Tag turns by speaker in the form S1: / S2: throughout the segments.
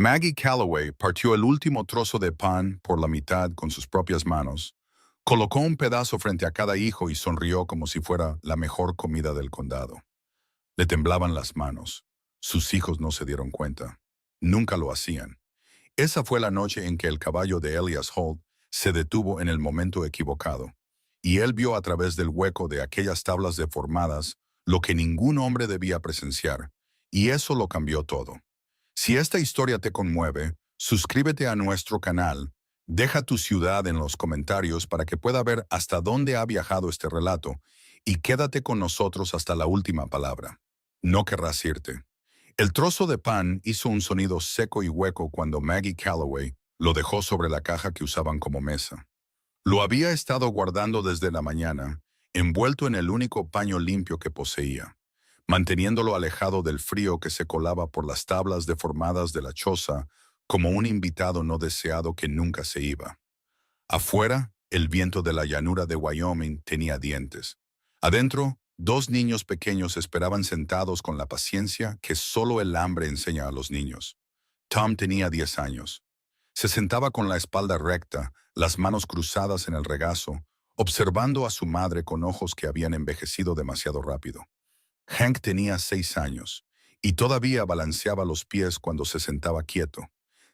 S1: Maggie Calloway partió el último trozo de pan por la mitad con sus propias manos, colocó un pedazo frente a cada hijo y sonrió como si fuera la mejor comida del condado. Le temblaban las manos. Sus hijos no se dieron cuenta. Nunca lo hacían. Esa fue la noche en que el caballo de Elias Holt se detuvo en el momento equivocado, y él vio a través del hueco de aquellas tablas deformadas lo que ningún hombre debía presenciar, y eso lo cambió todo. Si esta historia te conmueve, suscríbete a nuestro canal, deja tu ciudad en los comentarios para que pueda ver hasta dónde ha viajado este relato, y quédate con nosotros hasta la última palabra. No querrás irte. El trozo de pan hizo un sonido seco y hueco cuando Maggie Calloway lo dejó sobre la caja que usaban como mesa. Lo había estado guardando desde la mañana, envuelto en el único paño limpio que poseía, manteniéndolo alejado del frío que se colaba por las tablas deformadas de la choza como un invitado no deseado que nunca se iba. Afuera, el viento de la llanura de Wyoming tenía dientes. Adentro, dos niños pequeños esperaban sentados con la paciencia que solo el hambre enseña a los niños. Tom tenía 10 años. Se sentaba con la espalda recta, las manos cruzadas en el regazo, observando a su madre con ojos que habían envejecido demasiado rápido. Hank tenía 6 años, y todavía balanceaba los pies cuando se sentaba quieto.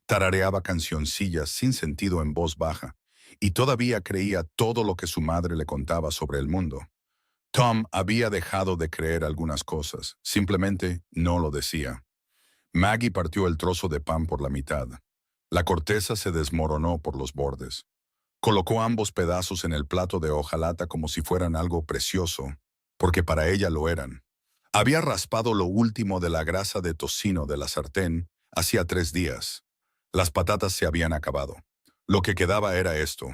S1: Tarareaba cancioncillas sin sentido en voz baja, y todavía creía todo lo que su madre le contaba sobre el mundo. Tom había dejado de creer algunas cosas, simplemente no lo decía. Maggie partió el trozo de pan por la mitad. La corteza se desmoronó por los bordes. Colocó ambos pedazos en el plato de hojalata como si fueran algo precioso, porque para ella lo eran. Había raspado lo último de la grasa de tocino de la sartén hacía 3 días. Las patatas se habían acabado. Lo que quedaba era esto: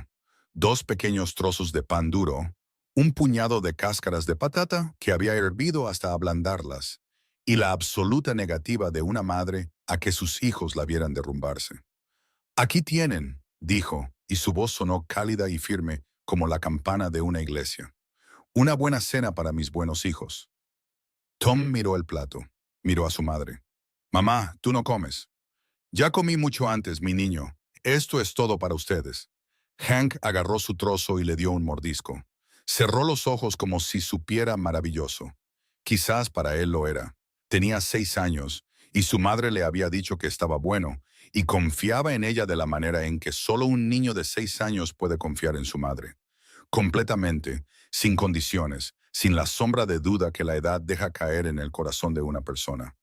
S1: 2 pequeños trozos de pan duro, un puñado de cáscaras de patata que había hervido hasta ablandarlas, y la absoluta negativa de una madre a que sus hijos la vieran derrumbarse. «Aquí tienen», dijo, y su voz sonó cálida y firme como la campana de una iglesia. «Una buena cena para mis buenos hijos». Tom miró el plato, miró a su madre. «Mamá, tú no comes». «Ya comí mucho antes, mi niño. Esto es todo para ustedes». Hank agarró su trozo y le dio un mordisco. Cerró los ojos como si supiera maravilloso. Quizás para él lo era. Tenía 6 años, y su madre le había dicho que estaba bueno, y confiaba en ella de la manera en que solo un niño de 6 años puede confiar en su madre. Completamente, sin condiciones, sin la sombra de duda que la edad deja caer en el corazón de una persona.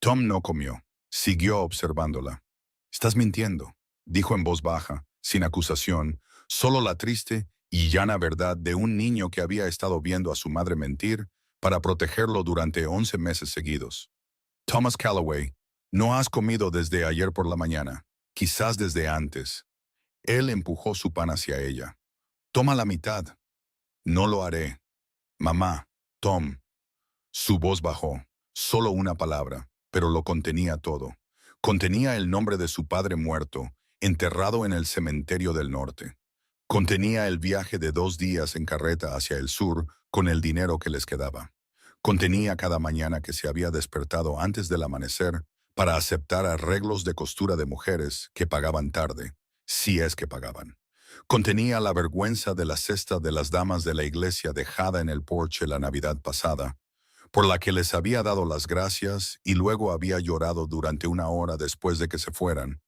S1: Tom no comió. Siguió observándola. «Estás mintiendo», dijo en voz baja, sin acusación, solo la triste y llana verdad de un niño que había estado viendo a su madre mentir para protegerlo durante 11 meses seguidos. «Thomas Calloway, no has comido desde ayer por la mañana, quizás desde antes». Él empujó su pan hacia ella. «Toma la mitad». «No lo haré». «Mamá, Tom». Su voz bajó, solo una palabra, pero lo contenía todo. Contenía el nombre de su padre muerto, enterrado en el cementerio del norte. Contenía el viaje de 2 días en carreta hacia el sur con el dinero que les quedaba. Contenía cada mañana que se había despertado antes del amanecer para aceptar arreglos de costura de mujeres que pagaban tarde, si es que pagaban. Contenía la vergüenza de la cesta de las damas de la iglesia dejada en el porche la Navidad pasada, por la que les había dado las gracias y luego había llorado durante 1 hora después de que se fueran,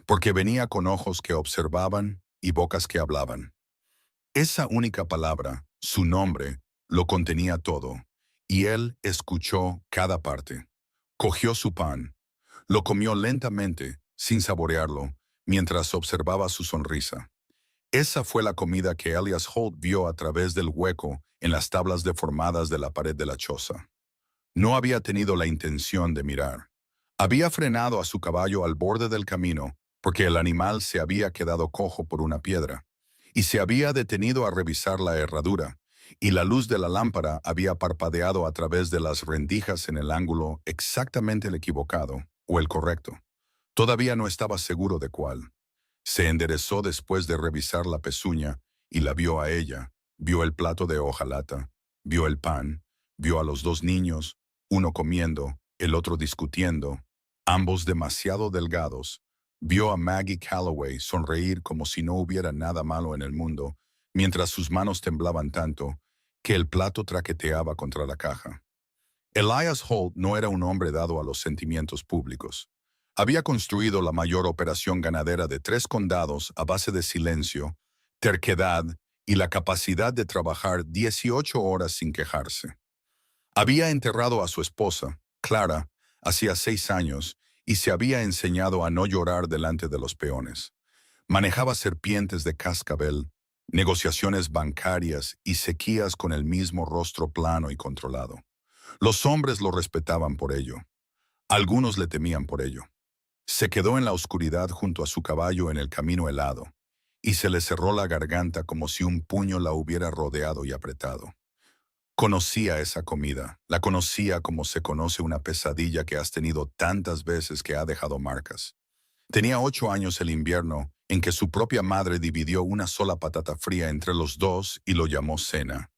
S1: porque venía con ojos que observaban y bocas que hablaban. Esa única palabra, su nombre, lo contenía todo, y él escuchó cada parte. Cogió su pan, lo comió lentamente, sin saborearlo, mientras observaba su sonrisa. Esa fue la comida que Elias Holt vio a través del hueco en las tablas deformadas de la pared de la choza. No había tenido la intención de mirar. Había frenado a su caballo al borde del camino porque el animal se había quedado cojo por una piedra, y se había detenido a revisar la herradura, y la luz de la lámpara había parpadeado a través de las rendijas en el ángulo exactamente el equivocado o el correcto. Todavía no estaba seguro de cuál. Se enderezó después de revisar la pezuña y la vio a ella, vio el plato de hojalata, vio el pan, vio a los 2 niños, uno comiendo, el otro discutiendo, ambos demasiado delgados, Vio a Maggie Calloway sonreír como si no hubiera nada malo en el mundo, mientras sus manos temblaban tanto que el plato traqueteaba contra la caja. Elias Holt no era un hombre dado a los sentimientos públicos. Había construido la mayor operación ganadera de 3 condados a base de silencio, terquedad y la capacidad de trabajar 18 horas sin quejarse. Había enterrado a su esposa, Clara, hacía 6 años y se había enseñado a no llorar delante de los peones. Manejaba serpientes de cascabel, negociaciones bancarias y sequías con el mismo rostro plano y controlado. Los hombres lo respetaban por ello. Algunos le temían por ello. Se quedó en la oscuridad junto a su caballo en el camino helado, y se le cerró la garganta como si un puño la hubiera rodeado y apretado. Conocía esa comida, la conocía como se conoce una pesadilla que has tenido tantas veces que ha dejado marcas. Tenía 8 años el invierno en que su propia madre dividió una sola patata fría entre los dos y lo llamó cena,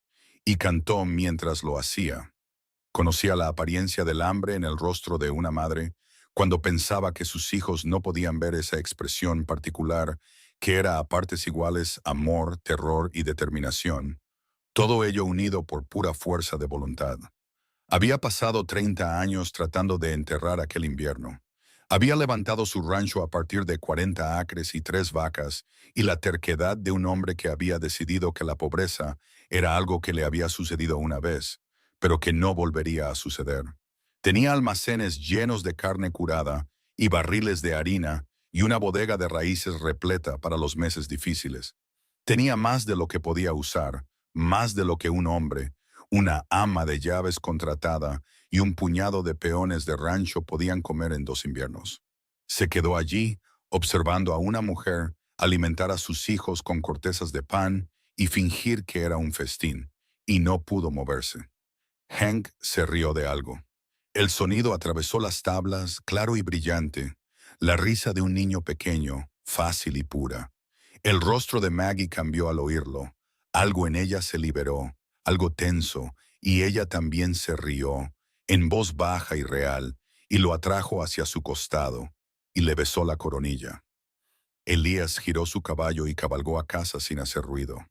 S1: y cantó mientras lo hacía. Conocía la apariencia del hambre en el rostro de una madre cuando pensaba que sus hijos no podían ver esa expresión particular que era a partes iguales amor, terror y determinación, todo ello unido por pura fuerza de voluntad. Había pasado 30 años tratando de enterrar aquel invierno. Había levantado su rancho a partir de 40 acres y 3 vacas, y la terquedad de un hombre que había decidido que la pobreza era algo que le había sucedido una vez, pero que no volvería a suceder. Tenía almacenes llenos de carne curada y barriles de harina y una bodega de raíces repleta para los meses difíciles. Tenía más de lo que podía usar, más de lo que un hombre, una ama de llaves contratada y un puñado de peones de rancho podían comer en 2 inviernos. Se quedó allí, observando a una mujer alimentar a sus hijos con cortezas de pan y fingir que era un festín, y no pudo moverse. Hank se rió de algo. El sonido atravesó las tablas, claro y brillante, la risa de un niño pequeño, fácil y pura. El rostro de Maggie cambió al oírlo. Algo en ella se liberó, algo tenso, y ella también se rió, en voz baja y real, y lo atrajo hacia su costado, y le besó la coronilla. Elías giró su caballo y cabalgó a casa sin hacer ruido.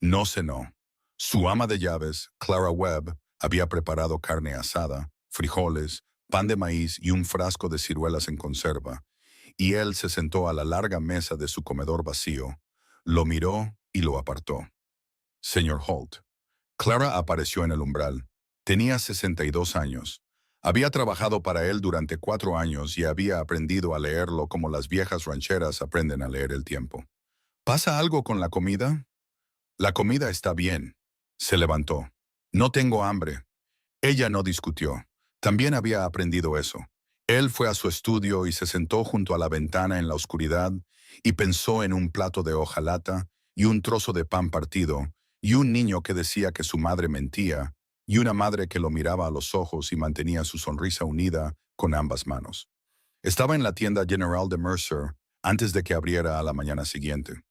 S1: No cenó. Su ama de llaves, Clara Webb, había preparado carne asada, frijoles, pan de maíz y un frasco de ciruelas en conserva, y él se sentó a la larga mesa de su comedor vacío, lo miró y lo apartó. Señor Holt. Clara apareció en el umbral. Tenía 62 años. Había trabajado para él durante 4 años y había aprendido a leerlo como las viejas rancheras aprenden a leer el tiempo. ¿Pasa algo con la comida? La comida está bien. Se levantó. No tengo hambre. Ella no discutió. También había aprendido eso. Él fue a su estudio y se sentó junto a la ventana en la oscuridad y pensó en un plato de hojalata y un trozo de pan partido y un niño que decía que su madre mentía y una madre que lo miraba a los ojos y mantenía su sonrisa unida con ambas manos. Estaba en la tienda General de Mercer antes de que abriera a la mañana siguiente.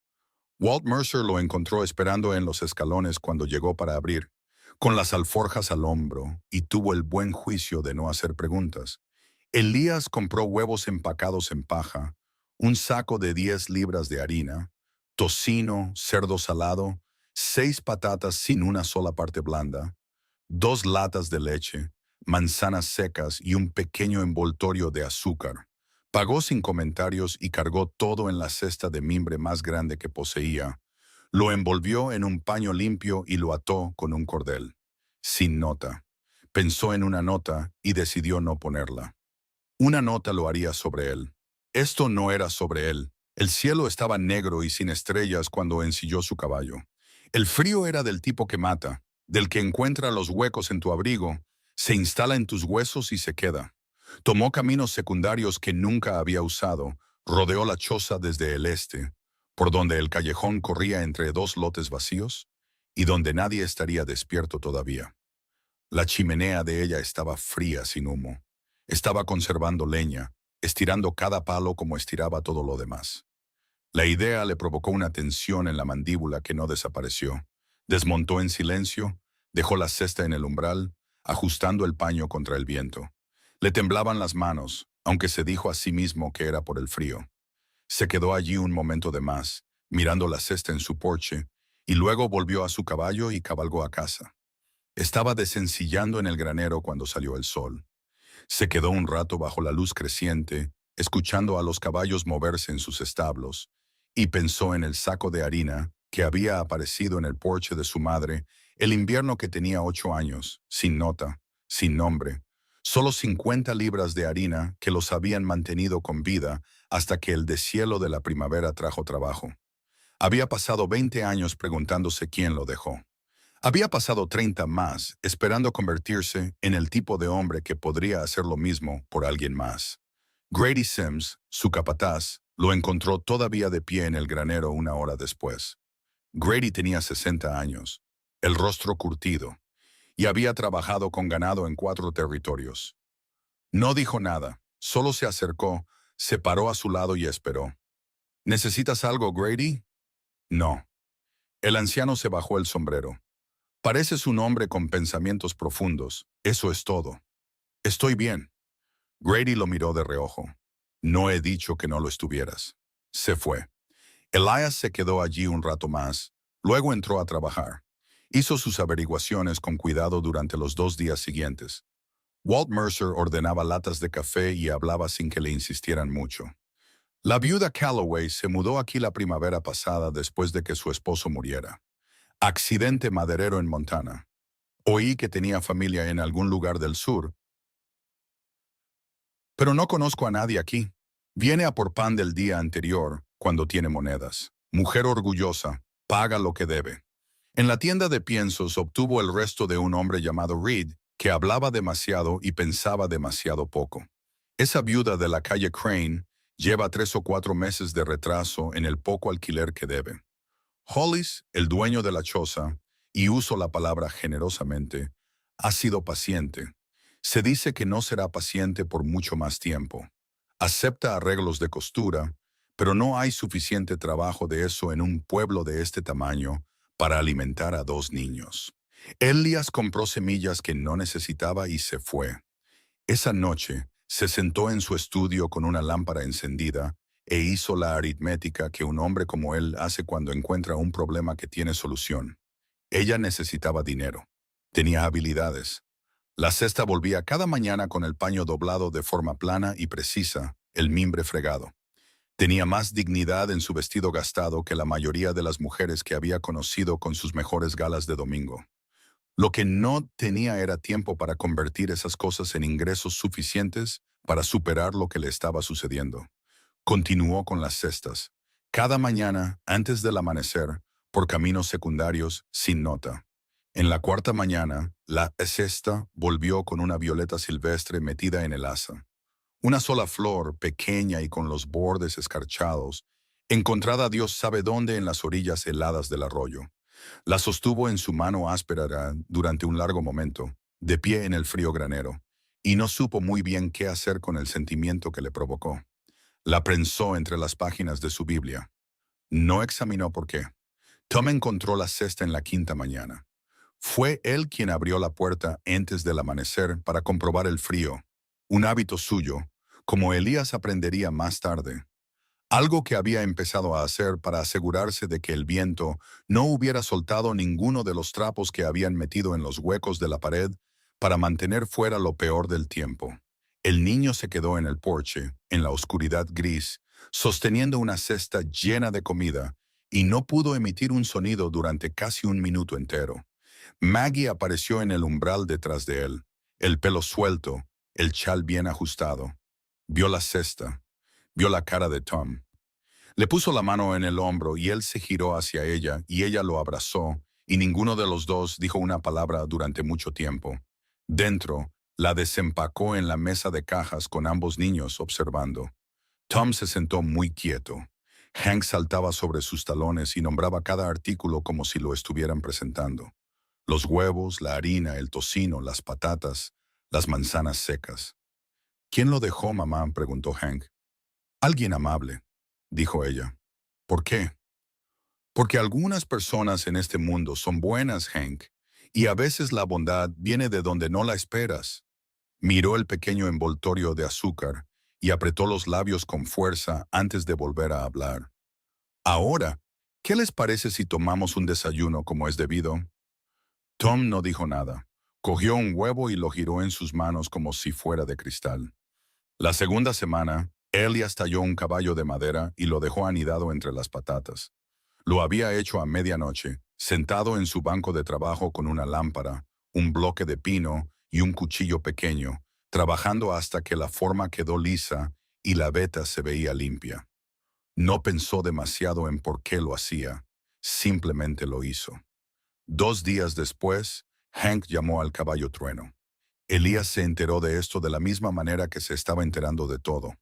S1: Walt Mercer lo encontró esperando en los escalones cuando llegó para abrir, con las alforjas al hombro, y tuvo el buen juicio de no hacer preguntas. Elías compró huevos empacados en paja, un saco de 10 libras de harina, tocino, cerdo salado, 6 patatas sin una sola parte blanda, 2 latas de leche, manzanas secas y un pequeño envoltorio de azúcar. Pagó sin comentarios y cargó todo en la cesta de mimbre más grande que poseía. Lo envolvió en un paño limpio y lo ató con un cordel. Sin nota. Pensó en una nota y decidió no ponerla. Una nota lo haría sobre él. Esto no era sobre él. El cielo estaba negro y sin estrellas cuando ensilló su caballo. El frío era del tipo que mata, del que encuentra los huecos en tu abrigo, se instala en tus huesos y se queda. Tomó caminos secundarios que nunca había usado, rodeó la choza desde el este, por donde el callejón corría entre 2 lotes vacíos y donde nadie estaría despierto todavía. La chimenea de ella estaba fría sin humo. Estaba conservando leña, estirando cada palo como estiraba todo lo demás. La idea le provocó una tensión en la mandíbula que no desapareció. Desmontó en silencio, dejó la cesta en el umbral, ajustando el paño contra el viento. Le temblaban las manos, aunque se dijo a sí mismo que era por el frío. Se quedó allí un momento de más, mirando la cesta en su porche, y luego volvió a su caballo y cabalgó a casa. Estaba desencillando en el granero cuando salió el sol. Se quedó un rato bajo la luz creciente, escuchando a los caballos moverse en sus establos, y pensó en el saco de harina que había aparecido en el porche de su madre el invierno que tenía 8 años, sin nota, sin nombre, solo 50 libras de harina que los habían mantenido con vida hasta que el deshielo de la primavera trajo trabajo. Había pasado 20 años preguntándose quién lo dejó. Había pasado 30 más, esperando convertirse en el tipo de hombre que podría hacer lo mismo por alguien más. Grady Sims, su capataz, lo encontró todavía de pie en el granero una hora después. Grady tenía 60 años, el rostro curtido, y había trabajado con ganado en 4 territorios. No dijo nada, solo se acercó, se paró a su lado y esperó. ¿Necesitas algo, Grady? No. El anciano se bajó el sombrero. Pareces un hombre con pensamientos profundos. Eso es todo. Estoy bien. Grady lo miró de reojo. No he dicho que no lo estuvieras. Se fue. Elias se quedó allí un rato más. Luego entró a trabajar. Hizo sus averiguaciones con cuidado durante los 2 días siguientes. Walt Mercer ordenaba latas de café y hablaba sin que le insistieran mucho. La viuda Calloway se mudó aquí la primavera pasada después de que su esposo muriera. Accidente maderero en Montana. Oí que tenía familia en algún lugar del sur, pero no conozco a nadie aquí. Viene a por pan del día anterior, cuando tiene monedas. Mujer orgullosa, paga lo que debe. En la tienda de piensos obtuvo el resto de un hombre llamado Reed, que hablaba demasiado y pensaba demasiado poco. Esa viuda de la calle Crane lleva 3 o 4 meses de retraso en el poco alquiler que debe. Hollis, el dueño de la choza, y uso la palabra generosamente, ha sido paciente. Se dice que no será paciente por mucho más tiempo. Acepta arreglos de costura, pero no hay suficiente trabajo de eso en un pueblo de este tamaño para alimentar a 2 niños. Elias compró semillas que no necesitaba y se fue. Esa noche se sentó en su estudio con una lámpara encendida e hizo la aritmética que un hombre como él hace cuando encuentra un problema que tiene solución. Ella necesitaba dinero. Tenía habilidades. La cesta volvía cada mañana con el paño doblado de forma plana y precisa, el mimbre fregado. Tenía más dignidad en su vestido gastado que la mayoría de las mujeres que había conocido con sus mejores galas de domingo. Lo que no tenía era tiempo para convertir esas cosas en ingresos suficientes para superar lo que le estaba sucediendo. Continuó con las cestas, cada mañana, antes del amanecer, por caminos secundarios, sin nota. En la 4ª mañana, la cesta volvió con una violeta silvestre metida en el asa. Una sola flor, pequeña y con los bordes escarchados, encontrada Dios sabe dónde en las orillas heladas del arroyo. La sostuvo en su mano áspera durante un largo momento, de pie en el frío granero, y no supo muy bien qué hacer con el sentimiento que le provocó. La prensó entre las páginas de su Biblia. No examinó por qué. Tom encontró la cesta en la 5ª mañana. Fue él quien abrió la puerta antes del amanecer para comprobar el frío, un hábito suyo, como Elías aprendería más tarde. Algo que había empezado a hacer para asegurarse de que el viento no hubiera soltado ninguno de los trapos que habían metido en los huecos de la pared para mantener fuera lo peor del tiempo. El niño se quedó en el porche, en la oscuridad gris, sosteniendo una cesta llena de comida, y no pudo emitir un sonido durante casi un minuto entero. Maggie apareció en el umbral detrás de él, el pelo suelto, el chal bien ajustado. Vio la cesta. Vio la cara de Tom. Le puso la mano en el hombro y él se giró hacia ella y ella lo abrazó y ninguno de los dos dijo una palabra durante mucho tiempo. Dentro, la desempacó en la mesa de cajas con ambos niños observando. Tom se sentó muy quieto. Hank saltaba sobre sus talones y nombraba cada artículo como si lo estuvieran presentando. Los huevos, la harina, el tocino, las patatas, las manzanas secas. ¿Quién lo dejó, mamá?, preguntó Hank. Alguien amable, dijo ella. ¿Por qué? Porque algunas personas en este mundo son buenas, Hank, y a veces la bondad viene de donde no la esperas. Miró el pequeño envoltorio de azúcar y apretó los labios con fuerza antes de volver a hablar. Ahora, ¿qué les parece si tomamos un desayuno como es debido? Tom no dijo nada. Cogió un huevo y lo giró en sus manos como si fuera de cristal. La segunda semana, Elias talló un caballo de madera y lo dejó anidado entre las patatas. Lo había hecho a medianoche, sentado en su banco de trabajo con una lámpara, un bloque de pino y un cuchillo pequeño, trabajando hasta que la forma quedó lisa y la veta se veía limpia. No pensó demasiado en por qué lo hacía, simplemente lo hizo. 2 días después, Hank llamó al caballo trueno. Elías se enteró de esto de la misma manera que se estaba enterando de todo,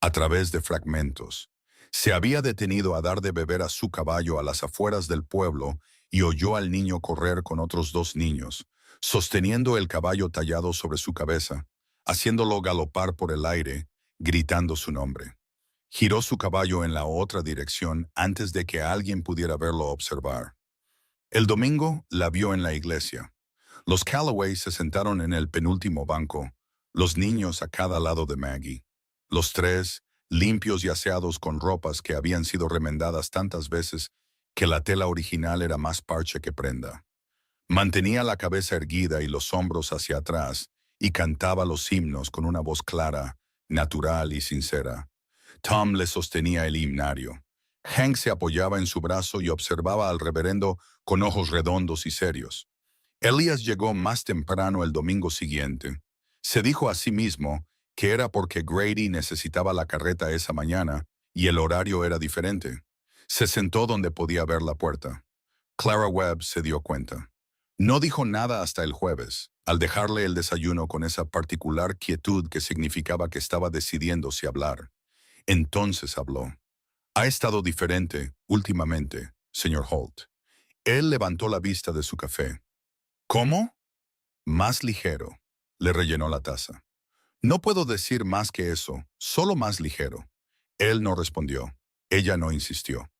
S1: a través de fragmentos. Se había detenido a dar de beber a su caballo a las afueras del pueblo y oyó al niño correr con otros 2 niños, sosteniendo el caballo tallado sobre su cabeza, haciéndolo galopar por el aire, gritando su nombre. Giró su caballo en la otra dirección antes de que alguien pudiera verlo observar. El domingo la vio en la iglesia. Los Calloway se sentaron en el penúltimo banco, los niños a cada lado de Maggie. Los tres, limpios y aseados con ropas que habían sido remendadas tantas veces que la tela original era más parche que prenda. Mantenía la cabeza erguida y los hombros hacia atrás y cantaba los himnos con una voz clara, natural y sincera. Tom le sostenía el himnario. Hank se apoyaba en su brazo y observaba al reverendo con ojos redondos y serios. Elías llegó más temprano el domingo siguiente. Se dijo a sí mismo que era porque Grady necesitaba la carreta esa mañana y el horario era diferente. Se sentó donde podía ver la puerta. Clara Webb se dio cuenta. No dijo nada hasta el jueves, al dejarle el desayuno con esa particular quietud que significaba que estaba decidiendo si hablar. Entonces habló. Ha estado diferente últimamente, señor Holt. Él levantó la vista de su café. ¿Cómo? Más ligero. Le rellenó la taza. No puedo decir más que eso, solo más ligero. Él no respondió. Ella no insistió.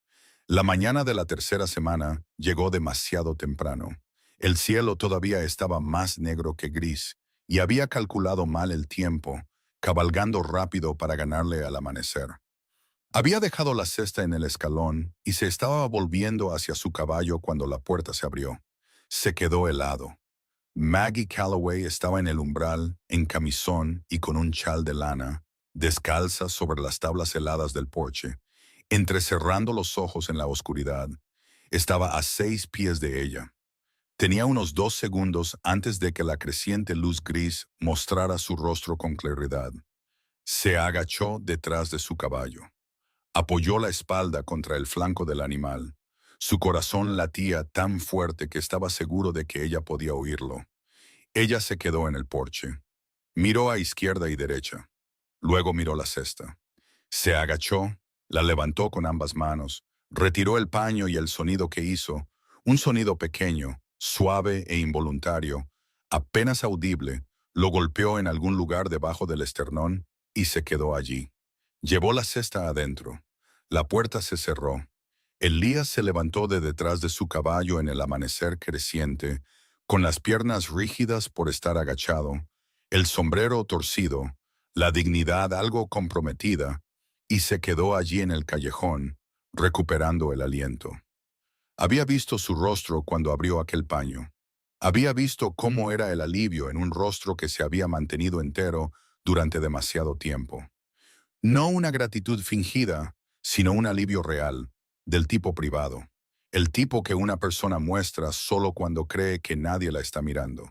S1: La mañana de la tercera semana llegó demasiado temprano. El cielo todavía estaba más negro que gris, y había calculado mal el tiempo, cabalgando rápido para ganarle al amanecer. Había dejado la cesta en el escalón y se estaba volviendo hacia su caballo cuando la puerta se abrió. Se quedó helado. Maggie Calloway estaba en el umbral, en camisón y con un chal de lana, descalza sobre las tablas heladas del porche, entrecerrando los ojos en la oscuridad. Estaba a 6 pies de ella. Tenía unos 2 segundos antes de que la creciente luz gris mostrara su rostro con claridad. Se agachó detrás de su caballo. Apoyó la espalda contra el flanco del animal. Su corazón latía tan fuerte que estaba seguro de que ella podía oírlo. Ella se quedó en el porche. Miró a izquierda y derecha. Luego miró la cesta. Se agachó, la levantó con ambas manos, retiró el paño y el sonido que hizo, un sonido pequeño, suave e involuntario, apenas audible, lo golpeó en algún lugar debajo del esternón y se quedó allí. Llevó la cesta adentro. La puerta se cerró. Elías se levantó de detrás de su caballo en el amanecer creciente, con las piernas rígidas por estar agachado, el sombrero torcido, la dignidad algo comprometida, y se quedó allí en el callejón, recuperando el aliento. Había visto su rostro cuando abrió aquel paño. Había visto cómo era el alivio en un rostro que se había mantenido entero durante demasiado tiempo. No una gratitud fingida, sino un alivio real, del tipo privado, el tipo que una persona muestra solo cuando cree que nadie la está mirando,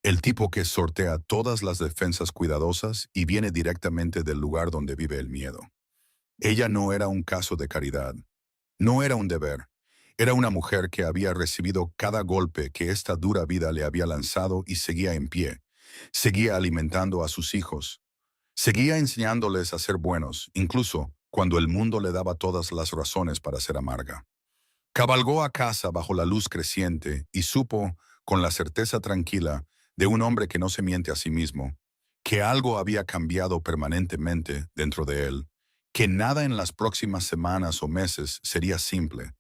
S1: el tipo que sortea todas las defensas cuidadosas y viene directamente del lugar donde vive el miedo. Ella no era un caso de caridad, no era un deber, era una mujer que había recibido cada golpe que esta dura vida le había lanzado y seguía en pie, seguía alimentando a sus hijos, seguía enseñándoles a ser buenos, incluso cuando el mundo le daba todas las razones para ser amarga. Cabalgó a casa bajo la luz creciente y supo, con la certeza tranquila de un hombre que no se miente a sí mismo, que algo había cambiado permanentemente dentro de él, que nada en las próximas semanas o meses sería simple,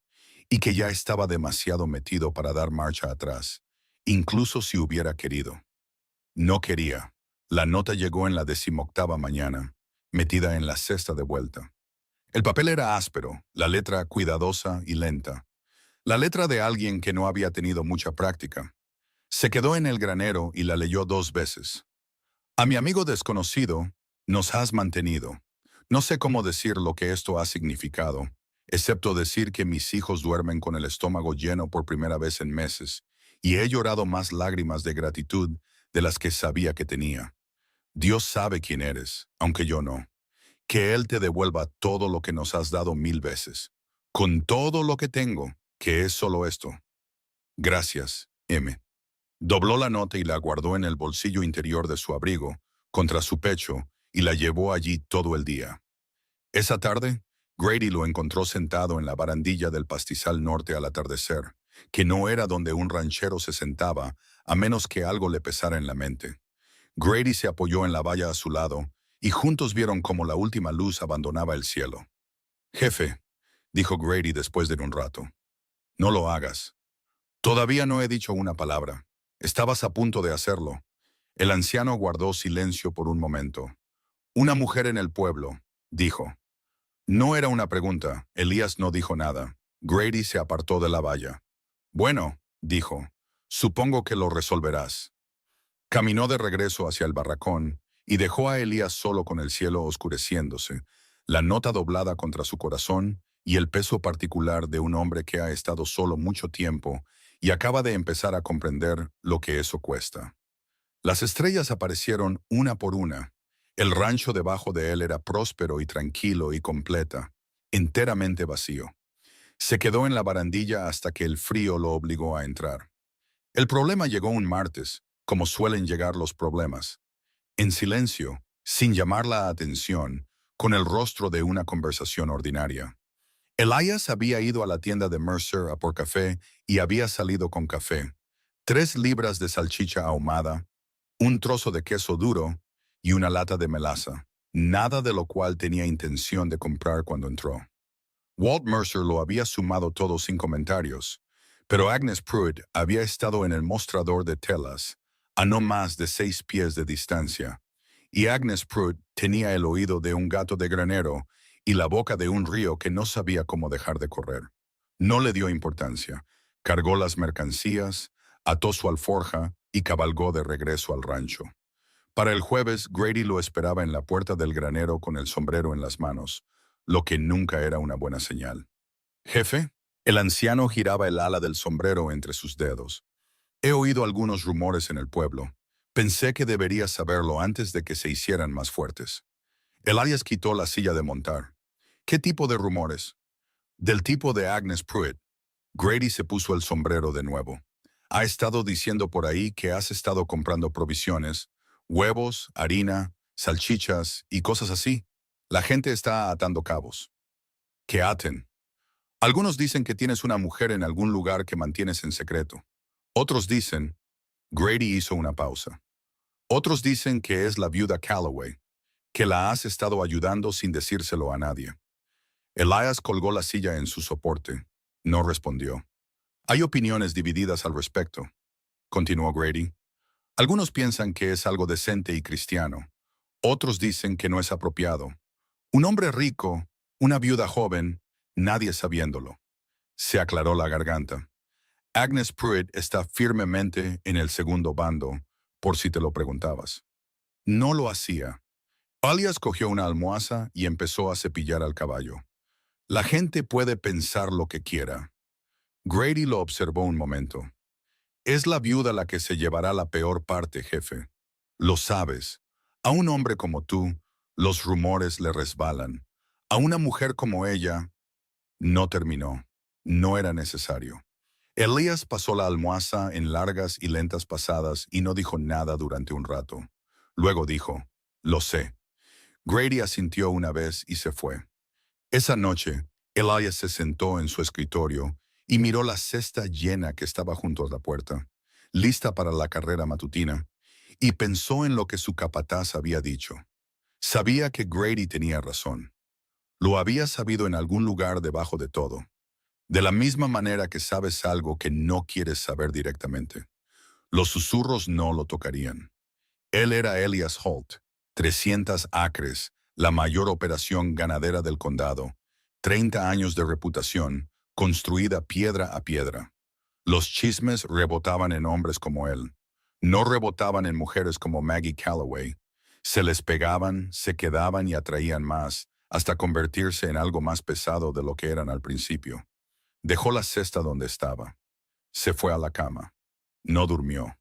S1: y que ya estaba demasiado metido para dar marcha atrás, incluso si hubiera querido. No quería. La nota llegó en la 18ª mañana. metida en la cesta de vuelta. El papel era áspero, la letra cuidadosa y lenta. La letra de alguien que no había tenido mucha práctica. Se quedó en el granero y la leyó 2 veces. A mi amigo desconocido, nos has mantenido. No sé cómo decir lo que esto ha significado, excepto decir que mis hijos duermen con el estómago lleno por primera vez en meses, y he llorado más lágrimas de gratitud de las que sabía que tenía. Dios sabe quién eres, aunque yo no. Que Él te devuelva todo lo que nos has dado 1000 veces. Con todo lo que tengo, que es solo esto. Gracias, M. Dobló la nota y la guardó en el bolsillo interior de su abrigo, contra su pecho, y la llevó allí todo el día. Esa tarde, Grady lo encontró sentado en la barandilla del pastizal norte al atardecer, que no era donde un ranchero se sentaba, a menos que algo le pesara en la mente. Grady se apoyó en la valla a su lado, y juntos vieron cómo la última luz abandonaba el cielo. «Jefe», dijo Grady después de un rato, «no lo hagas. Todavía no he dicho una palabra. Estabas a punto de hacerlo». El anciano guardó silencio por un momento. «Una mujer en el pueblo», dijo. No era una pregunta. Elías no dijo nada. Grady se apartó de la valla. «Bueno», dijo, «supongo que lo resolverás». Caminó de regreso hacia el barracón y dejó a Elías solo con el cielo oscureciéndose, la nota doblada contra su corazón y el peso particular de un hombre que ha estado solo mucho tiempo y acaba de empezar a comprender lo que eso cuesta. Las estrellas aparecieron una por una. El rancho debajo de él era próspero y tranquilo y completa, enteramente vacío. Se quedó en la barandilla hasta que el frío lo obligó a entrar. El problema llegó un martes, como suelen llegar los problemas. En silencio, sin llamar la atención, con el rostro de una conversación ordinaria. Elias había ido a la tienda de Mercer a por café y había salido con café, 3 libras de salchicha ahumada, un trozo de queso duro y una lata de melaza, nada de lo cual tenía intención de comprar cuando entró. Walt Mercer lo había sumado todo sin comentarios, pero Agnes Pruitt había estado en el mostrador de telas, a no más de 6 pies de distancia, y Agnes Pruitt tenía el oído de un gato de granero y la boca de un río que no sabía cómo dejar de correr. No le dio importancia, cargó las mercancías, ató su alforja y cabalgó de regreso al rancho. Para el jueves, Grady lo esperaba en la puerta del granero con el sombrero en las manos, lo que nunca era una buena señal. «Jefe», el anciano giraba el ala del sombrero entre sus dedos. «He oído algunos rumores en el pueblo. Pensé que debería saberlo antes de que se hicieran más fuertes». Elias quitó la silla de montar. «¿Qué tipo de rumores?» «Del tipo de Agnes Pruitt». Grady se puso el sombrero de nuevo. «Ha estado diciendo por ahí que has estado comprando provisiones, huevos, harina, salchichas y cosas así. La gente está atando cabos». «Que aten». «Algunos dicen que tienes una mujer en algún lugar que mantienes en secreto. Otros dicen». Grady hizo una pausa. «Otros dicen que es la viuda Calloway, que la has estado ayudando sin decírselo a nadie». Elias colgó la silla en su soporte. No respondió. «Hay opiniones divididas al respecto», continuó Grady. «Algunos piensan que es algo decente y cristiano. Otros dicen que no es apropiado. Un hombre rico, una viuda joven, nadie sabiéndolo». Se aclaró la garganta. «Agnes Pruitt está firmemente en el segundo bando, por si te lo preguntabas». No lo hacía. Elias cogió una almohaza y empezó a cepillar al caballo. «La gente puede pensar lo que quiera». Grady lo observó un momento. «Es la viuda la que se llevará la peor parte, jefe. Lo sabes. A un hombre como tú, los rumores le resbalan. A una mujer como ella». No terminó. No era necesario. Elías pasó la almohaza en largas y lentas pasadas y no dijo nada durante un rato. Luego dijo, «Lo sé». Grady asintió una vez y se fue. Esa noche, Elias se sentó en su escritorio y miró la cesta llena que estaba junto a la puerta, lista para la carrera matutina, y pensó en lo que su capataz había dicho. Sabía que Grady tenía razón. Lo había sabido en algún lugar debajo de todo. De la misma manera que sabes algo que no quieres saber directamente. Los susurros no lo tocarían. Él era Elias Holt, 300 acres, la mayor operación ganadera del condado, 30 años de reputación, construida piedra a piedra. Los chismes rebotaban en hombres como él. No rebotaban en mujeres como Maggie Calloway. Se les pegaban, se quedaban y atraían más, hasta convertirse en algo más pesado de lo que eran al principio. Dejó la cesta donde estaba. Se fue a la cama. No durmió.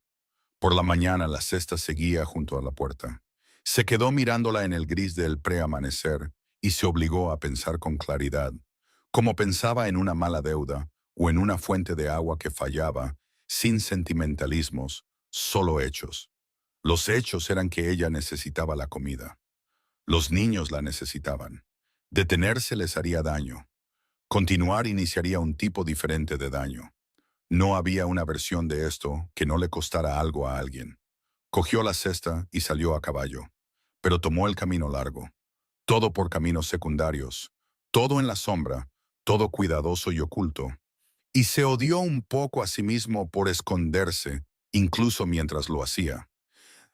S1: Por la mañana la cesta seguía junto a la puerta. Se quedó mirándola en el gris del preamanecer y se obligó a pensar con claridad, como pensaba en una mala deuda o en una fuente de agua que fallaba, sin sentimentalismos, solo hechos. Los hechos eran que ella necesitaba la comida. Los niños la necesitaban. Detenerse les haría daño. Continuar iniciaría un tipo diferente de daño. No había una versión de esto que no le costara algo a alguien. Cogió la cesta y salió a caballo, pero tomó el camino largo. Todo por caminos secundarios, todo en la sombra, todo cuidadoso y oculto. Y se odió un poco a sí mismo por esconderse, incluso mientras lo hacía.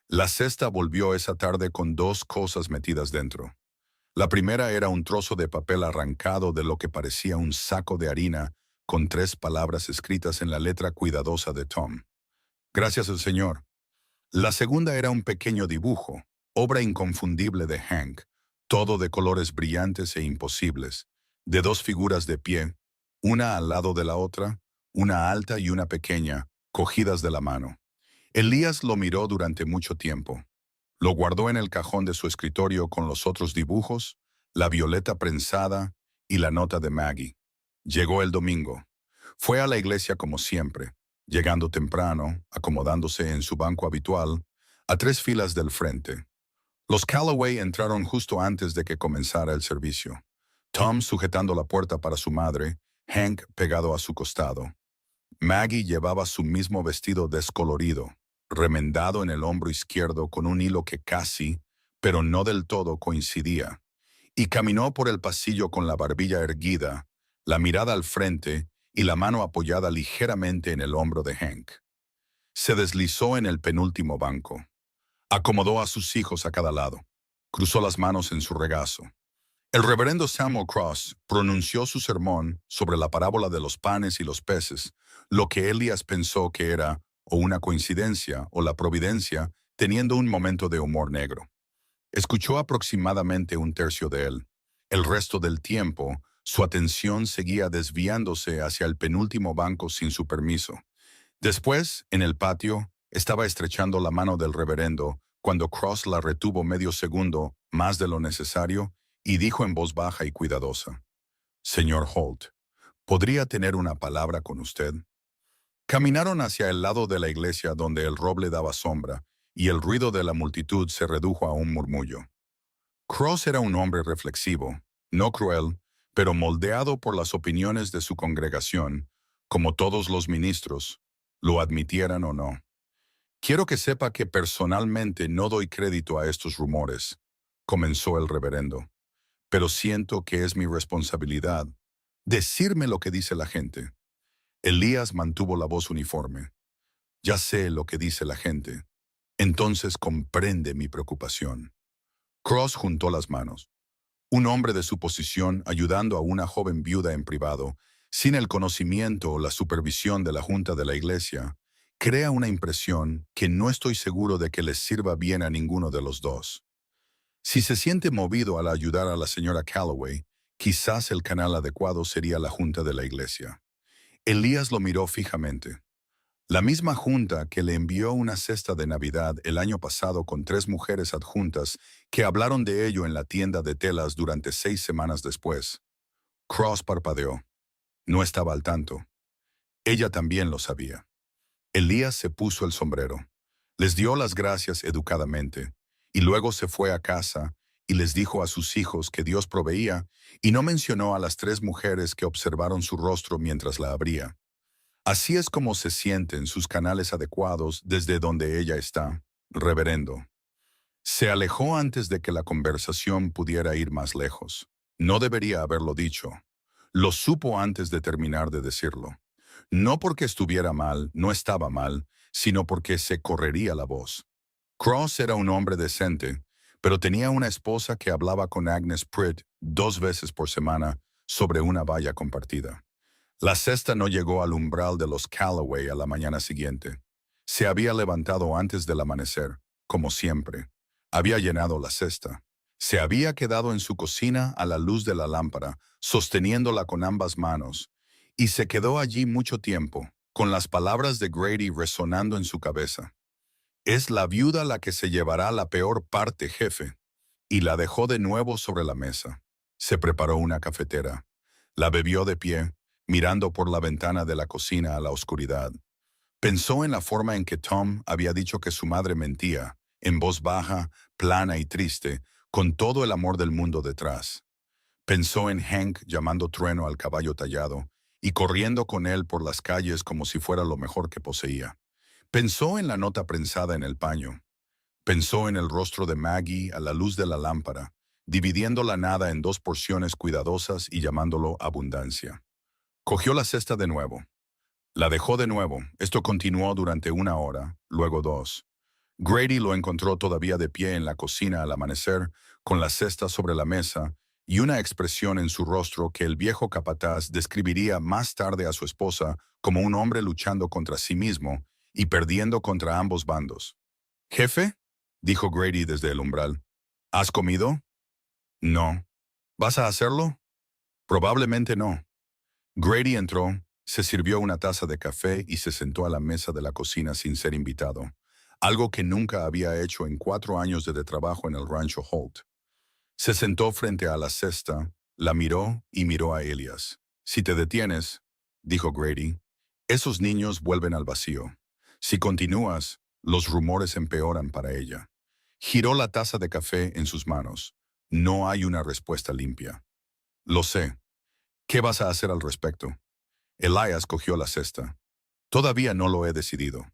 S1: La cesta volvió esa tarde con dos cosas metidas dentro. La primera era un trozo de papel arrancado de lo que parecía un saco de harina con 3 palabras escritas en la letra cuidadosa de Tom. Gracias al Señor. La segunda era un pequeño dibujo, obra inconfundible de Hank, todo de colores brillantes e imposibles, de 2 figuras de pie, una al lado de la otra, una alta y una pequeña, cogidas de la mano. Elías lo miró durante mucho tiempo. Lo guardó en el cajón de su escritorio con los otros dibujos, la violeta prensada y la nota de Maggie. Llegó el domingo. Fue a la iglesia como siempre, llegando temprano, acomodándose en su banco habitual, a 3 filas del frente. Los Calloway entraron justo antes de que comenzara el servicio. Tom sujetando la puerta para su madre, Hank pegado a su costado. Maggie llevaba su mismo vestido descolorido, remendado en el hombro izquierdo con un hilo que casi, pero no del todo coincidía, y caminó por el pasillo con la barbilla erguida, la mirada al frente y la mano apoyada ligeramente en el hombro de Hank. Se deslizó en el penúltimo banco. Acomodó a sus hijos a cada lado. Cruzó las manos en su regazo. El reverendo Samuel Cross pronunció su sermón sobre la parábola de los panes y los peces, lo que Elías pensó que era o una coincidencia o la providencia, teniendo un momento de humor negro. Escuchó aproximadamente un tercio de él. El resto del tiempo, su atención seguía desviándose hacia el penúltimo banco sin su permiso. Después, en el patio, estaba estrechando la mano del reverendo cuando Cross la retuvo medio segundo, más de lo necesario, y dijo en voz baja y cuidadosa: «Señor Holt, ¿podría tener una palabra con usted?» Caminaron hacia el lado de la iglesia donde el roble daba sombra, y el ruido de la multitud se redujo a un murmullo. Cross era un hombre reflexivo, no cruel, pero moldeado por las opiniones de su congregación, como todos los ministros, lo admitieran o no. «Quiero que sepa que personalmente no doy crédito a estos rumores», comenzó el reverendo, «pero siento que es mi responsabilidad decirme lo que dice la gente». Elías mantuvo la voz uniforme. «Ya sé lo que dice la gente. Entonces comprende mi preocupación». Cross juntó las manos. Un hombre de su posición ayudando a una joven viuda en privado, sin el conocimiento o la supervisión de la junta de la iglesia, crea una impresión que no estoy seguro de que les sirva bien a ninguno de los dos. Si se siente movido al ayudar a la señora Calloway, quizás el canal adecuado sería la junta de la iglesia. Elías lo miró fijamente. La misma junta que le envió una cesta de Navidad el año pasado con 3 mujeres adjuntas que hablaron de ello en la tienda de telas durante 6 semanas después. Cross parpadeó. No estaba al tanto. Ella también lo sabía. Elías se puso el sombrero. Les dio las gracias educadamente, y luego se fue a casa y les dijo a sus hijos que Dios proveía, y no mencionó a las 3 mujeres que observaron su rostro mientras la abría. Así es como se sienten sus canales adecuados desde donde ella está, reverendo. Se alejó antes de que la conversación pudiera ir más lejos. No debería haberlo dicho. Lo supo antes de terminar de decirlo. No porque estuviera mal, no estaba mal, sino porque se correría la voz. Cross era un hombre decente, pero tenía una esposa que hablaba con Agnes Pritt 2 veces por semana sobre una valla compartida. La cesta no llegó al umbral de los Calloway a la mañana siguiente. Se había levantado antes del amanecer, como siempre. Había llenado la cesta. Se había quedado en su cocina a la luz de la lámpara, sosteniéndola con ambas manos, y se quedó allí mucho tiempo, con las palabras de Grady resonando en su cabeza. Es la viuda la que se llevará la peor parte, jefe. Y la dejó de nuevo sobre la mesa. Se preparó una cafetera. La bebió de pie, mirando por la ventana de la cocina a la oscuridad. Pensó en la forma en que Tom había dicho que su madre mentía, en voz baja, plana y triste, con todo el amor del mundo detrás. Pensó en Hank llamando Trueno al caballo tallado y corriendo con él por las calles como si fuera lo mejor que poseía. Pensó en la nota prensada en el paño. Pensó en el rostro de Maggie a la luz de la lámpara, dividiendo la nada en 2 porciones cuidadosas y llamándolo abundancia. Cogió la cesta de nuevo. La dejó de nuevo. Esto continuó durante 1 hora, luego 2. Grady lo encontró todavía de pie en la cocina al amanecer, con la cesta sobre la mesa y una expresión en su rostro que el viejo capataz describiría más tarde a su esposa como un hombre luchando contra sí mismo y perdiendo contra ambos bandos. «¿Jefe?», dijo Grady desde el umbral. «¿Has comido?» «No». «¿Vas a hacerlo?» «Probablemente no». Grady entró, se sirvió una taza de café y se sentó a la mesa de la cocina sin ser invitado, algo que nunca había hecho en 4 años de trabajo en el rancho Holt. Se sentó frente a la cesta, la miró y miró a Elias. «Si te detienes», dijo Grady, «esos niños vuelven al vacío. Si continúas, los rumores empeoran para ella». Giró la taza de café en sus manos. «No hay una respuesta limpia». «Lo sé. ¿Qué vas a hacer al respecto?» Elias cogió la cesta. «Todavía no lo he decidido».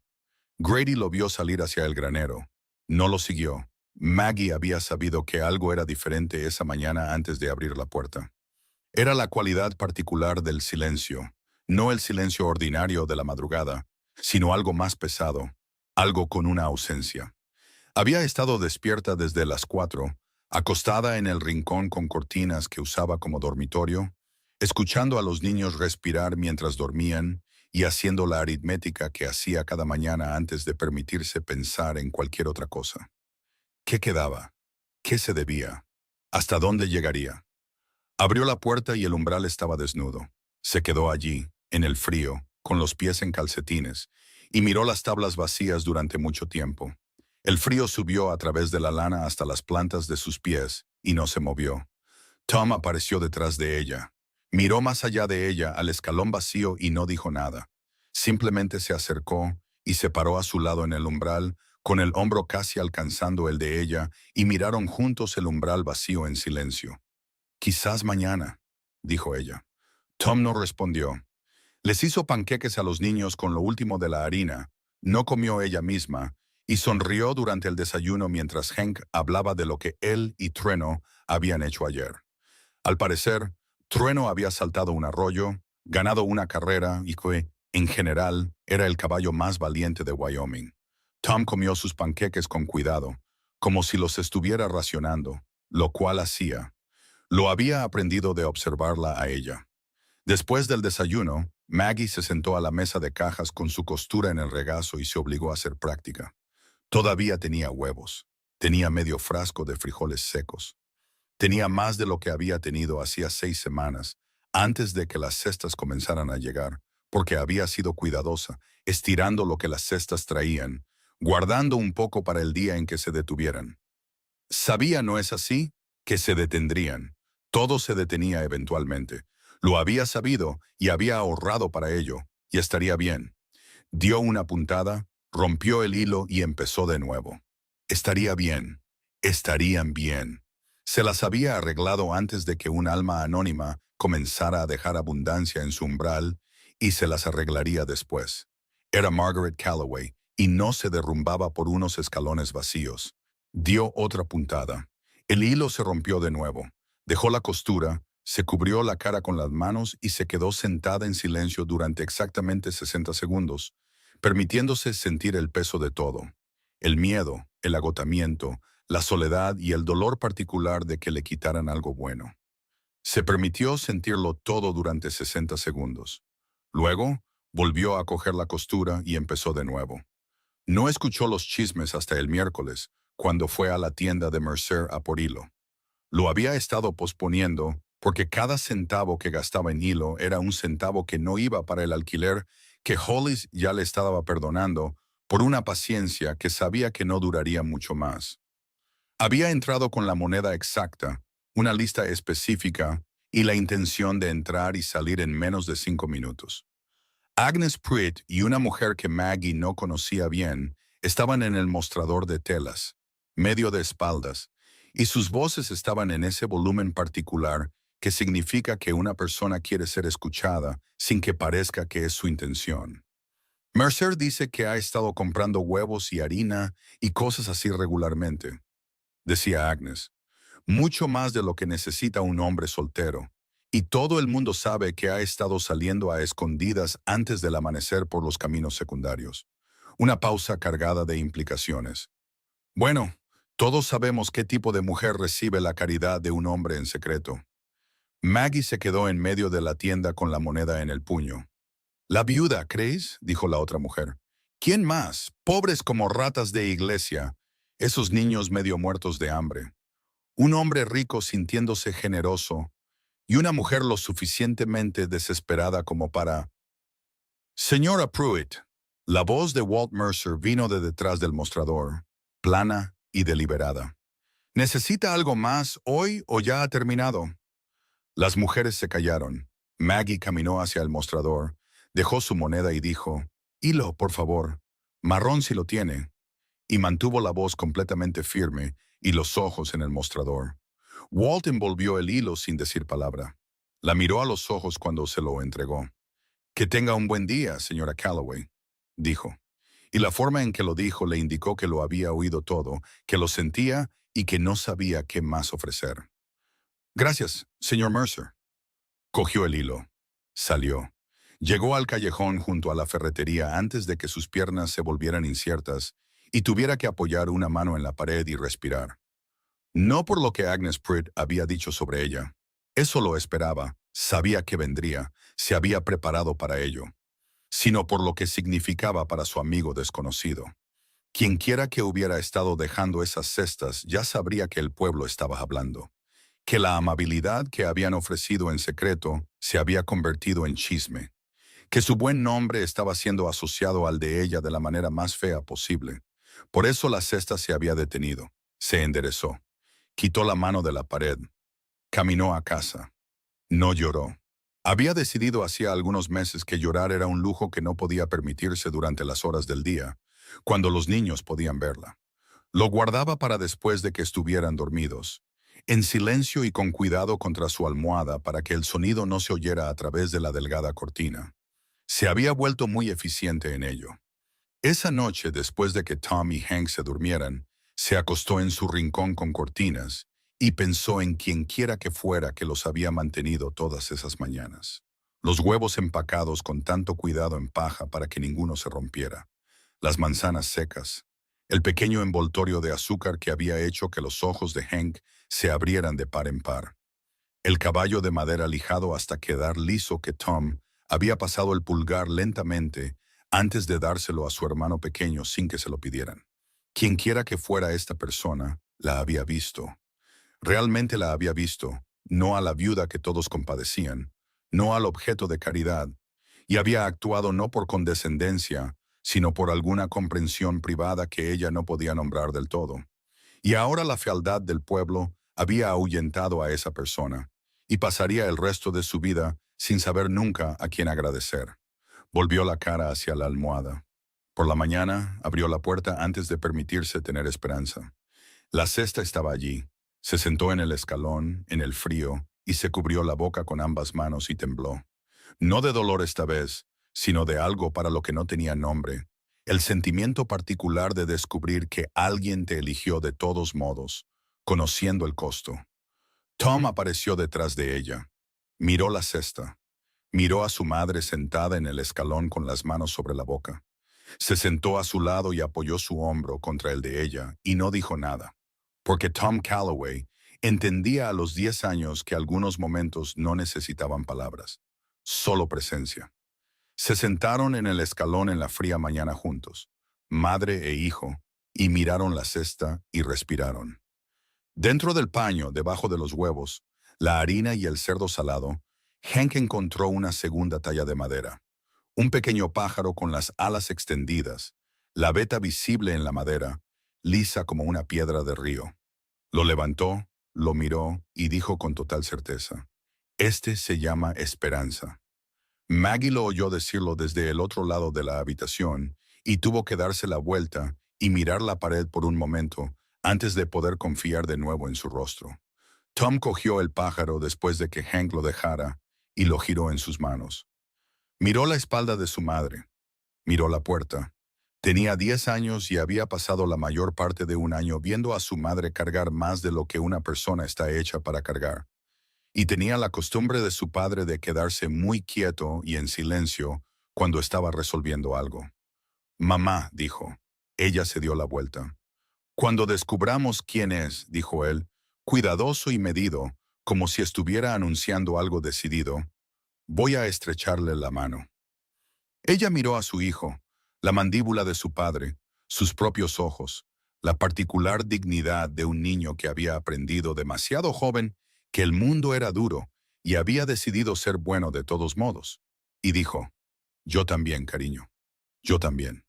S1: Grady lo vio salir hacia el granero. No lo siguió. Maggie había sabido que algo era diferente esa mañana antes de abrir la puerta. Era la cualidad particular del silencio, no el silencio ordinario de la madrugada, sino algo más pesado, algo con una ausencia. Había estado despierta desde las 4, acostada en el rincón con cortinas que usaba como dormitorio, escuchando a los niños respirar mientras dormían y haciendo la aritmética que hacía cada mañana antes de permitirse pensar en cualquier otra cosa. ¿Qué quedaba? ¿Qué se debía? ¿Hasta dónde llegaría? Abrió la puerta y el umbral estaba desnudo. Se quedó allí, en el frío, con los pies en calcetines, y miró las tablas vacías durante mucho tiempo. El frío subió a través de la lana hasta las plantas de sus pies y no se movió. Tom apareció detrás de ella. Miró más allá de ella al escalón vacío y no dijo nada. Simplemente se acercó y se paró a su lado en el umbral, con el hombro casi alcanzando el de ella, y miraron juntos el umbral vacío en silencio. «Quizás mañana», dijo ella. Tom no respondió. Les hizo panqueques a los niños con lo último de la harina. No comió ella misma, y sonrió durante el desayuno mientras Hank hablaba de lo que él y Trueno habían hecho ayer. Al parecer, Trueno había saltado un arroyo, ganado una carrera y que, en general, era el caballo más valiente de Wyoming. Tom comió sus panqueques con cuidado, como si los estuviera racionando, lo cual hacía. Lo había aprendido de observarla a ella. Después del desayuno, Maggie se sentó a la mesa de cajas con su costura en el regazo y se obligó a hacer práctica. Todavía tenía huevos. Tenía medio frasco de frijoles secos. Tenía más de lo que había tenido hacía 6 semanas, antes de que las cestas comenzaran a llegar, porque había sido cuidadosa, estirando lo que las cestas traían, guardando un poco para el día en que se detuvieran. Sabía, ¿no es así?, que se detendrían. Todo se detenía eventualmente. Lo había sabido y había ahorrado para ello, y estaría bien. Dio una puntada, rompió el hilo y empezó de nuevo. Estaría bien. Estarían bien. Se las había arreglado antes de que un alma anónima comenzara a dejar abundancia en su umbral, y se las arreglaría después. Era Margaret Calloway, y no se derrumbaba por unos escalones vacíos. Dio otra puntada. El hilo se rompió de nuevo. Dejó la costura, se cubrió la cara con las manos y se quedó sentada en silencio durante exactamente 60 segundos, permitiéndose sentir el peso de todo. El miedo, el agotamiento, la soledad y el dolor particular de que le quitaran algo bueno. Se permitió sentirlo todo durante 60 segundos. Luego, volvió a coger la costura y empezó de nuevo. No escuchó los chismes hasta el miércoles, cuando fue a la tienda de Mercer a por hilo. Lo había estado posponiendo porque cada centavo que gastaba en hilo era un centavo que no iba para el alquiler que Hollis ya le estaba perdonando por una paciencia que sabía que no duraría mucho más. Había entrado con la moneda exacta, una lista específica y la intención de entrar y salir en menos de 5 minutos. Agnes Pruitt y una mujer que Maggie no conocía bien estaban en el mostrador de telas, medio de espaldas, y sus voces estaban en ese volumen particular que significa que una persona quiere ser escuchada sin que parezca que es su intención. Mercer dice que ha estado comprando huevos y harina y cosas así regularmente, decía Agnes, mucho más de lo que necesita un hombre soltero, y todo el mundo sabe que ha estado saliendo a escondidas antes del amanecer por los caminos secundarios. Una pausa cargada de implicaciones. Bueno, todos sabemos qué tipo de mujer recibe la caridad de un hombre en secreto. Maggie se quedó en medio de la tienda con la moneda en el puño. «La viuda, ¿crees?», dijo la otra mujer. «¿Quién más? Pobres como ratas de iglesia. Esos niños medio muertos de hambre. Un hombre rico sintiéndose generoso y una mujer lo suficientemente desesperada como para... Señora Pruitt». La voz de Walt Mercer vino de detrás del mostrador, plana y deliberada. «¿Necesita algo más hoy o ya ha terminado?». Las mujeres se callaron. Maggie caminó hacia el mostrador, dejó su moneda y dijo, «Hilo, por favor. Marrón si lo tiene». Y mantuvo la voz completamente firme y los ojos en el mostrador. Walt envolvió el hilo sin decir palabra. La miró a los ojos cuando se lo entregó. «Que tenga un buen día, señora Calloway», dijo. Y la forma en que lo dijo le indicó que lo había oído todo, que lo sentía y que no sabía qué más ofrecer. «Gracias, señor Mercer». Cogió el hilo. Salió. Llegó al callejón junto a la ferretería antes de que sus piernas se volvieran inciertas y tuviera que apoyar una mano en la pared y respirar. No por lo que Agnes Pruitt había dicho sobre ella. Eso lo esperaba, sabía que vendría, se había preparado para ello, sino por lo que significaba para su amigo desconocido. Quienquiera que hubiera estado dejando esas cestas ya sabría que el pueblo estaba hablando, que la amabilidad que habían ofrecido en secreto se había convertido en chisme, que su buen nombre estaba siendo asociado al de ella de la manera más fea posible. Por eso la cesta se había detenido, se enderezó, quitó la mano de la pared, caminó a casa. No lloró. Había decidido hacía algunos meses que llorar era un lujo que no podía permitirse durante las horas del día, cuando los niños podían verla. Lo guardaba para después de que estuvieran dormidos, en silencio y con cuidado contra su almohada para que el sonido no se oyera a través de la delgada cortina. Se había vuelto muy eficiente en ello. Esa noche, después de que Tom y Hank se durmieran, se acostó en su rincón con cortinas y pensó en quienquiera que fuera que los había mantenido todas esas mañanas. Los huevos empacados con tanto cuidado en paja para que ninguno se rompiera, las manzanas secas, el pequeño envoltorio de azúcar que había hecho que los ojos de Hank se abrieran de par en par, el caballo de madera lijado hasta quedar liso que Tom había pasado el pulgar lentamente antes de dárselo a su hermano pequeño sin que se lo pidieran. Quienquiera que fuera esta persona, la había visto. Realmente la había visto, no a la viuda que todos compadecían, no al objeto de caridad, y había actuado no por condescendencia, sino por alguna comprensión privada que ella no podía nombrar del todo. Y ahora la fealdad del pueblo había ahuyentado a esa persona, y pasaría el resto de su vida sin saber nunca a quién agradecer. Volvió la cara hacia la almohada. Por la mañana abrió la puerta antes de permitirse tener esperanza. La cesta estaba allí. Se sentó en el escalón, en el frío, y se cubrió la boca con ambas manos y tembló. No de dolor esta vez, sino de algo para lo que no tenía nombre. El sentimiento particular de descubrir que alguien te eligió de todos modos, conociendo el costo. Tom apareció detrás de ella. Miró la cesta. Miró a su madre sentada en el escalón con las manos sobre la boca. Se sentó a su lado y apoyó su hombro contra el de ella y no dijo nada. porque Tom Calloway entendía a los 10 años que algunos momentos no necesitaban palabras, solo presencia. Se sentaron en el escalón en la fría mañana juntos, madre e hijo, y miraron la cesta y respiraron. Dentro del paño, debajo de los huevos, la harina y el cerdo salado, Hank encontró una segunda talla de madera. Un pequeño pájaro con las alas extendidas, la veta visible en la madera, lisa como una piedra de río. Lo levantó, lo miró y dijo con total certeza: «Este se llama Esperanza». Maggie lo oyó decirlo desde el otro lado de la habitación y tuvo que darse la vuelta y mirar la pared por un momento antes de poder confiar de nuevo en su rostro. Tom cogió el pájaro después de que Hank lo dejara y lo giró en sus manos. Miró la espalda de su madre. Miró la puerta. Tenía 10 años y había pasado la mayor parte de un año viendo a su madre cargar más de lo que una persona está hecha para cargar. Y tenía la costumbre de su padre de quedarse muy quieto y en silencio cuando estaba resolviendo algo. «Mamá», dijo. Ella se dio la vuelta. «Cuando descubramos quién es», dijo él, cuidadoso y medido, como si estuviera anunciando algo decidido, «voy a estrecharle la mano». Ella miró a su hijo, la mandíbula de su padre, sus propios ojos, la particular dignidad de un niño que había aprendido demasiado joven que el mundo era duro y había decidido ser bueno de todos modos. Y dijo: «Yo también, cariño, yo también».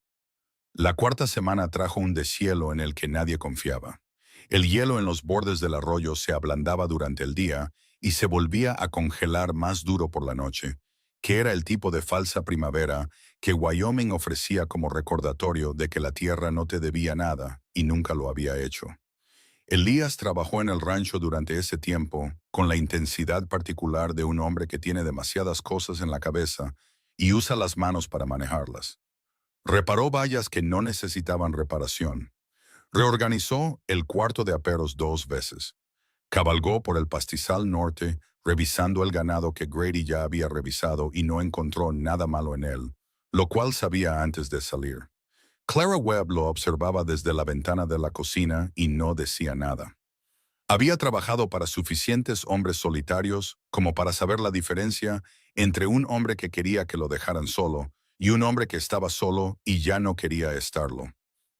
S1: La cuarta semana trajo un deshielo en el que nadie confiaba. El hielo en los bordes del arroyo se ablandaba durante el día y se volvía a congelar más duro por la noche, que era el tipo de falsa primavera que Wyoming ofrecía como recordatorio de que la tierra no te debía nada y nunca lo había hecho. Elías trabajó en el rancho durante ese tiempo con la intensidad particular de un hombre que tiene demasiadas cosas en la cabeza y usa las manos para manejarlas. Reparó vallas que no necesitaban reparación. Reorganizó el cuarto de aperos 2 veces. Cabalgó por el pastizal norte, revisando el ganado que Grady ya había revisado y no encontró nada malo en él, lo cual sabía antes de salir. Clara Webb lo observaba desde la ventana de la cocina y no decía nada. Había trabajado para suficientes hombres solitarios como para saber la diferencia entre un hombre que quería que lo dejaran solo y un hombre que estaba solo y ya no quería estarlo.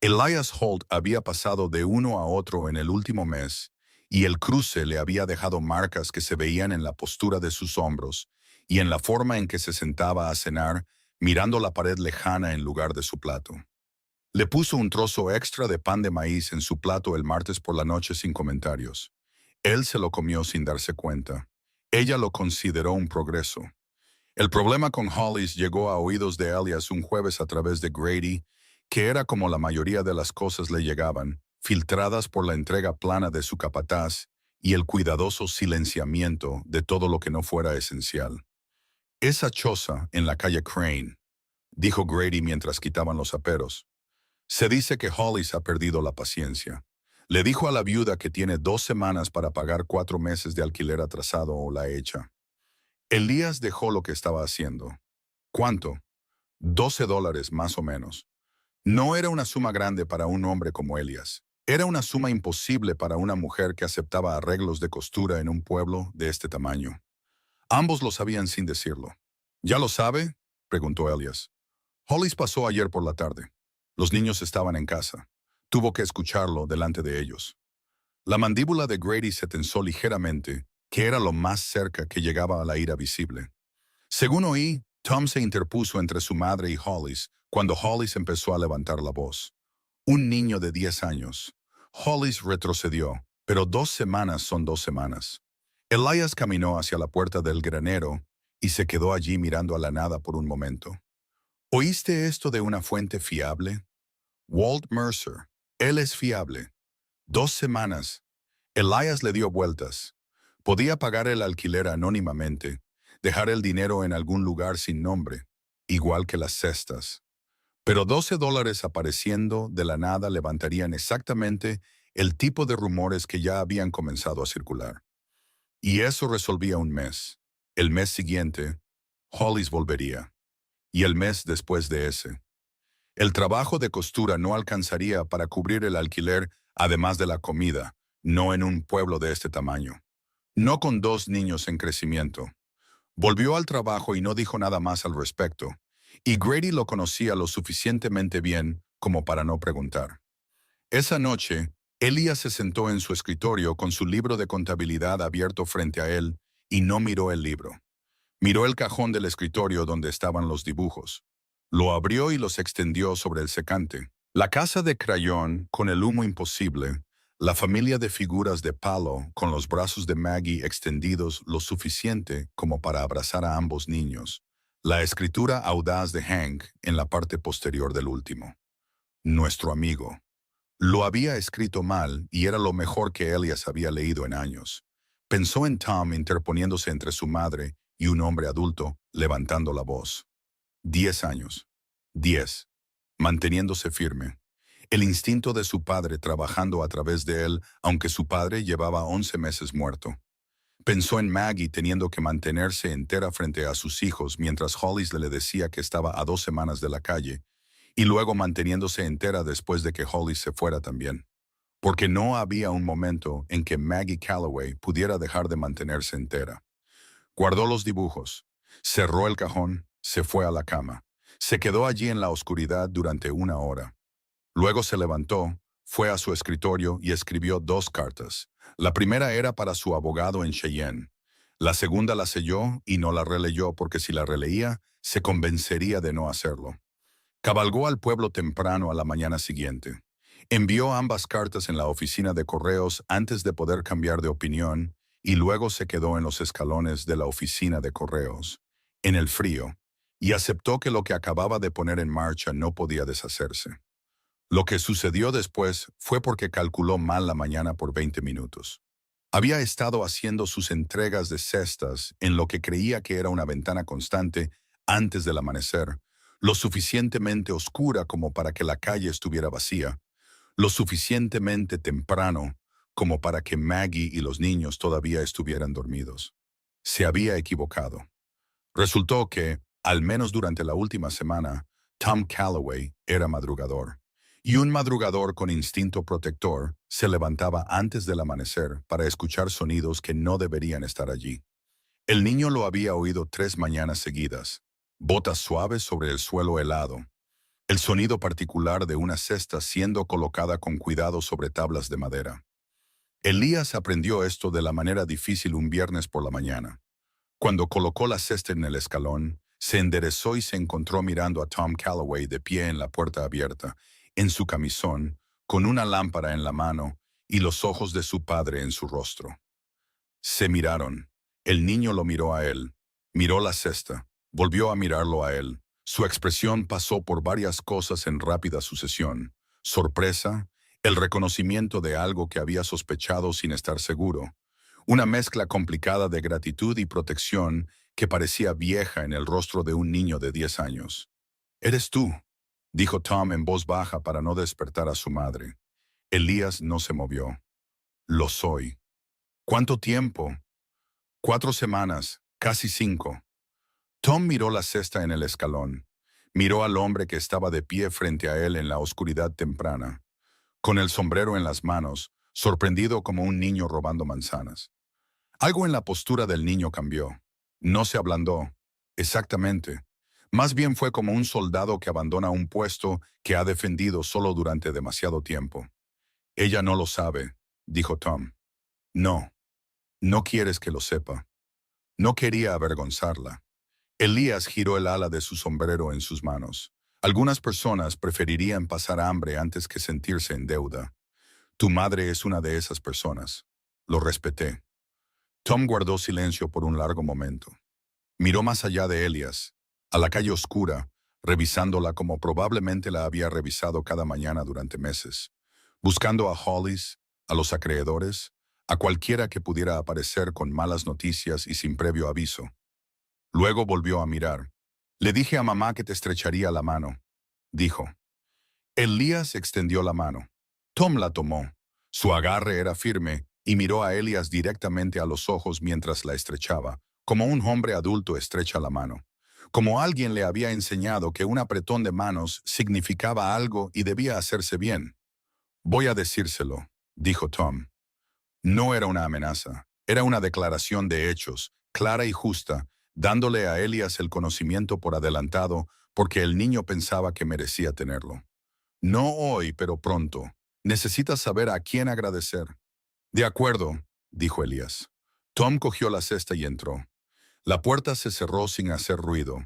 S1: Elias Holt había pasado de uno a otro en el último mes, y el cruce le había dejado marcas que se veían en la postura de sus hombros y en la forma en que se sentaba a cenar, mirando la pared lejana en lugar de su plato. Le puso un trozo extra de pan de maíz en su plato el martes por la noche sin comentarios. Él se lo comió sin darse cuenta. Ella lo consideró un progreso. El problema con Hollis llegó a oídos de Elias un jueves a través de Grady, que era como la mayoría de las cosas le llegaban, filtradas por la entrega plana de su capataz y el cuidadoso silenciamiento de todo lo que no fuera esencial. «Esa choza en la calle Crane», dijo Grady mientras quitaban los aperos. «Se dice que Hollis ha perdido la paciencia. Le dijo a la viuda que tiene 2 semanas para pagar 4 meses de alquiler atrasado o la echa». Elías dejó lo que estaba haciendo. ¿Cuánto? $12 más o menos. No era una suma grande para un hombre como Elias. Era una suma imposible para una mujer que aceptaba arreglos de costura en un pueblo de este tamaño. Ambos lo sabían sin decirlo. «¿Ya lo sabe?», preguntó Elias. «Hollis pasó ayer por la tarde. Los niños estaban en casa. Tuvo que escucharlo delante de ellos». La mandíbula de Grady se tensó ligeramente, que era lo más cerca que llegaba a la ira visible. Según oí, Tom se interpuso entre su madre y Hollis cuando Hollis empezó a levantar la voz. Un niño de 10 años. Hollis retrocedió, pero 2 semanas son 2 semanas. Elias caminó hacia la puerta del granero y se quedó allí mirando a la nada por un momento. «¿Oíste esto de una fuente fiable?» «Walt Mercer. Él es fiable. 2 semanas». Elias le dio vueltas. Podía pagar el alquiler anónimamente, dejar el dinero en algún lugar sin nombre, igual que las cestas. Pero $12 apareciendo de la nada levantarían exactamente el tipo de rumores que ya habían comenzado a circular. Y eso resolvía un mes. El mes siguiente, Hollis volvería. Y el mes después de ese. El trabajo de costura no alcanzaría para cubrir el alquiler, además de la comida, no en un pueblo de este tamaño, no con dos niños en crecimiento. Volvió al trabajo y no dijo nada más al respecto, y Grady lo conocía lo suficientemente bien como para no preguntar. Esa noche, Elías se sentó en su escritorio con su libro de contabilidad abierto frente a él y no miró el libro. Miró el cajón del escritorio donde estaban los dibujos. Lo abrió y los extendió sobre el secante. La casa de crayón con el humo imposible, la familia de figuras de palo con los brazos de Maggie extendidos lo suficiente como para abrazar a ambos niños, la escritura audaz de Hank en la parte posterior del último. Nuestro amigo. Lo había escrito mal y era lo mejor que Elias había leído en años. Pensó en Tom interponiéndose entre su madre y un hombre adulto levantando la voz. 10 años. 10. Manteniéndose firme. El instinto de su padre trabajando a través de él, aunque su padre llevaba 11 meses muerto. Pensó en Maggie teniendo que mantenerse entera frente a sus hijos mientras Hollis le decía que estaba a 2 semanas de la calle, y luego manteniéndose entera después de que Hollis se fuera también. Porque no había un momento en que Maggie Calloway pudiera dejar de mantenerse entera. Guardó los dibujos, cerró el cajón, se fue a la cama. Se quedó allí en la oscuridad durante 1 hora. Luego se levantó, fue a su escritorio y escribió 2 cartas. La primera era para su abogado en Cheyenne. La segunda la selló y no la releyó porque si la releía, se convencería de no hacerlo. Cabalgó al pueblo temprano a la mañana siguiente. Envió ambas cartas en la oficina de correos antes de poder cambiar de opinión y luego se quedó en los escalones de la oficina de correos, en el frío, y aceptó que lo que acababa de poner en marcha no podía deshacerse. Lo que sucedió después fue porque calculó mal la mañana por 20 minutos. Había estado haciendo sus entregas de cestas en lo que creía que era una ventana constante antes del amanecer, lo suficientemente oscura como para que la calle estuviera vacía, lo suficientemente temprano como para que Maggie y los niños todavía estuvieran dormidos. Se había equivocado. Resultó que, al menos durante la última semana, Tom Calloway era madrugador. Y un madrugador con instinto protector se levantaba antes del amanecer para escuchar sonidos que no deberían estar allí. El niño lo había oído 3 mañanas seguidas. Botas suaves sobre el suelo helado. El sonido particular de una cesta siendo colocada con cuidado sobre tablas de madera. Elías aprendió esto de la manera difícil un viernes por la mañana. Cuando colocó la cesta en el escalón, se enderezó y se encontró mirando a Tom Calloway de pie en la puerta abierta, en su camisón, con una lámpara en la mano y los ojos de su padre en su rostro. Se miraron. El niño lo miró a él. Miró la cesta. Volvió a mirarlo a él. Su expresión pasó por varias cosas en rápida sucesión. Sorpresa, el reconocimiento de algo que había sospechado sin estar seguro. Una mezcla complicada de gratitud y protección que parecía vieja en el rostro de un niño de 10 años. «Eres tú», dijo Tom en voz baja para no despertar a su madre. Elías no se movió. «Lo soy». «¿Cuánto tiempo?» «4 semanas, casi 5». Tom miró la cesta en el escalón. Miró al hombre que estaba de pie frente a él en la oscuridad temprana, con el sombrero en las manos, sorprendido como un niño robando manzanas. Algo en la postura del niño cambió. No se ablandó. Exactamente. Más bien fue como un soldado que abandona un puesto que ha defendido solo durante demasiado tiempo. «Ella no lo sabe», dijo Tom. «No. No quieres que lo sepa». No quería avergonzarla. Elías giró el ala de su sombrero en sus manos. Algunas personas preferirían pasar hambre antes que sentirse en deuda. Tu madre es una de esas personas. Lo respeté. Tom guardó silencio por un largo momento. Miró más allá de Elías, a la calle oscura, revisándola como probablemente la había revisado cada mañana durante meses, buscando a Hollis, a los acreedores, a cualquiera que pudiera aparecer con malas noticias y sin previo aviso. Luego volvió a mirar. «Le dije a mamá que te estrecharía la mano», dijo. Elías extendió la mano. Tom la tomó. Su agarre era firme y miró a Elías directamente a los ojos mientras la estrechaba, como un hombre adulto estrecha la mano. Como alguien le había enseñado que un apretón de manos significaba algo y debía hacerse bien. «Voy a decírselo», dijo Tom. No era una amenaza, era una declaración de hechos, clara y justa, dándole a Elías el conocimiento por adelantado porque el niño pensaba que merecía tenerlo. No hoy, pero pronto. Necesitas saber a quién agradecer. De acuerdo, dijo Elías. Tom cogió la cesta y entró. La puerta se cerró sin hacer ruido.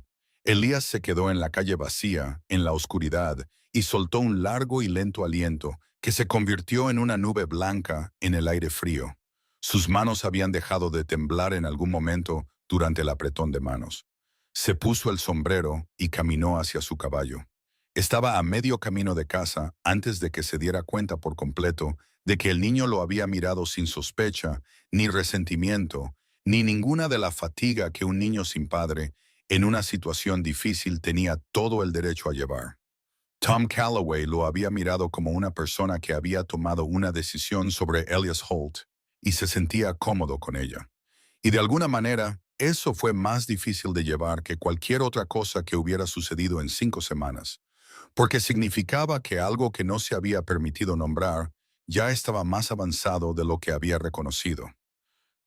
S1: Elías se quedó en la calle vacía, en la oscuridad, y soltó un largo y lento aliento que se convirtió en una nube blanca en el aire frío. Sus manos habían dejado de temblar en algún momento durante el apretón de manos. Se puso el sombrero y caminó hacia su caballo. Estaba a medio camino de casa antes de que se diera cuenta por completo de que el niño lo había mirado sin sospecha, ni resentimiento, ni ninguna de la fatiga que un niño sin padre, en una situación difícil, tenía todo el derecho a llevar. Tom Calloway lo había mirado como una persona que había tomado una decisión sobre Elias Holt y se sentía cómodo con ella. Y de alguna manera, eso fue más difícil de llevar que cualquier otra cosa que hubiera sucedido en 5 semanas, porque significaba que algo que no se había permitido nombrar ya estaba más avanzado de lo que había reconocido.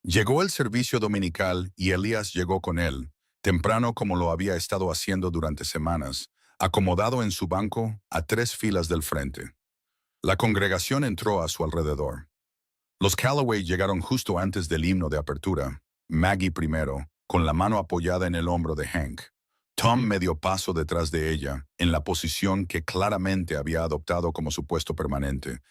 S1: Llegó el servicio dominical y Elías llegó con él, temprano como lo había estado haciendo durante semanas, acomodado en su banco a 3 filas del frente. La congregación entró a su alrededor. Los Calloway llegaron justo antes del himno de apertura, Maggie primero, con la mano apoyada en el hombro de Hank. Tom medio paso detrás de ella, en la posición que claramente había adoptado como su puesto permanente,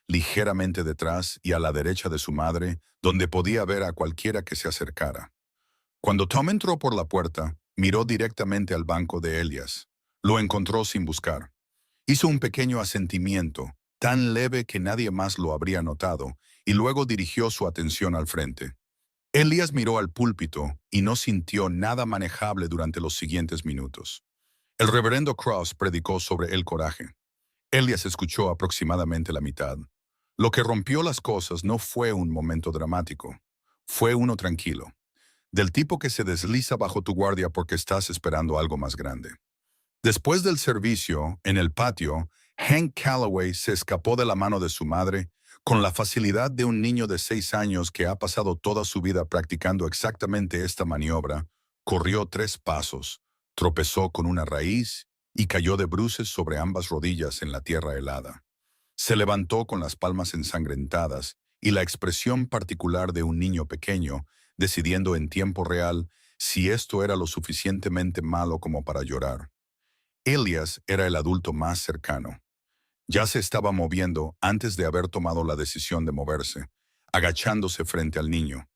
S1: ligeramente detrás y a la derecha de su madre, donde podía ver a cualquiera que se acercara. Cuando Tom entró por la puerta, miró directamente al banco de Elias. Lo encontró sin buscar. Hizo un pequeño asentimiento, tan leve que nadie más lo habría notado, y luego dirigió su atención al frente. Elías miró al púlpito y no sintió nada manejable durante los siguientes minutos. El reverendo Cross predicó sobre el coraje. Elías escuchó aproximadamente la mitad. Lo que rompió las cosas no fue un momento dramático, fue uno tranquilo, del tipo que se desliza bajo tu guardia porque estás esperando algo más grande. Después del servicio, en el patio, Hank Calloway se escapó de la mano de su madre con la facilidad de un niño de 6 años que ha pasado toda su vida practicando exactamente esta maniobra. Corrió 3 pasos, tropezó con una raíz y cayó de bruces sobre ambas rodillas en la tierra helada. Se levantó con las palmas ensangrentadas y la expresión particular de un niño pequeño, decidiendo en tiempo real si esto era lo suficientemente malo como para llorar. Elías era el adulto más cercano. Ya se estaba moviendo antes de haber tomado la decisión de moverse, agachándose frente al niño,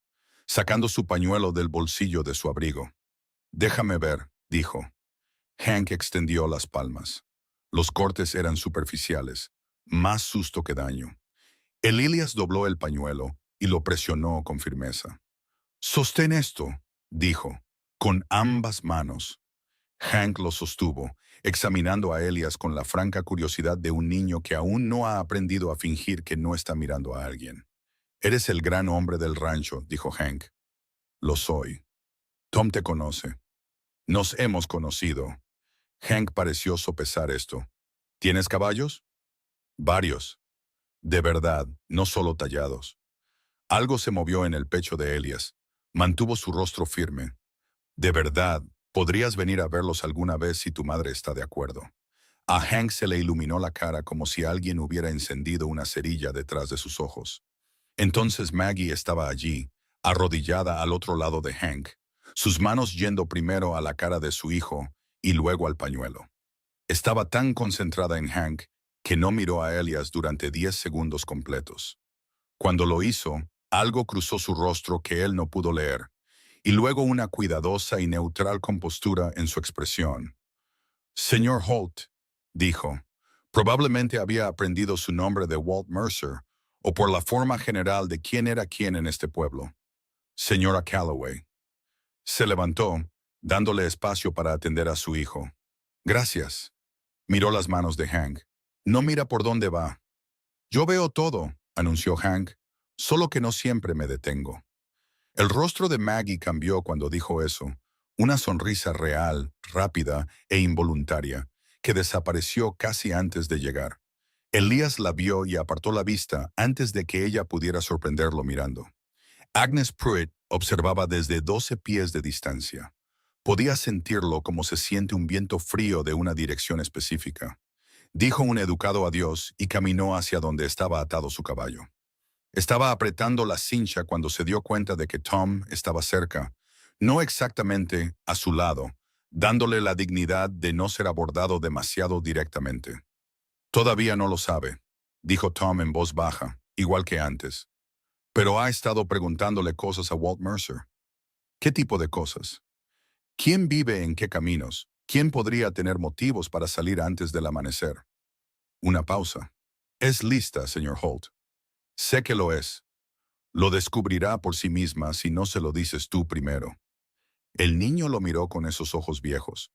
S1: sacando su pañuelo del bolsillo de su abrigo. «Déjame ver», dijo. Hank extendió las palmas. Los cortes eran superficiales, más susto que daño. Elías dobló el pañuelo y lo presionó con firmeza. «Sostén esto», dijo, con ambas manos. Hank lo sostuvo, examinando a Elías con la franca curiosidad de un niño que aún no ha aprendido a fingir que no está mirando a alguien. «Eres el gran hombre del rancho», dijo Hank. «Lo soy. Tom te conoce. Nos hemos conocido». Hank pareció sopesar esto. «¿Tienes caballos?» «Varios. De verdad, no solo tallados». Algo se movió en el pecho de Elías. Mantuvo su rostro firme. «De verdad, podrías venir a verlos alguna vez si tu madre está de acuerdo». A Hank se le iluminó la cara como si alguien hubiera encendido una cerilla detrás de sus ojos. Entonces Maggie estaba allí, arrodillada al otro lado de Hank, sus manos yendo primero a la cara de su hijo y luego al pañuelo. Estaba tan concentrada en Hank que no miró a Elías durante 10 segundos completos. Cuando lo hizo, algo cruzó su rostro que él no pudo leer, y luego una cuidadosa y neutral compostura en su expresión. «Señor Holt», dijo. Probablemente había aprendido su nombre de Walt Mercer, o por la forma general de quién era quién en este pueblo. «Señora Calloway». Se levantó, dándole espacio para atender a su hijo. «Gracias». Miró las manos de Hank. «No mira por dónde va». «Yo veo todo», anunció Hank, «solo que no siempre me detengo». El rostro de Maggie cambió cuando dijo eso, una sonrisa real, rápida e involuntaria, que desapareció casi antes de llegar. Elías la vio y apartó la vista antes de que ella pudiera sorprenderlo mirando. Agnes Pruitt observaba desde 12 pies de distancia. Podía sentirlo como se siente un viento frío de una dirección específica. Dijo un educado adiós y caminó hacia donde estaba atado su caballo. Estaba apretando la cincha cuando se dio cuenta de que Tom estaba cerca, no exactamente a su lado, dándole la dignidad de no ser abordado demasiado directamente. Todavía no lo sabe, dijo Tom en voz baja, igual que antes. Pero ha estado preguntándole cosas a Walt Mercer. ¿Qué tipo de cosas? ¿Quién vive en qué caminos? ¿Quién podría tener motivos para salir antes del amanecer? Una pausa. Es lista, señor Holt. Sé que lo es. Lo descubrirá por sí misma si no se lo dices tú primero. El niño lo miró con esos ojos viejos.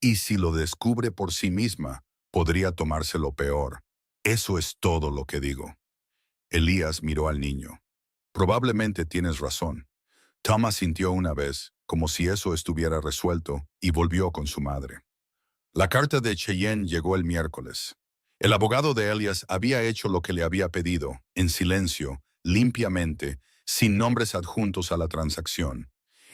S1: Y si lo descubre por sí misma, podría tomárselo peor. Eso es todo lo que digo. Elías miró al niño. Probablemente tienes razón. Thomas sintió una vez, como si eso estuviera resuelto, y volvió con su madre. La carta de Cheyenne llegó el miércoles. El abogado de Elias había hecho lo que le había pedido, en silencio, limpiamente, sin nombres adjuntos a la transacción.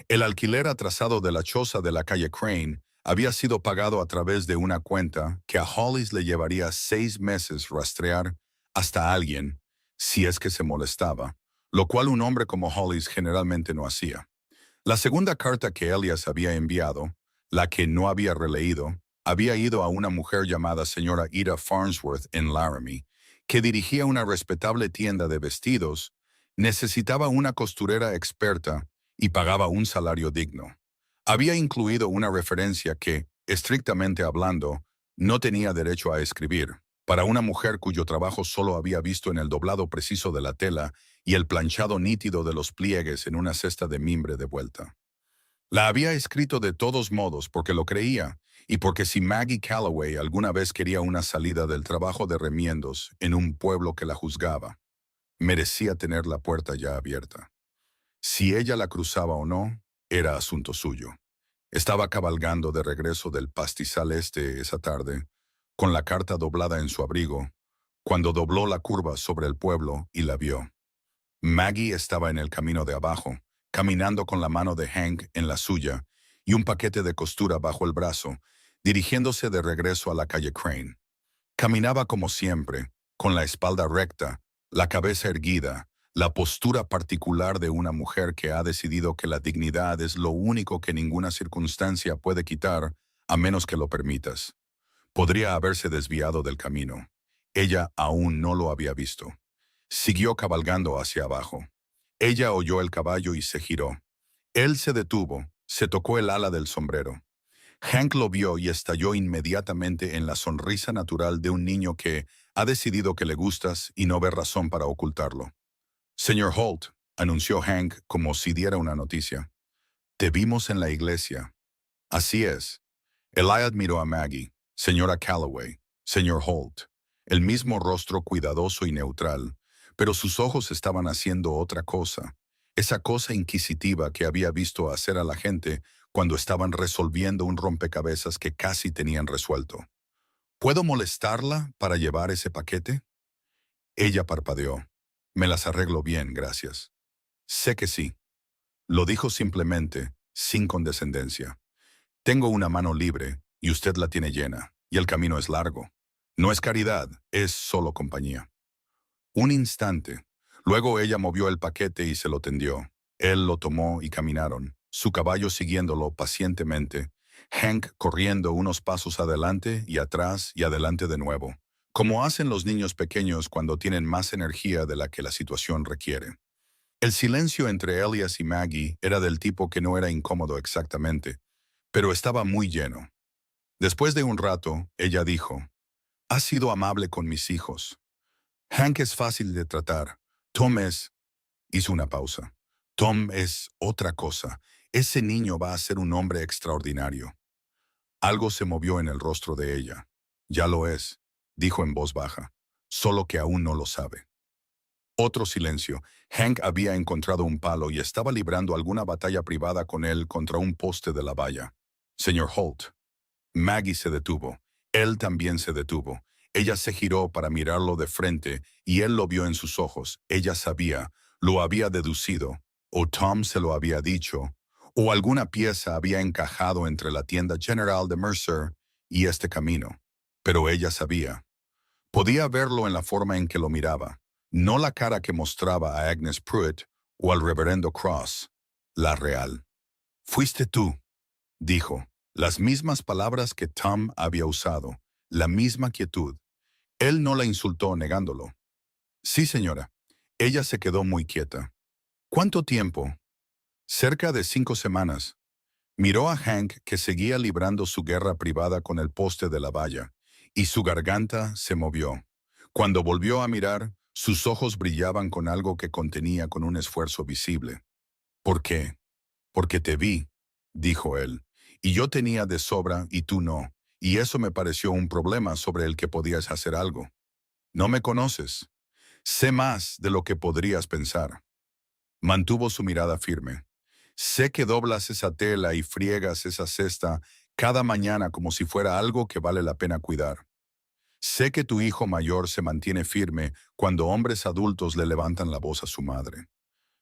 S1: El alquiler atrasado de la choza de la calle Crane había sido pagado a través de una cuenta que a Hollis le llevaría 6 meses rastrear hasta alguien, si es que se molestaba, lo cual un hombre como Hollis generalmente no hacía. La segunda carta que Elias había enviado, la que no había releído, había ido a una mujer llamada señora Ida Farnsworth en Laramie, que dirigía una respetable tienda de vestidos, necesitaba una costurera experta y pagaba un salario digno. Había incluido una referencia que, estrictamente hablando, no tenía derecho a escribir, para una mujer cuyo trabajo solo había visto en el doblado preciso de la tela y el planchado nítido de los pliegues en una cesta de mimbre de vuelta. La había escrito de todos modos porque lo creía, y porque si Maggie Calloway alguna vez quería una salida del trabajo de remiendos en un pueblo que la juzgaba, merecía tener la puerta ya abierta. Si ella la cruzaba o no, era asunto suyo. Estaba cabalgando de regreso del pastizal este esa tarde, con la carta doblada en su abrigo, cuando dobló la curva sobre el pueblo y la vio. Maggie estaba en el camino de abajo, caminando con la mano de Hank en la suya y un paquete de costura bajo el brazo, dirigiéndose de regreso a la calle Crane. Caminaba como siempre, con la espalda recta, la cabeza erguida, la postura particular de una mujer que ha decidido que la dignidad es lo único que ninguna circunstancia puede quitar, a menos que lo permitas. Podría haberse desviado del camino. Ella aún no lo había visto. Siguió cabalgando hacia abajo. Ella oyó el caballo y se giró. Él se detuvo, se tocó el ala del sombrero. Hank lo vio y estalló inmediatamente en la sonrisa natural de un niño que ha decidido que le gustas y no ve razón para ocultarlo. Señor Holt, anunció Hank como si diera una noticia. Te vimos en la iglesia. Así es. Eliad miró a Maggie, señora Calloway, señor Holt, el mismo rostro cuidadoso y neutral, pero sus ojos estaban haciendo otra cosa, esa cosa inquisitiva que había visto hacer a la gente cuando estaban resolviendo un rompecabezas que casi tenían resuelto. ¿Puedo molestarla para llevar ese paquete? Ella parpadeó. Me las arreglo bien, gracias. Sé que sí. Lo dijo simplemente, sin condescendencia. Tengo una mano libre y usted la tiene llena, y el camino es largo. No es caridad, es solo compañía. Un instante. Luego ella movió el paquete y se lo tendió. Él lo tomó y caminaron, su caballo siguiéndolo pacientemente, Hank corriendo unos pasos adelante y atrás y adelante de nuevo, como hacen los niños pequeños cuando tienen más energía de la que la situación requiere. El silencio entre Elias y Maggie era del tipo que no era incómodo exactamente, pero estaba muy lleno. Después de un rato, ella dijo, «Has sido amable con mis hijos. Hank es fácil de tratar. Tom es...» Hizo una pausa. «Tom es otra cosa. Ese niño va a ser un hombre extraordinario». Algo se movió en el rostro de ella. «Ya lo es», dijo en voz baja, «solo que aún no lo sabe». Otro silencio. Hank había encontrado un palo y estaba librando alguna batalla privada con él contra un poste de la valla. «Señor Holt». Maggie se detuvo. Él también se detuvo. Ella se giró para mirarlo de frente y él lo vio en sus ojos. Ella sabía, lo había deducido, o Tom se lo había dicho, o alguna pieza había encajado entre la tienda General de Mercer y este camino. Pero ella sabía. Podía verlo en la forma en que lo miraba, no la cara que mostraba a Agnes Pruitt o al reverendo Cross, la real. Fuiste tú, dijo, las mismas palabras que Tom había usado, la misma quietud. Él no la insultó negándolo. Sí, señora. Ella se quedó muy quieta. ¿Cuánto tiempo? Cerca de 5 semanas. Miró a Hank que seguía librando su guerra privada con el poste de la valla, y su garganta se movió. Cuando volvió a mirar, sus ojos brillaban con algo que contenía con un esfuerzo visible. ¿Por qué? Porque te vi, dijo él, y yo tenía de sobra y tú no, y eso me pareció un problema sobre el que podías hacer algo. No me conoces. Sé más de lo que podrías pensar. Mantuvo su mirada firme. Sé que doblas esa tela y friegas esa cesta cada mañana como si fuera algo que vale la pena cuidar. Sé que tu hijo mayor se mantiene firme cuando hombres adultos le levantan la voz a su madre.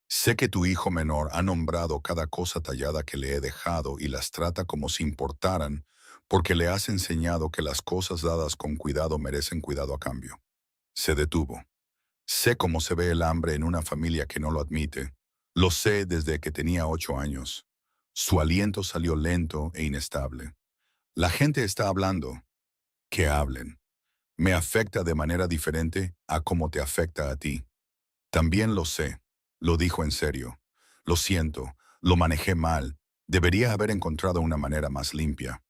S1: Sé que tu hijo menor ha nombrado cada cosa tallada que le he dejado y las trata como si importaran, porque le has enseñado que las cosas dadas con cuidado merecen cuidado a cambio. Se detuvo. Sé cómo se ve el hambre en una familia que no lo admite. Lo sé desde que tenía 8 años. Su aliento salió lento e inestable. La gente está hablando. Que hablen. Me afecta de manera diferente a cómo te afecta a ti. También lo sé. Lo dijo en serio. Lo siento. Lo manejé mal. Debería haber encontrado una manera más limpia.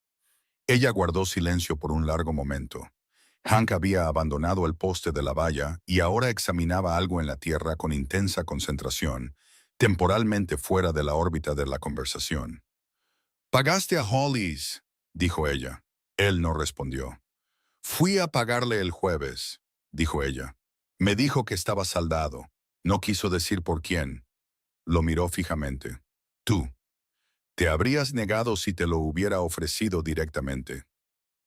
S1: Ella guardó silencio por un largo momento. Hank había abandonado el poste de la valla y ahora examinaba algo en la tierra con intensa concentración, temporalmente fuera de la órbita de la conversación. «Pagaste a Hollis», dijo ella. Él no respondió. «Fui a pagarle el jueves», dijo ella. «Me dijo que estaba saldado. No quiso decir por quién». Lo miró fijamente. «Tú. ¿Te habrías negado si te lo hubiera ofrecido directamente?»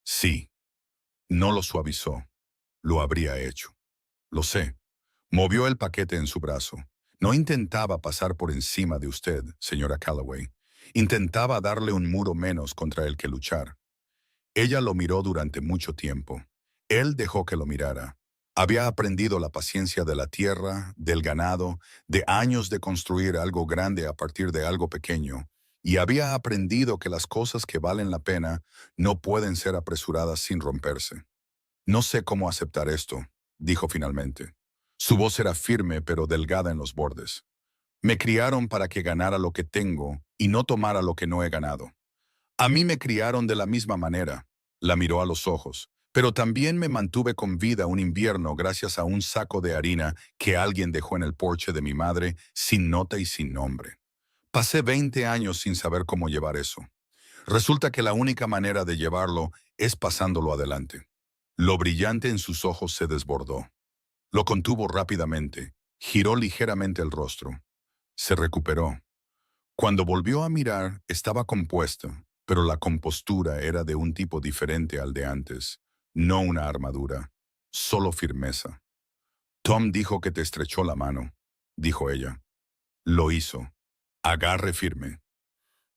S1: «Sí». No lo suavizó. Lo habría hecho. Lo sé. Movió el paquete en su brazo. No intentaba pasar por encima de usted, señora Calloway. Intentaba darle un muro menos contra el que luchar. Ella lo miró durante mucho tiempo. Él dejó que lo mirara. Había aprendido la paciencia de la tierra, del ganado, de años de construir algo grande a partir de algo pequeño, y había aprendido que las cosas que valen la pena no pueden ser apresuradas sin romperse. «No sé cómo aceptar esto», dijo finalmente. Su voz era firme pero delgada en los bordes. «Me criaron para que ganara lo que tengo y no tomara lo que no he ganado. A mí me criaron de la misma manera». La miró a los ojos. «Pero también me mantuve con vida un invierno gracias a un saco de harina que alguien dejó en el porche de mi madre sin nota y sin nombre. Pasé 20 años sin saber cómo llevar eso. Resulta que la única manera de llevarlo es pasándolo adelante». Lo brillante en sus ojos se desbordó. Lo contuvo rápidamente, giró ligeramente el rostro. Se recuperó. Cuando volvió a mirar, estaba compuesta, pero la compostura era de un tipo diferente al de antes. No una armadura, solo firmeza. «Tom dijo que te estrechó la mano», dijo ella. «Lo hizo. Agarre firme».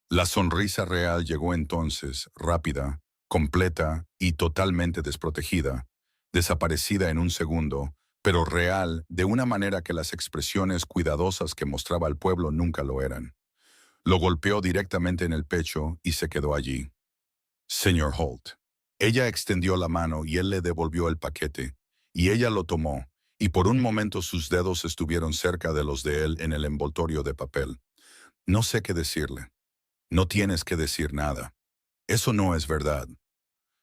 S1: La sonrisa real llegó entonces, rápida, completa y totalmente desprotegida, desaparecida en un segundo, pero real de una manera que las expresiones cuidadosas que mostraba al pueblo nunca lo eran. Lo golpeó directamente en el pecho y se quedó allí. «Señor Holt». Ella extendió la mano y él le devolvió el paquete, y ella lo tomó, y por un momento sus dedos estuvieron cerca de los de él en el envoltorio de papel. «No sé qué decirle». «No tienes que decir nada. Eso no es verdad».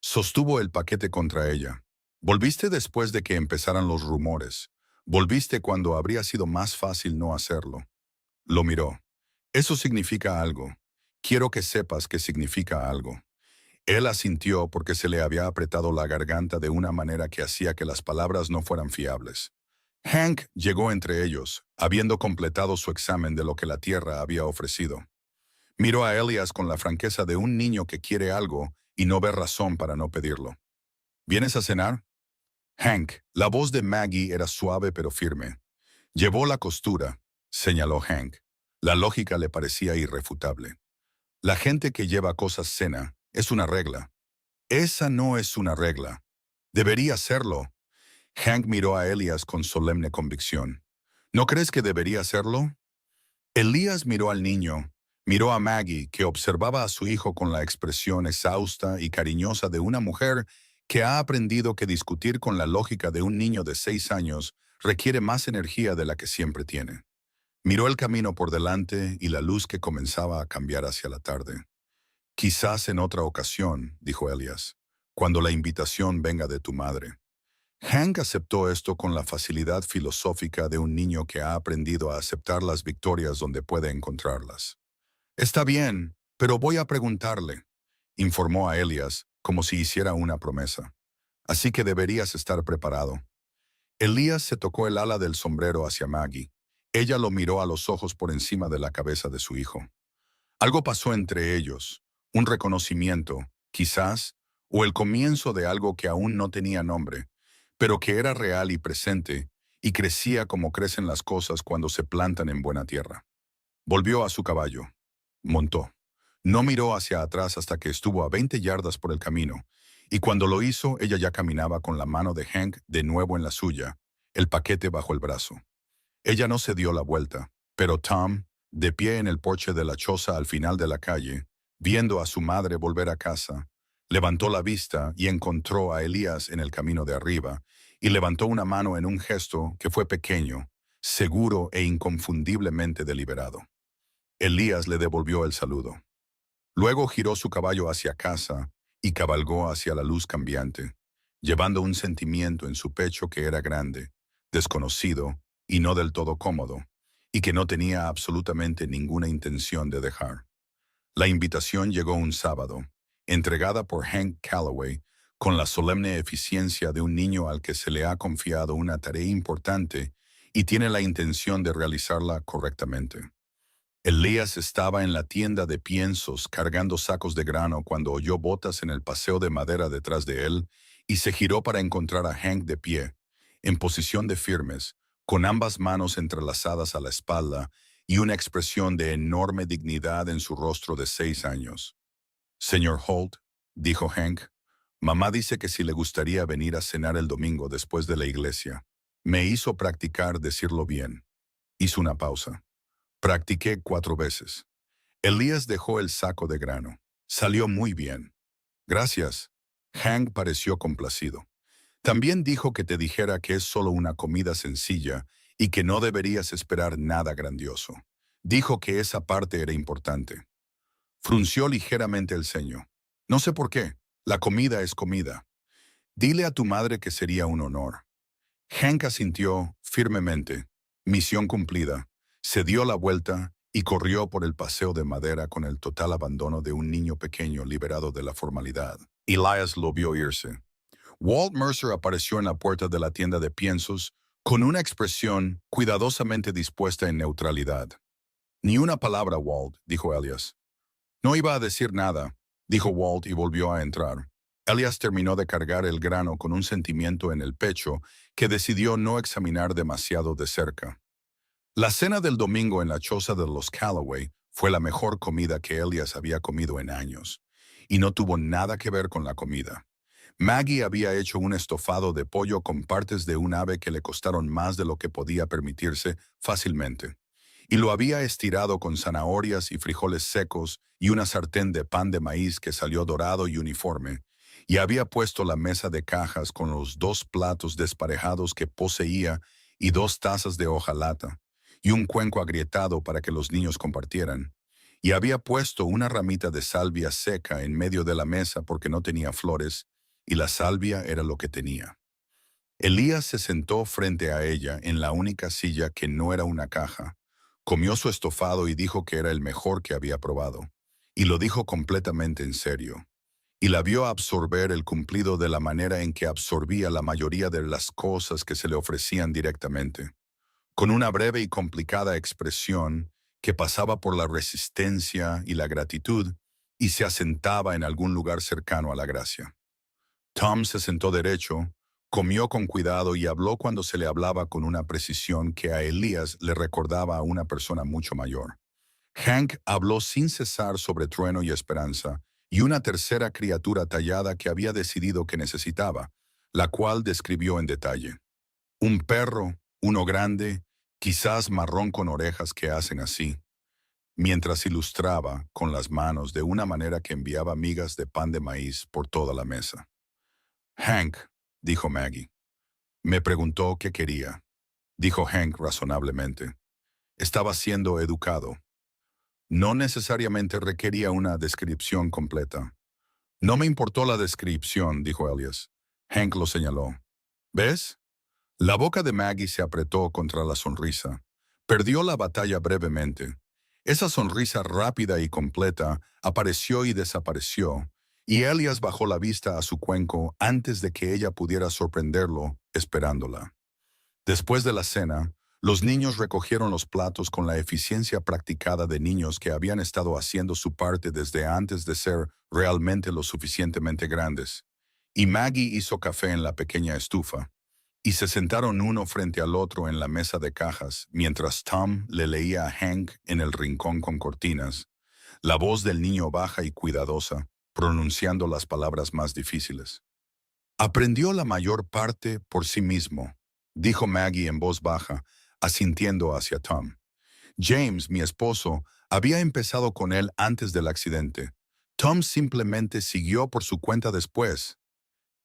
S1: Sostuvo el paquete contra ella. «Volviste después de que empezaran los rumores. Volviste cuando habría sido más fácil no hacerlo». Lo miró. «Eso significa algo. Quiero que sepas que significa algo». Él asintió porque se le había apretado la garganta de una manera que hacía que las palabras no fueran fiables. Hank llegó entre ellos, habiendo completado su examen de lo que la tierra había ofrecido. Miró a Elias con la franqueza de un niño que quiere algo y no ve razón para no pedirlo. «¿Vienes a cenar?» Hank, la voz de Maggie era suave pero firme. Llevó la costura, señaló Hank. La lógica le parecía irrefutable. La gente que lleva cosas cena es una regla. Esa no es una regla. Debería serlo. Hank miró a Elias con solemne convicción. ¿No crees que debería serlo? Elías miró al niño, miró a Maggie, que observaba a su hijo con la expresión exhausta y cariñosa de una mujer que ha aprendido que discutir con la lógica de un niño de 6 años requiere más energía de la que siempre tiene. Miró el camino por delante y la luz que comenzaba a cambiar hacia la tarde. Quizás en otra ocasión, dijo Elias, cuando la invitación venga de tu madre. Hank aceptó esto con la facilidad filosófica de un niño que ha aprendido a aceptar las victorias donde puede encontrarlas. Está bien, pero voy a preguntarle, informó a Elias como si hiciera una promesa. Así que deberías estar preparado. Elías se tocó el ala del sombrero hacia Maggie. Ella lo miró a los ojos por encima de la cabeza de su hijo. Algo pasó entre ellos, un reconocimiento, quizás, o el comienzo de algo que aún no tenía nombre, pero que era real y presente, y crecía como crecen las cosas cuando se plantan en buena tierra. Volvió a su caballo. Montó. No miró hacia atrás hasta que estuvo a 20 yardas por el camino, y cuando lo hizo, ella ya caminaba con la mano de Hank de nuevo en la suya, el paquete bajo el brazo. Ella no se dio la vuelta, pero Tom, de pie en el porche de la choza al final de la calle, viendo a su madre volver a casa, levantó la vista y encontró a Elías en el camino de arriba, y levantó una mano en un gesto que fue pequeño, seguro e inconfundiblemente deliberado. Elías le devolvió el saludo. Luego giró su caballo hacia casa y cabalgó hacia la luz cambiante, llevando un sentimiento en su pecho que era grande, desconocido y no del todo cómodo, y que no tenía absolutamente ninguna intención de dejar. La invitación llegó un sábado, entregada por Hank Calloway, con la solemne eficiencia de un niño al que se le ha confiado una tarea importante y tiene la intención de realizarla correctamente. Elías estaba en la tienda de piensos cargando sacos de grano cuando oyó botas en el paseo de madera detrás de él y se giró para encontrar a Hank de pie, en posición de firmes, con ambas manos entrelazadas a la espalda y una expresión de enorme dignidad en su rostro de 6 años. Señor Holt, dijo Hank, mamá dice que si le gustaría venir a cenar el domingo después de la iglesia. Me hizo practicar decirlo bien. Hizo una pausa. Practiqué 4 veces. Elías dejó el saco de grano. Salió muy bien. Gracias. Hank pareció complacido. También dijo que te dijera que es solo una comida sencilla y que no deberías esperar nada grandioso. Dijo que esa parte era importante. Frunció ligeramente el ceño. No sé por qué. La comida es comida. Dile a tu madre que sería un honor. Hank asintió firmemente. Misión cumplida. Se dio la vuelta y corrió por el paseo de madera con el total abandono de un niño pequeño liberado de la formalidad. Elias lo vio irse. Walt Mercer apareció en la puerta de la tienda de piensos con una expresión cuidadosamente dispuesta en neutralidad. Ni una palabra, Walt, dijo Elias. No iba a decir nada, dijo Walt y volvió a entrar. Elias terminó de cargar el grano con un sentimiento en el pecho que decidió no examinar demasiado de cerca. La cena del domingo en la choza de los Calloway fue la mejor comida que Elias había comido en años, y no tuvo nada que ver con la comida. Maggie había hecho un estofado de pollo con partes de un ave que le costaron más de lo que podía permitirse fácilmente, y lo había estirado con zanahorias y frijoles secos y una sartén de pan de maíz que salió dorado y uniforme, y había puesto la mesa de cajas con los 2 platos desparejados que poseía y 2 tazas de hojalata, y un cuenco agrietado para que los niños compartieran, y había puesto una ramita de salvia seca en medio de la mesa porque no tenía flores, y la salvia era lo que tenía. Elías se sentó frente a ella en la única silla que no era una caja, comió su estofado y dijo que era el mejor que había probado, y lo dijo completamente en serio, y la vio absorber el cumplido de la manera en que absorbía la mayoría de las cosas que se le ofrecían directamente, con una breve y complicada expresión que pasaba por la resistencia y la gratitud y se asentaba en algún lugar cercano a la gracia. Tom se sentó derecho, Comió con cuidado y habló cuando se le hablaba con una precisión que a Elías le recordaba a una persona mucho mayor. Hank habló sin cesar sobre trueno y esperanza, y una tercera criatura tallada que había decidido que necesitaba, la cual describió en detalle. Un perro, uno grande, quizás marrón con orejas que hacen así, mientras ilustraba con las manos de una manera que enviaba migas de pan de maíz por toda la mesa. Hank, dijo Maggie. Me preguntó qué quería, dijo Hank razonablemente. Estaba siendo educado. No necesariamente requería una descripción completa. No me importó la descripción, dijo Elias. Hank lo señaló. ¿Ves? La boca de Maggie se apretó contra la sonrisa. Perdió la batalla brevemente. Esa sonrisa rápida y completa apareció y desapareció, y Elias bajó la vista a su cuenco antes de que ella pudiera sorprenderlo, esperándola. Después de la cena, los niños recogieron los platos con la eficiencia practicada de niños que habían estado haciendo su parte desde antes de ser realmente lo suficientemente grandes. Y Maggie hizo café en la pequeña estufa, y se sentaron uno frente al otro en la mesa de cajas, mientras Tom le leía a Hank en el rincón con cortinas, la voz del niño baja y cuidadosa, pronunciando las palabras más difíciles. Aprendió la mayor parte por sí mismo, dijo Maggie en voz baja, asintiendo hacia Tom. James, mi esposo, había empezado con él antes del accidente. Tom simplemente siguió por su cuenta después.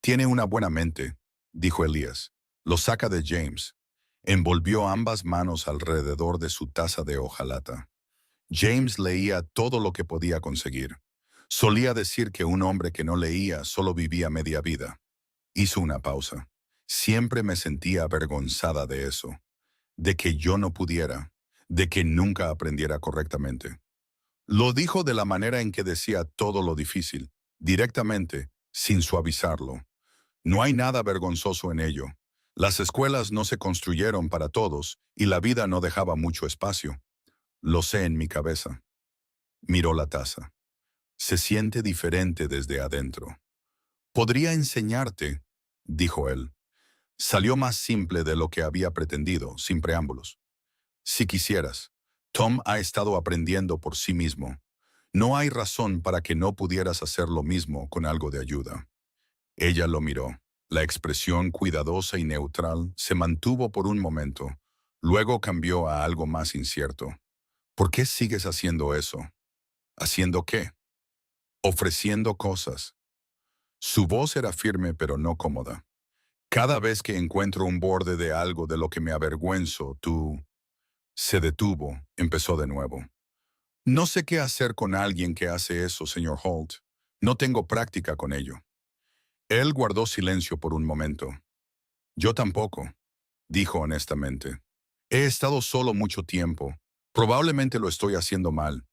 S1: Tiene una buena mente, dijo Elías. Lo saca de James. Envolvió ambas manos alrededor de su taza de hojalata. James leía todo lo que podía conseguir. Solía decir que un hombre que no leía solo vivía media vida. Hizo una pausa. Siempre me sentía avergonzada de eso, de que yo no pudiera, de que nunca aprendiera correctamente. Lo dijo de la manera en que decía todo lo difícil, directamente, sin suavizarlo. No hay nada vergonzoso en ello. Las escuelas no se construyeron para todos y la vida no dejaba mucho espacio. Lo sé en mi cabeza. Miró la taza. Se siente diferente desde adentro. Podría enseñarte, dijo él. Salió más simple de lo que había pretendido, sin preámbulos. Si quisieras, Tom ha estado aprendiendo por sí mismo. No hay razón para que no pudieras hacer lo mismo con algo de ayuda. Ella lo miró. La expresión cuidadosa y neutral se mantuvo por un momento. Luego cambió a algo más incierto. ¿Por qué sigues haciendo eso? ¿Haciendo qué? Ofreciendo cosas. Su voz era firme pero no cómoda. Cada vez que encuentro un borde de algo de lo que me avergüenzo, tú... Se detuvo, empezó de nuevo. No sé qué hacer con alguien que hace eso, señor Holt. No tengo práctica con ello. Él guardó silencio por un momento. Yo tampoco, dijo honestamente. He estado solo mucho tiempo. Probablemente lo estoy haciendo mal.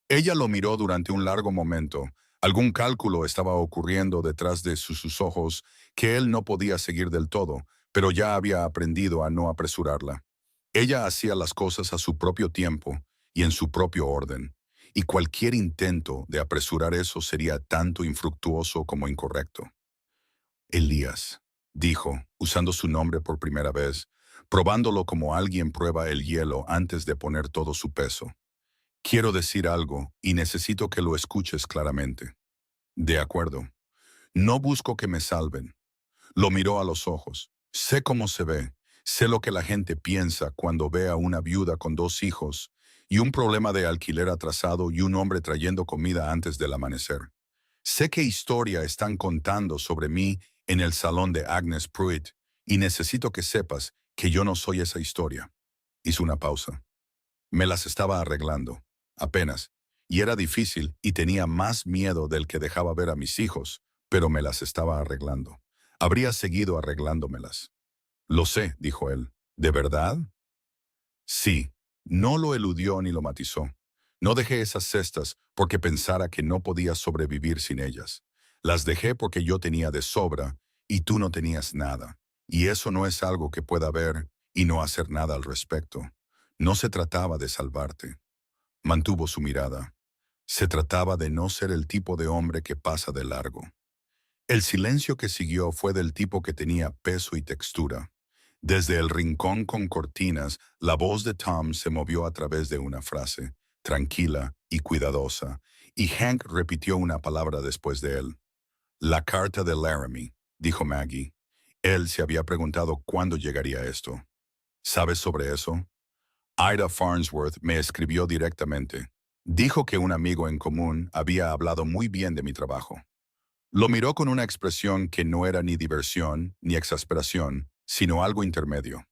S1: Ella lo miró durante un largo momento. Algún cálculo estaba ocurriendo detrás de sus ojos que él no podía seguir del todo, pero ya había aprendido a no apresurarla. Ella hacía las cosas a su propio tiempo y en su propio orden, y cualquier intento de apresurar eso sería tanto infructuoso como incorrecto. Elías, dijo, usando su nombre por primera vez, probándolo como alguien prueba el hielo antes de poner todo su peso. Quiero decir algo y necesito que lo escuches claramente. De acuerdo. No busco que me salven. Lo miró a los ojos. Sé cómo se ve. Sé lo que la gente piensa cuando ve a una viuda con 2 hijos y un problema de alquiler atrasado y un hombre trayendo comida antes del amanecer. Sé qué historia están contando sobre mí en el salón de Agnes Pruitt y necesito que sepas que yo no soy esa historia. Hizo una pausa. Me las estaba arreglando, apenas, y era difícil y tenía más miedo del que dejaba ver a mis hijos, pero me las estaba arreglando. Habría seguido arreglándomelas. Lo sé, dijo él. ¿De verdad? Sí. No lo eludió ni lo matizó. No dejé esas cestas porque pensara que no podía sobrevivir sin ellas. Las dejé porque yo tenía de sobra y tú no tenías nada. Y eso no es algo que pueda ver y no hacer nada al respecto. No se trataba de salvarte. Mantuvo su mirada. Se trataba de no ser el tipo de hombre que pasa de largo. El silencio que siguió fue del tipo que tenía peso y textura. Desde el rincón con cortinas, la voz de Tom se movió a través de una frase, tranquila y cuidadosa, y Hank repitió una palabra después de él. La carta de Laramie, dijo Maggie. Él se había preguntado cuándo llegaría esto. ¿Sabes sobre eso? Ida Farnsworth me escribió directamente. Dijo que un amigo en común había hablado muy bien de mi trabajo. Lo miró con una expresión que no era ni diversión ni exasperación, sino algo intermedio.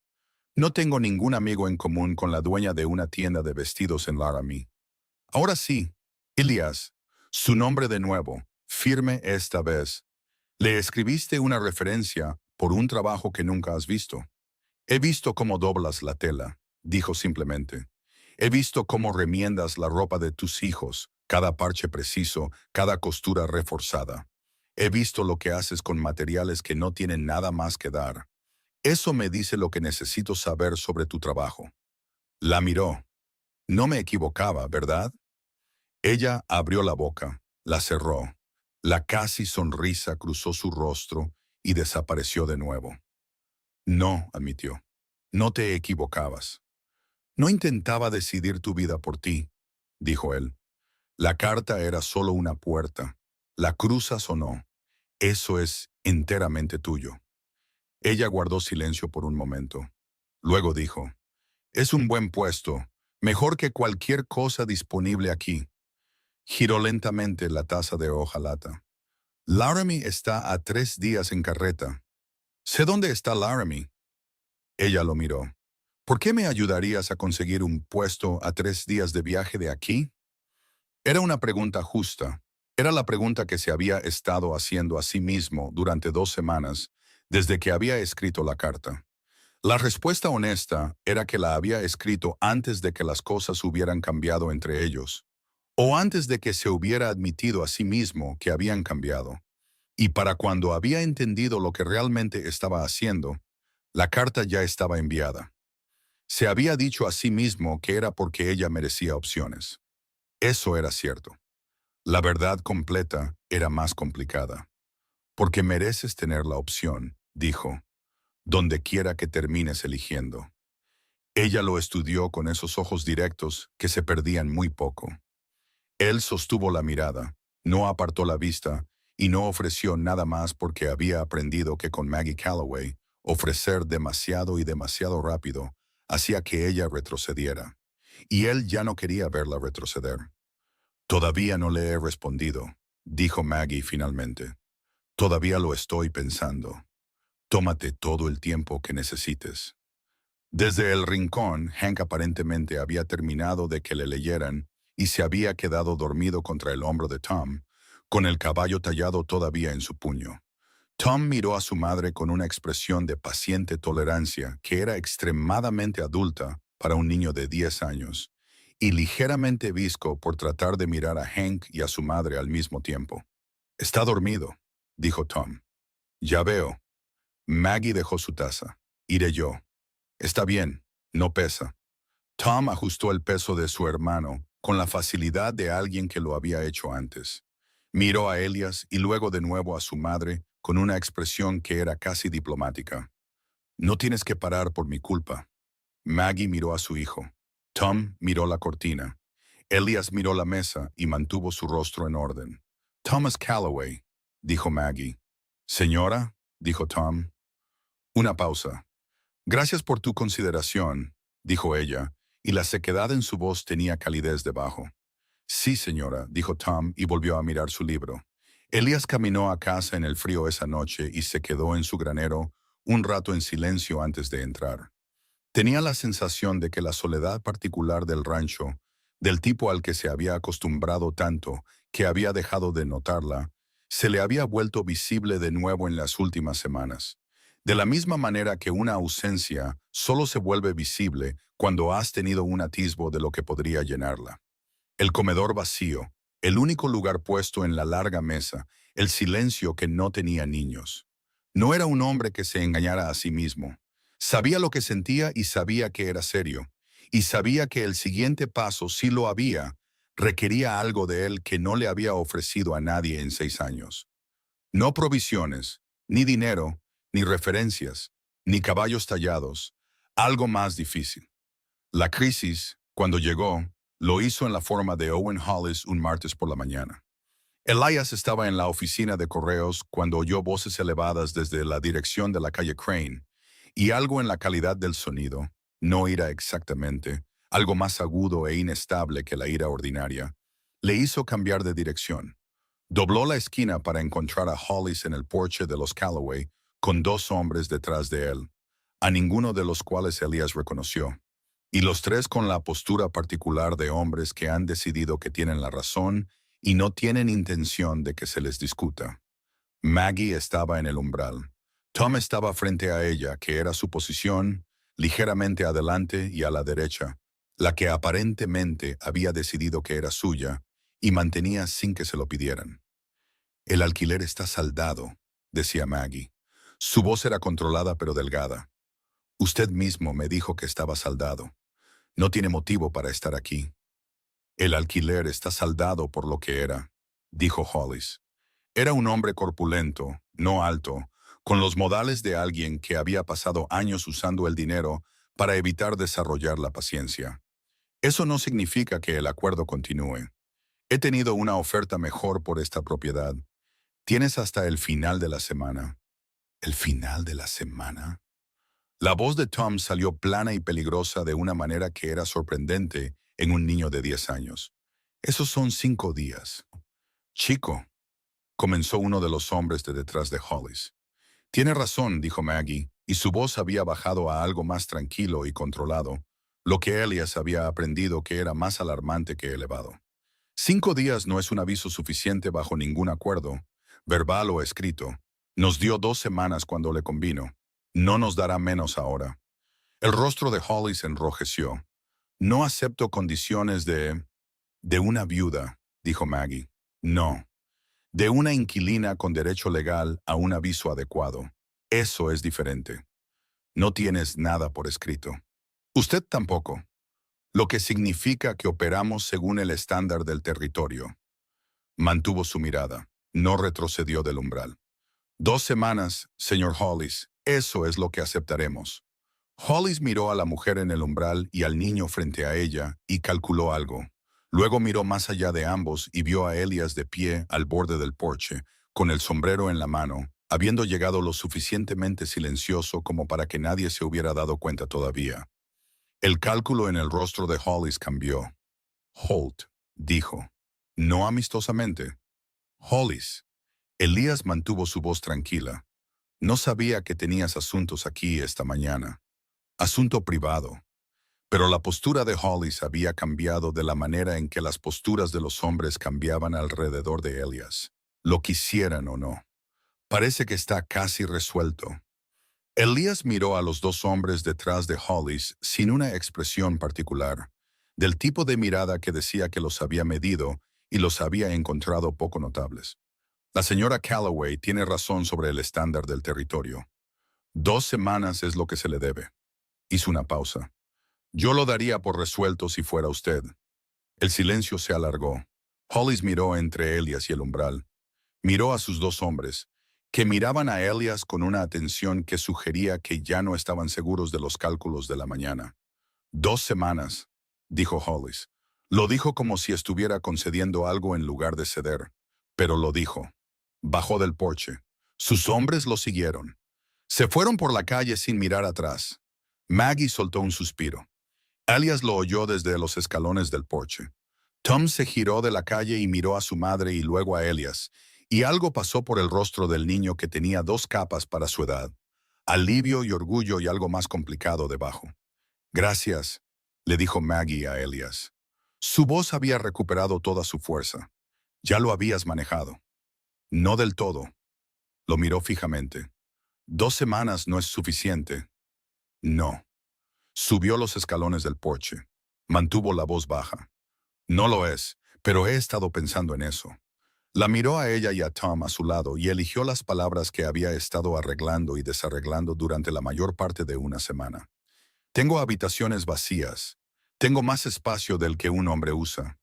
S1: No tengo ningún amigo en común con la dueña de una tienda de vestidos en Laramie. Ahora sí, Elias, su nombre de nuevo, firme esta vez. Le escribiste una referencia por un trabajo que nunca has visto. He visto cómo doblas la tela, dijo simplemente. He visto cómo remiendas la ropa de tus hijos, cada parche preciso, cada costura reforzada. He visto lo que haces con materiales que no tienen nada más que dar. Eso me dice lo que necesito saber sobre tu trabajo. La miró. No me equivocaba, ¿verdad? Ella abrió la boca, la cerró. La casi sonrisa cruzó su rostro y desapareció de nuevo. No, admitió. No te equivocabas. No intentaba decidir tu vida por ti, dijo él. La carta era solo una puerta. La cruzas o no. Eso es enteramente tuyo. Ella guardó silencio por un momento. Luego dijo, es un buen puesto, mejor que cualquier cosa disponible aquí. Giró lentamente la taza de hojalata. Laramie está a 3 días en carreta. Sé dónde está Laramie. Ella lo miró. ¿Por qué me ayudarías a conseguir un puesto a 3 días de viaje de aquí? Era una pregunta justa. Era la pregunta que se había estado haciendo a sí mismo durante 2 semanas, desde que había escrito la carta. La respuesta honesta era que la había escrito antes de que las cosas hubieran cambiado entre ellos, o antes de que se hubiera admitido a sí mismo que habían cambiado. Y para cuando había entendido lo que realmente estaba haciendo, la carta ya estaba enviada. Se había dicho a sí mismo que era porque ella merecía opciones. Eso era cierto. La verdad completa era más complicada. Porque mereces tener la opción, dijo, donde quiera que termines eligiendo. Ella lo estudió con esos ojos directos que se perdían muy poco. Él sostuvo la mirada, no apartó la vista y no ofreció nada más porque había aprendido que con Maggie Calloway, ofrecer demasiado y demasiado rápido hacía que ella retrocediera. Y él ya no quería verla retroceder. Todavía no le he respondido, dijo Maggie finalmente. Todavía lo estoy pensando. Tómate todo el tiempo que necesites. Desde el rincón, Hank aparentemente había terminado de que le leyeran y se había quedado dormido contra el hombro de Tom, con el caballo tallado todavía en su puño. Tom miró a su madre con una expresión de paciente tolerancia que era extremadamente adulta para un niño de 10 años, y ligeramente visco por tratar de mirar a Hank y a su madre al mismo tiempo. Está dormido, dijo Tom. Ya veo. Maggie dejó su taza. Iré yo. Está bien, no pesa. Tom ajustó el peso de su hermano con la facilidad de alguien que lo había hecho antes. Miró a Elias y luego de nuevo a su madre con una expresión que era casi diplomática. No tienes que parar por mi culpa. Maggie miró a su hijo. Tom miró la cortina. Elias miró la mesa y mantuvo su rostro en orden. Thomas Calloway, dijo Maggie. Señora, dijo Tom. Una pausa. Gracias por tu consideración, dijo ella, y la sequedad en su voz tenía calidez debajo. Sí, señora, dijo Tom y volvió a mirar su libro. Elías caminó a casa en el frío esa noche y se quedó en su granero un rato en silencio antes de entrar. Tenía la sensación de que la soledad particular del rancho, del tipo al que se había acostumbrado tanto que había dejado de notarla, se le había vuelto visible de nuevo en las últimas semanas. De la misma manera que una ausencia solo se vuelve visible cuando has tenido un atisbo de lo que podría llenarla. El comedor vacío, el único lugar puesto en la larga mesa, el silencio que no tenía niños. No era un hombre que se engañara a sí mismo. Sabía lo que sentía y sabía que era serio. Y sabía que el siguiente paso, si lo había, requería algo de él que no le había ofrecido a nadie en 6 años. No provisiones, ni dinero, ni referencias, ni caballos tallados. Algo más difícil. La crisis, cuando llegó, lo hizo en la forma de Owen Hollis un martes por la mañana. Elias estaba en la oficina de correos cuando oyó voces elevadas desde la dirección de la calle Crane, y algo en la calidad del sonido, no ira exactamente, algo más agudo e inestable que la ira ordinaria, le hizo cambiar de dirección. Dobló la esquina para encontrar a Hollis en el porche de los Calloway, con dos hombres detrás de él, a ninguno de los cuales Elias reconoció, y los tres con la postura particular de hombres que han decidido que tienen la razón y no tienen intención de que se les discuta. Maggie estaba en el umbral. Tom estaba frente a ella, que era su posición, ligeramente adelante y a la derecha, la que aparentemente había decidido que era suya y mantenía sin que se lo pidieran. El alquiler está saldado, decía Maggie. Su voz era controlada pero delgada. Usted mismo me dijo que estaba saldado. No tiene motivo para estar aquí. El alquiler está saldado por lo que era, dijo Hollis. Era un hombre corpulento, no alto, con los modales de alguien que había pasado años usando el dinero para evitar desarrollar la paciencia. Eso no significa que el acuerdo continúe. He tenido una oferta mejor por esta propiedad. Tienes hasta el final de la semana. ¿El final de la semana? La voz de Tom salió plana y peligrosa de una manera que era sorprendente en un niño de 10 años. Esos son 5 días. Chico, comenzó uno de los hombres de detrás de Hollis. Tiene razón, dijo Maggie, y su voz había bajado a algo más tranquilo y controlado, lo que Elias había aprendido que era más alarmante que elevado. 5 días no es un aviso suficiente bajo ningún acuerdo, verbal o escrito. Nos dio 2 semanas cuando le convino. No nos dará menos ahora. El rostro de Hollis enrojeció. No acepto condiciones de una viuda, dijo Maggie. No. De una inquilina con derecho legal a un aviso adecuado. Eso es diferente. No tienes nada por escrito. Usted tampoco. Lo que significa que operamos según el estándar del territorio. Mantuvo su mirada. No retrocedió del umbral. 2 semanas, señor Hollis. Eso es lo que aceptaremos. Hollis miró a la mujer en el umbral y al niño frente a ella y calculó algo. Luego miró más allá de ambos y vio a Elias de pie al borde del porche, con el sombrero en la mano, habiendo llegado lo suficientemente silencioso como para que nadie se hubiera dado cuenta todavía. El cálculo en el rostro de Hollis cambió. Holt, dijo. No amistosamente. Hollis. Elías mantuvo su voz tranquila. No sabía que tenías asuntos aquí esta mañana. Asunto privado. Pero la postura de Hollis había cambiado de la manera en que las posturas de los hombres cambiaban alrededor de Elias, lo quisieran o no. Parece que está casi resuelto. Elías miró a los 2 hombres detrás de Hollis sin una expresión particular, del tipo de mirada que decía que los había medido y los había encontrado poco notables. La señora Calloway tiene razón sobre el estándar del territorio. 2 semanas es lo que se le debe. Hizo una pausa. Yo lo daría por resuelto si fuera usted. El silencio se alargó. Hollis miró entre Elias y el umbral. Miró a sus 2 hombres, que miraban a Elias con una atención que sugería que ya no estaban seguros de los cálculos de la mañana. 2 semanas, dijo Hollis. Lo dijo como si estuviera concediendo algo en lugar de ceder, pero lo dijo. Bajó del porche. Sus hombres lo siguieron. Se fueron por la calle sin mirar atrás. Maggie soltó un suspiro. Elias lo oyó desde los escalones del porche. Tom se giró de la calle y miró a su madre y luego a Elias, y algo pasó por el rostro del niño que tenía 2 capas para su edad, alivio y orgullo y algo más complicado debajo. Gracias, le dijo Maggie a Elias. Su voz había recuperado toda su fuerza. Ya lo habías manejado. No del todo. Lo miró fijamente. 2 semanas no es suficiente. No. Subió los escalones del porche. Mantuvo la voz baja. No lo es, pero he estado pensando en eso. La miró a ella y a Tom a su lado y eligió las palabras que había estado arreglando y desarreglando durante la mayor parte de una semana. Tengo habitaciones vacías. Tengo más espacio del que un hombre usa.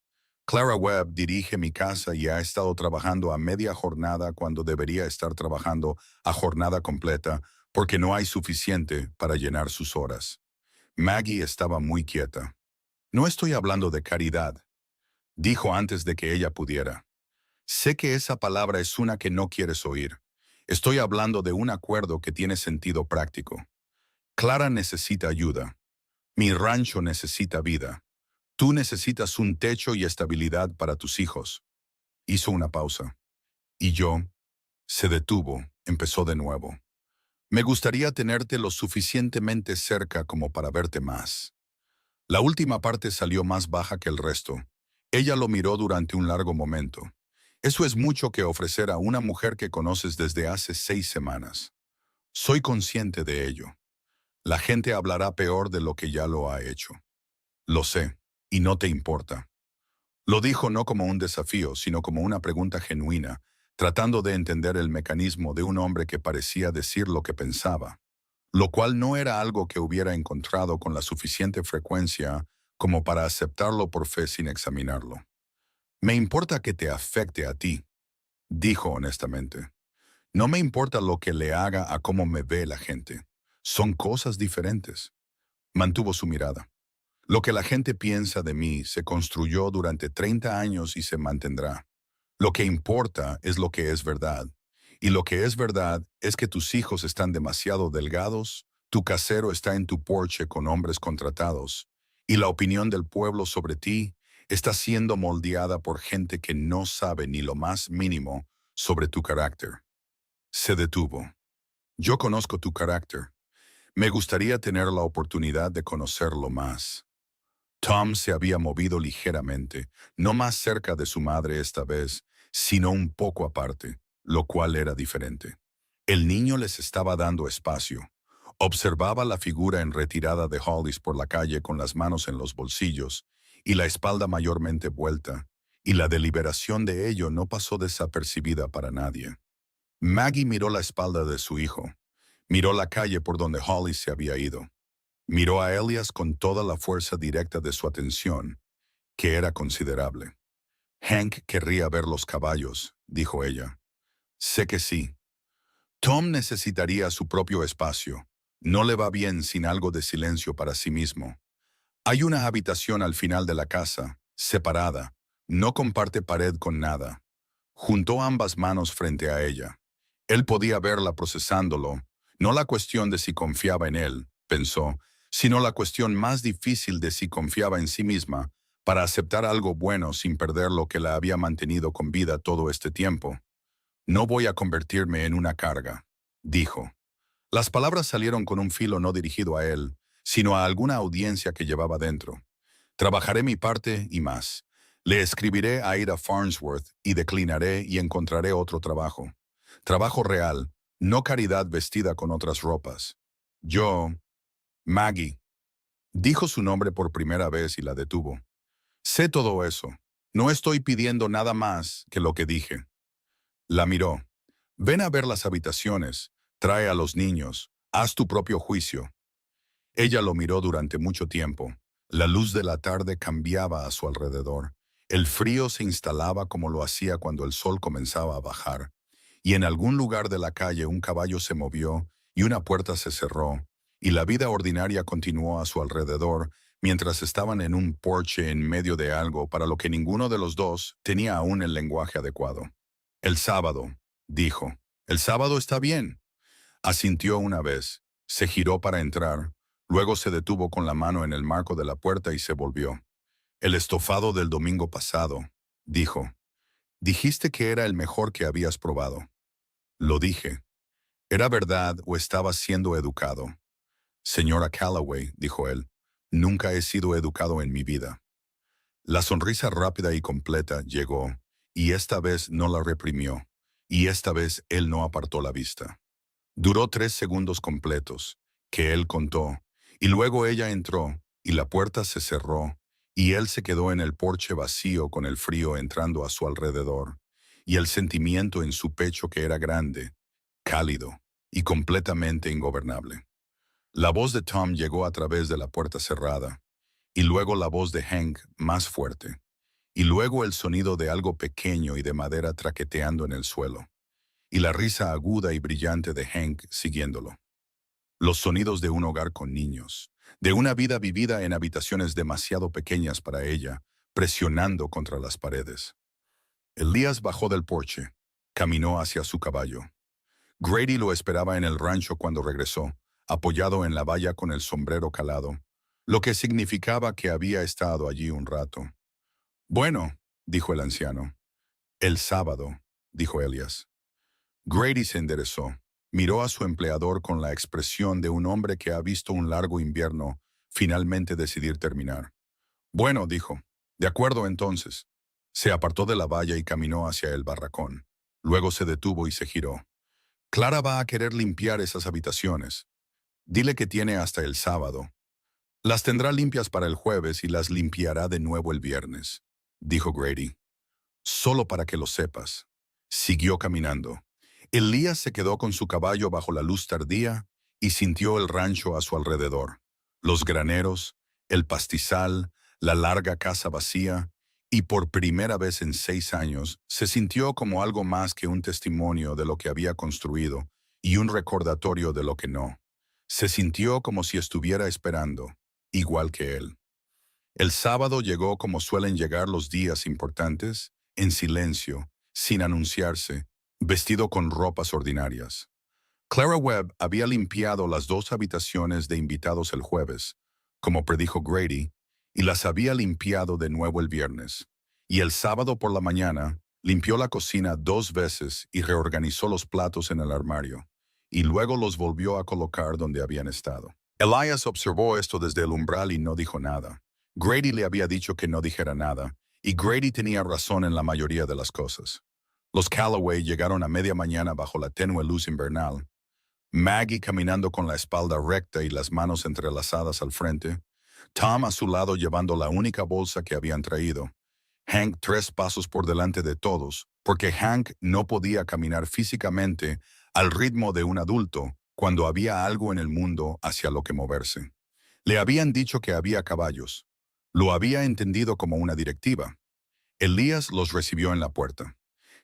S1: Clara Webb dirige mi casa y ha estado trabajando a media jornada cuando debería estar trabajando a jornada completa porque no hay suficiente para llenar sus horas. Maggie estaba muy quieta. No estoy hablando de caridad, dijo antes de que ella pudiera. Sé que esa palabra es una que no quieres oír. Estoy hablando de un acuerdo que tiene sentido práctico. Clara necesita ayuda. Mi rancho necesita vida. Tú necesitas un techo y estabilidad para tus hijos. Hizo una pausa. Y yo, se detuvo, empezó de nuevo. Me gustaría tenerte lo suficientemente cerca como para verte más. La última parte salió más baja que el resto. Ella lo miró durante un largo momento. Eso es mucho que ofrecer a una mujer que conoces desde hace 6 semanas. Soy consciente de ello. La gente hablará peor de lo que ya lo ha hecho. Lo sé, y no te importa. Lo dijo no como un desafío, sino como una pregunta genuina, tratando de entender el mecanismo de un hombre que parecía decir lo que pensaba, lo cual no era algo que hubiera encontrado con la suficiente frecuencia como para aceptarlo por fe sin examinarlo. Me importa que te afecte a ti, dijo honestamente. No me importa lo que le haga a cómo me ve la gente. Son cosas diferentes. Mantuvo su mirada. Lo que la gente piensa de mí se construyó durante 30 años y se mantendrá. Lo que importa es lo que es verdad. Y lo que es verdad es que tus hijos están demasiado delgados, tu casero está en tu porche con hombres contratados, y la opinión del pueblo sobre ti está siendo moldeada por gente que no sabe ni lo más mínimo sobre tu carácter. Se detuvo. Yo conozco tu carácter. Me gustaría tener la oportunidad de conocerlo más. Tom se había movido ligeramente, no más cerca de su madre esta vez, sino un poco aparte, lo cual era diferente. El niño les estaba dando espacio. Observaba la figura en retirada de Hollis por la calle con las manos en los bolsillos y la espalda mayormente vuelta, y la deliberación de ello no pasó desapercibida para nadie. Maggie miró la espalda de su hijo. Miró la calle por donde Hollis se había ido. Miró a Elias con toda la fuerza directa de su atención, que era considerable. Hank querría ver los caballos, dijo ella. Sé que sí. Tom necesitaría su propio espacio. No le va bien sin algo de silencio para sí mismo. Hay una habitación al final de la casa, separada. No comparte pared con nada. Juntó ambas manos frente a ella. Él podía verla procesándolo. No la cuestión de si confiaba en él, pensó, sino la cuestión más difícil de si confiaba en sí misma para aceptar algo bueno sin perder lo que la había mantenido con vida todo este tiempo. No voy a convertirme en una carga, dijo. Las palabras salieron con un filo no dirigido a él, sino a alguna audiencia que llevaba dentro. Trabajaré mi parte y más. Le escribiré a Ida Farnsworth y declinaré y encontraré otro trabajo. Trabajo real, no caridad vestida con otras ropas. Yo, Maggie, dijo su nombre por primera vez y la detuvo. Sé todo eso. No estoy pidiendo nada más que lo que dije. La miró. Ven a ver las habitaciones, trae a los niños, haz tu propio juicio. Ella lo miró durante mucho tiempo. La luz de la tarde cambiaba a su alrededor. El frío se instalaba como lo hacía cuando el sol comenzaba a bajar. Y en algún lugar de la calle un caballo se movió y una puerta se cerró, y la vida ordinaria continuó a su alrededor mientras estaban en un porche en medio de algo para lo que ninguno de los dos tenía aún el lenguaje adecuado. El sábado, dijo. El sábado está bien. Asintió una vez, se giró para entrar, luego se detuvo con la mano en el marco de la puerta y se volvió. El estofado del domingo pasado, dijo. Dijiste que era el mejor que habías probado. Lo dije. ¿Era verdad o estaba siendo educado? Señora Calloway, dijo él, nunca he sido educado en mi vida. La sonrisa rápida y completa llegó, y esta vez no la reprimió, y esta vez él no apartó la vista. Duró 3 segundos completos, que él contó, y luego ella entró, y la puerta se cerró, y él se quedó en el porche vacío con el frío entrando a su alrededor, y el sentimiento en su pecho que era grande, cálido y completamente ingobernable. La voz de Tom llegó a través de la puerta cerrada, y luego la voz de Hank más fuerte. y luego el sonido de algo pequeño y de madera traqueteando en el suelo, y la risa aguda y brillante de Hank siguiéndolo. Los sonidos de un hogar con niños, de una vida vivida en habitaciones demasiado pequeñas para ella, presionando contra las paredes. Elías bajó del porche, caminó hacia su caballo. Grady lo esperaba en el rancho cuando regresó, apoyado en la valla con el sombrero calado, lo que significaba que había estado allí un rato. Bueno, dijo el anciano. El sábado, dijo Elias. Grady se enderezó, miró a su empleador con la expresión de un hombre que ha visto un largo invierno finalmente decidir terminar. Bueno, dijo. De acuerdo entonces. Se apartó de la valla y caminó hacia el barracón. Luego se detuvo y se giró. Clara va a querer limpiar esas habitaciones. Dile que tiene hasta el sábado. Las tendrá limpias para el jueves y las limpiará de nuevo el viernes, dijo Grady. Solo para que lo sepas. Siguió caminando. Elías se quedó con su caballo bajo la luz tardía y sintió el rancho a su alrededor. Los graneros, el pastizal, la larga casa vacía, y por primera vez en 6 años se sintió como algo más que un testimonio de lo que había construido y un recordatorio de lo que no. Se sintió como si estuviera esperando, igual que él. El sábado llegó como suelen llegar los días importantes, en silencio, sin anunciarse, vestido con ropas ordinarias. Clara Webb había limpiado las 2 habitaciones de invitados el jueves, como predijo Grady, y las había limpiado de nuevo el viernes. Y el sábado por la mañana, limpió la cocina 2 veces y reorganizó los platos en el armario, y luego los volvió a colocar donde habían estado. Elias observó esto desde el umbral y no dijo nada. Grady le había dicho que no dijera nada, y Grady tenía razón en la mayoría de las cosas. Los Calloway llegaron a media mañana bajo la tenue luz invernal. Maggie caminando con la espalda recta y las manos entrelazadas al frente. Tom a su lado llevando la única bolsa que habían traído. Hank 3 pasos por delante de todos, porque Hank no podía caminar físicamente al ritmo de un adulto cuando había algo en el mundo hacia lo que moverse. Le habían dicho que había caballos. Lo había entendido como una directiva. Elías los recibió en la puerta.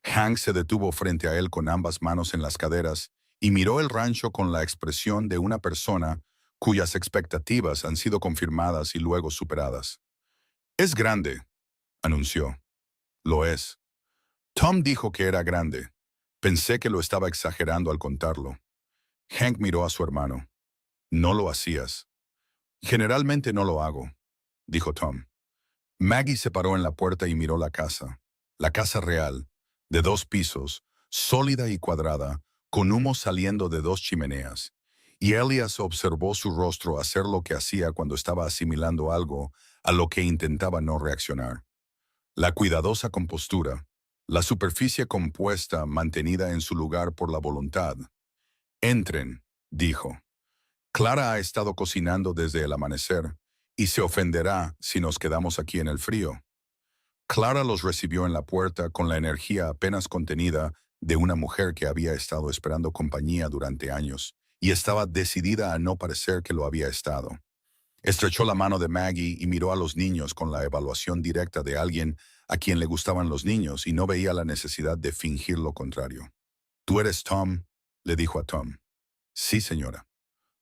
S1: Hank se detuvo frente a él con ambas manos en las caderas y miró el rancho con la expresión de una persona cuyas expectativas han sido confirmadas y luego superadas. Es grande, anunció. Lo es. Tom dijo que era grande. Pensé que lo estaba exagerando al contarlo. Hank miró a su hermano. No lo hacías. Generalmente no lo hago, dijo Tom. Maggie se paró en la puerta y miró la casa real, de 2 pisos, sólida y cuadrada, con humo saliendo de 2 chimeneas, y Elias observó su rostro hacer lo que hacía cuando estaba asimilando algo a lo que intentaba no reaccionar. La cuidadosa compostura, la superficie compuesta mantenida en su lugar por la voluntad. Entren, dijo. Clara ha estado cocinando desde el amanecer, y se ofenderá si nos quedamos aquí en el frío. Clara los recibió en la puerta con la energía apenas contenida de una mujer que había estado esperando compañía durante años y estaba decidida a no parecer que lo había estado. Estrechó la mano de Maggie y miró a los niños con la evaluación directa de alguien a quien le gustaban los niños y no veía la necesidad de fingir lo contrario. «¿Tú eres Tom?», le dijo a Tom. «Sí, señora.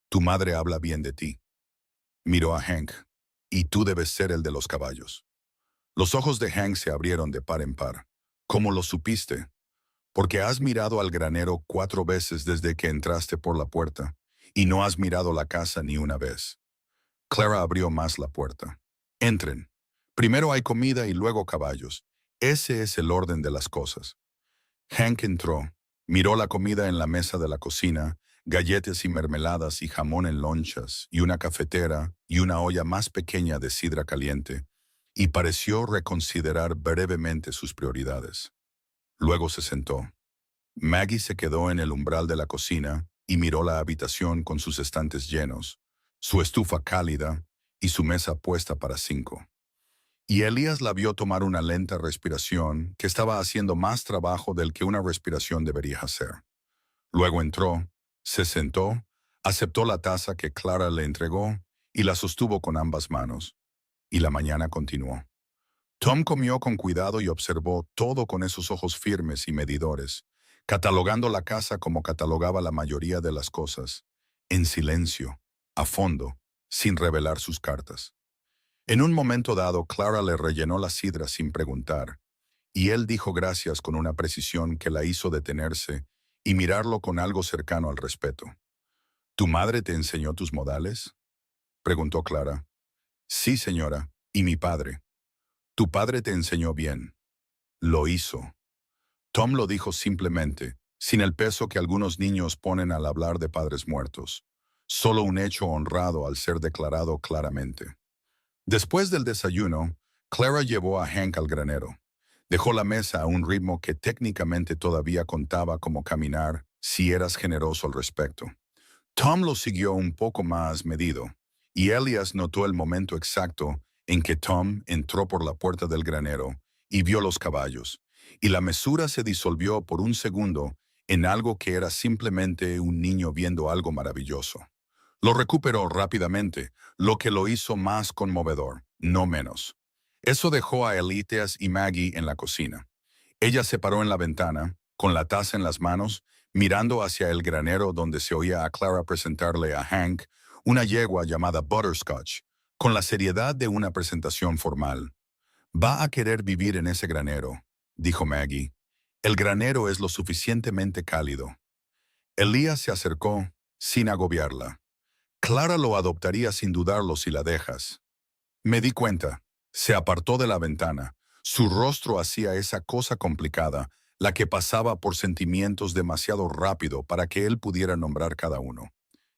S1: Tu madre habla bien de ti». Miró a Hank. «Y tú debes ser el de los caballos». Los ojos de Hank se abrieron de par en par. «¿Cómo lo supiste?» «Porque has mirado al granero 4 veces desde que entraste por la puerta, y no has mirado la casa ni una vez». Clara abrió más la puerta. «Entren. Primero hay comida y luego caballos. Ese es el orden de las cosas». Hank entró, miró la comida en la mesa de la cocina, galletas y mermeladas y jamón en lonchas, y una cafetera y una olla más pequeña de sidra caliente, y pareció reconsiderar brevemente sus prioridades. Luego se sentó. Maggie se quedó en el umbral de la cocina y miró la habitación con sus estantes llenos, su estufa cálida y su mesa puesta para 5. Y Elías la vio tomar una lenta respiración que estaba haciendo más trabajo del que una respiración debería hacer. Luego entró, se sentó, aceptó la taza que Clara le entregó y la sostuvo con ambas manos. Y la mañana continuó. Tom comió con cuidado y observó todo con esos ojos firmes y medidores, catalogando la casa como catalogaba la mayoría de las cosas, en silencio, a fondo, sin revelar sus cartas. En un momento dado, Clara le rellenó la sidra sin preguntar, y él dijo gracias con una precisión que la hizo detenerse y mirarlo con algo cercano al respeto. ¿Tu madre te enseñó tus modales?, preguntó Clara. Sí, señora, y mi padre. Tu padre te enseñó bien. Lo hizo. Tom lo dijo simplemente, sin el peso que algunos niños ponen al hablar de padres muertos. Solo un hecho honrado al ser declarado claramente. Después del desayuno, Clara llevó a Hank al granero. Dejó la mesa a un ritmo que técnicamente todavía contaba como caminar si eras generoso al respecto. Tom lo siguió un poco más medido, y Elias notó el momento exacto en que Tom entró por la puerta del granero y vio los caballos, y la mesura se disolvió por un segundo en algo que era simplemente un niño viendo algo maravilloso. Lo recuperó rápidamente, lo que lo hizo más conmovedor, no menos. Eso dejó a Elias y Maggie en la cocina. Ella se paró en la ventana, con la taza en las manos, mirando hacia el granero donde se oía a Clara presentarle a Hank una yegua llamada Butterscotch, con la seriedad de una presentación formal. «Va a querer vivir en ese granero», dijo Maggie. «El granero es lo suficientemente cálido». Elías se acercó, sin agobiarla. «Clara lo adoptaría sin dudarlo si la dejas». Me di cuenta. Se apartó de la ventana. Su rostro hacía esa cosa complicada, la que pasaba por sentimientos demasiado rápido para que él pudiera nombrar cada uno.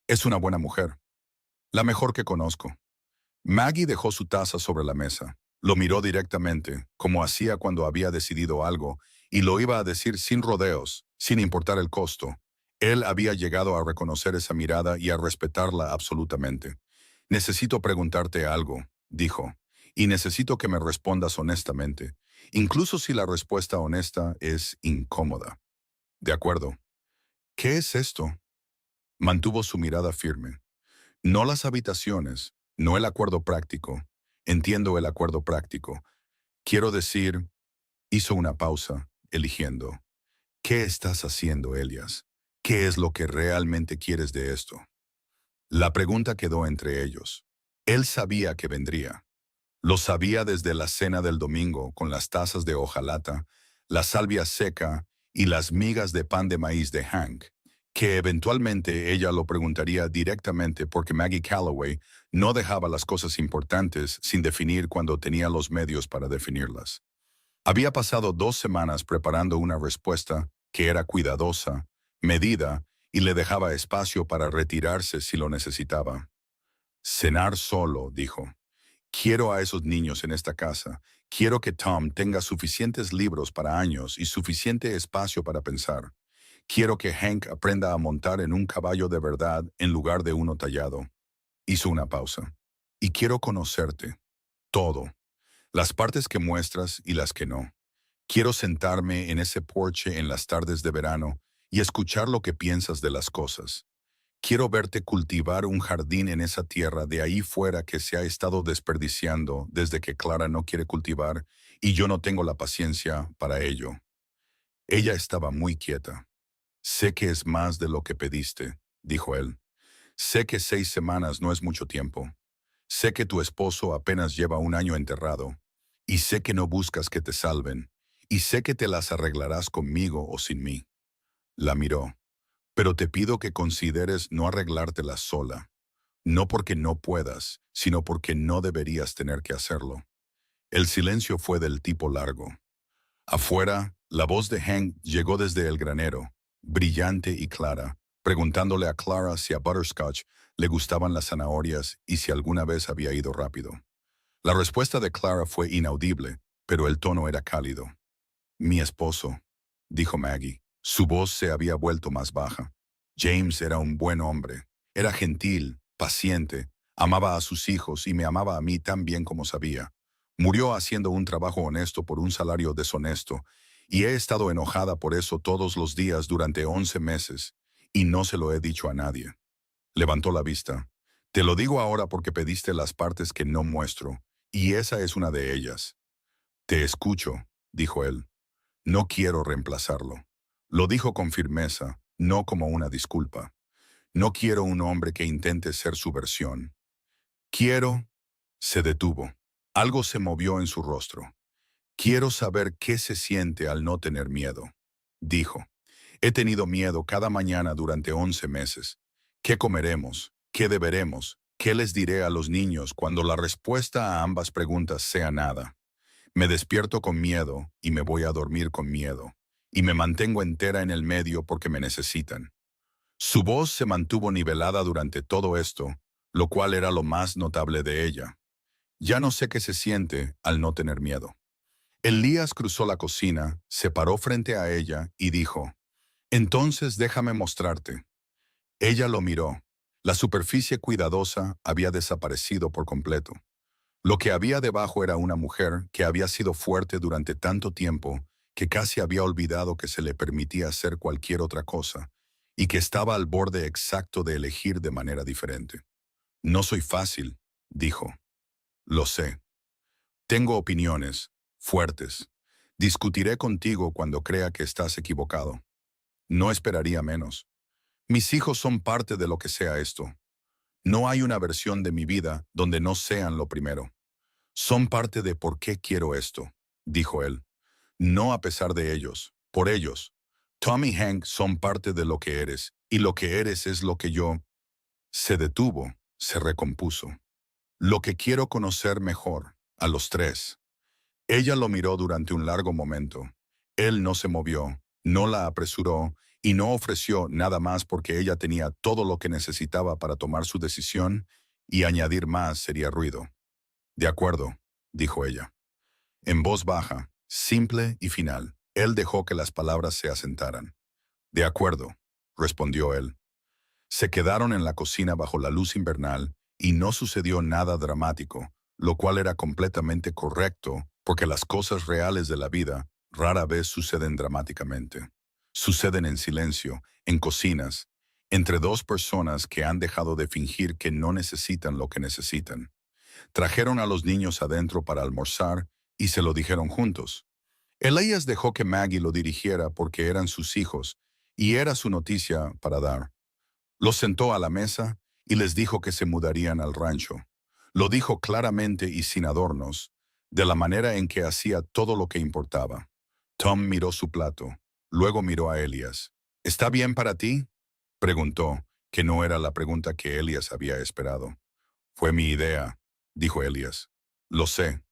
S1: Es una buena mujer. La mejor que conozco. Maggie dejó su taza sobre la mesa. Lo miró directamente, como hacía cuando había decidido algo, y lo iba a decir sin rodeos, sin importar el costo. Él había llegado a reconocer esa mirada y a respetarla absolutamente. «Necesito preguntarte algo», dijo, «y necesito que me respondas honestamente, incluso si la respuesta honesta es incómoda». «De acuerdo». «¿Qué es esto?». Mantuvo su mirada firme. «No las habitaciones, no el acuerdo práctico. Entiendo el acuerdo práctico. Quiero decir», hizo una pausa, eligiendo. «¿Qué estás haciendo, Elias? ¿Qué es lo que realmente quieres de esto?». La pregunta quedó entre ellos. Él sabía que vendría. Lo sabía desde la cena del domingo con las tazas de hojalata, la salvia seca y las migas de pan de maíz de Hank, que eventualmente ella lo preguntaría directamente porque Maggie Calloway no dejaba las cosas importantes sin definir cuando tenía los medios para definirlas. Había pasado 2 semanas preparando una respuesta que era cuidadosa, medida y le dejaba espacio para retirarse si lo necesitaba. «Cenar solo», dijo. «Quiero a esos niños en esta casa. Quiero que Tom tenga suficientes libros para años y suficiente espacio para pensar. Quiero que Hank aprenda a montar en un caballo de verdad en lugar de uno tallado». Hizo una pausa. «Y quiero conocerte. Todo. Las partes que muestras y las que no. Quiero sentarme en ese porche en las tardes de verano y escuchar lo que piensas de las cosas. Quiero verte cultivar un jardín en esa tierra de ahí fuera que se ha estado desperdiciando desde que Clara no quiere cultivar y yo no tengo la paciencia para ello». Ella estaba muy quieta. «Sé que es más de lo que pediste», dijo él. «Sé que 6 semanas no es mucho tiempo. Sé que tu esposo apenas lleva 1 año enterrado. Y sé que no buscas que te salven. Y sé que te las arreglarás conmigo o sin mí». La miró. «Pero te pido que consideres no arreglártelas sola. No porque no puedas, sino porque no deberías tener que hacerlo». El silencio fue del tipo largo. Afuera, la voz de Hank llegó desde el granero, brillante y clara, preguntándole a Clara si a Butterscotch le gustaban las zanahorias y si alguna vez había ido rápido. La respuesta de Clara fue inaudible, pero el tono era cálido. «Mi esposo», dijo Maggie. Su voz se había vuelto más baja. «James era un buen hombre. Era gentil, paciente, amaba a sus hijos y me amaba a mí tan bien como sabía. Murió haciendo un trabajo honesto por un salario deshonesto, y he estado enojada por eso todos los días durante 11 meses, y no se lo he dicho a nadie». Levantó la vista. «Te lo digo ahora porque pediste las partes que no muestro, y esa es una de ellas». Te escucho, dijo él. No quiero reemplazarlo. Lo dijo con firmeza, no como una disculpa. No quiero un hombre que intente ser su versión. Quiero... Se detuvo. Algo se movió en su rostro. Quiero saber qué se siente al no tener miedo, dijo. He tenido miedo cada mañana durante 11 meses. ¿Qué comeremos? ¿Qué deberemos? ¿Qué les diré a los niños cuando la respuesta a ambas preguntas sea nada? Me despierto con miedo y me voy a dormir con miedo. Y me mantengo entera en el medio porque me necesitan. Su voz se mantuvo nivelada durante todo esto, lo cual era lo más notable de ella. Ya no sé qué se siente al no tener miedo. Elías cruzó la cocina, se paró frente a ella y dijo, «Entonces déjame mostrarte». Ella lo miró. La superficie cuidadosa había desaparecido por completo. Lo que había debajo era una mujer que había sido fuerte durante tanto tiempo que casi había olvidado que se le permitía hacer cualquier otra cosa y que estaba al borde exacto de elegir de manera diferente. «No soy fácil», dijo. «Lo sé. Tengo opiniones, fuertes. Discutiré contigo cuando crea que estás equivocado. No esperaría menos. Mis hijos son parte de lo que sea esto. No hay una versión de mi vida donde no sean lo primero. Son parte de por qué quiero esto», dijo él. «No a pesar de ellos, por ellos. Tom y Hank son parte de lo que eres, y lo que eres es lo que yo...» Se detuvo, se recompuso. «Lo que quiero conocer mejor, a los tres». Ella lo miró durante un largo momento. Él no se movió, no la apresuró y no ofreció nada más porque ella tenía todo lo que necesitaba para tomar su decisión y añadir más sería ruido. «De acuerdo», dijo ella. En voz baja, simple y final, él dejó que las palabras se asentaran. «De acuerdo», respondió él. Se quedaron en la cocina bajo la luz invernal y no sucedió nada dramático, lo cual era completamente correcto porque las cosas reales de la vida rara vez suceden dramáticamente. Suceden en silencio, en cocinas, entre dos personas que han dejado de fingir que no necesitan lo que necesitan. Trajeron a los niños adentro para almorzar y se lo dijeron juntos. Elías dejó que Maggie lo dirigiera porque eran sus hijos y era su noticia para dar. Los sentó a la mesa y les dijo que se mudarían al rancho. Lo dijo claramente y sin adornos, de la manera en que hacía todo lo que importaba. Tom miró su plato, luego miró a Elías. «¿Está bien para ti?», preguntó, que no era la pregunta que Elías había esperado. «Fue mi idea», dijo Elías. «Lo sé».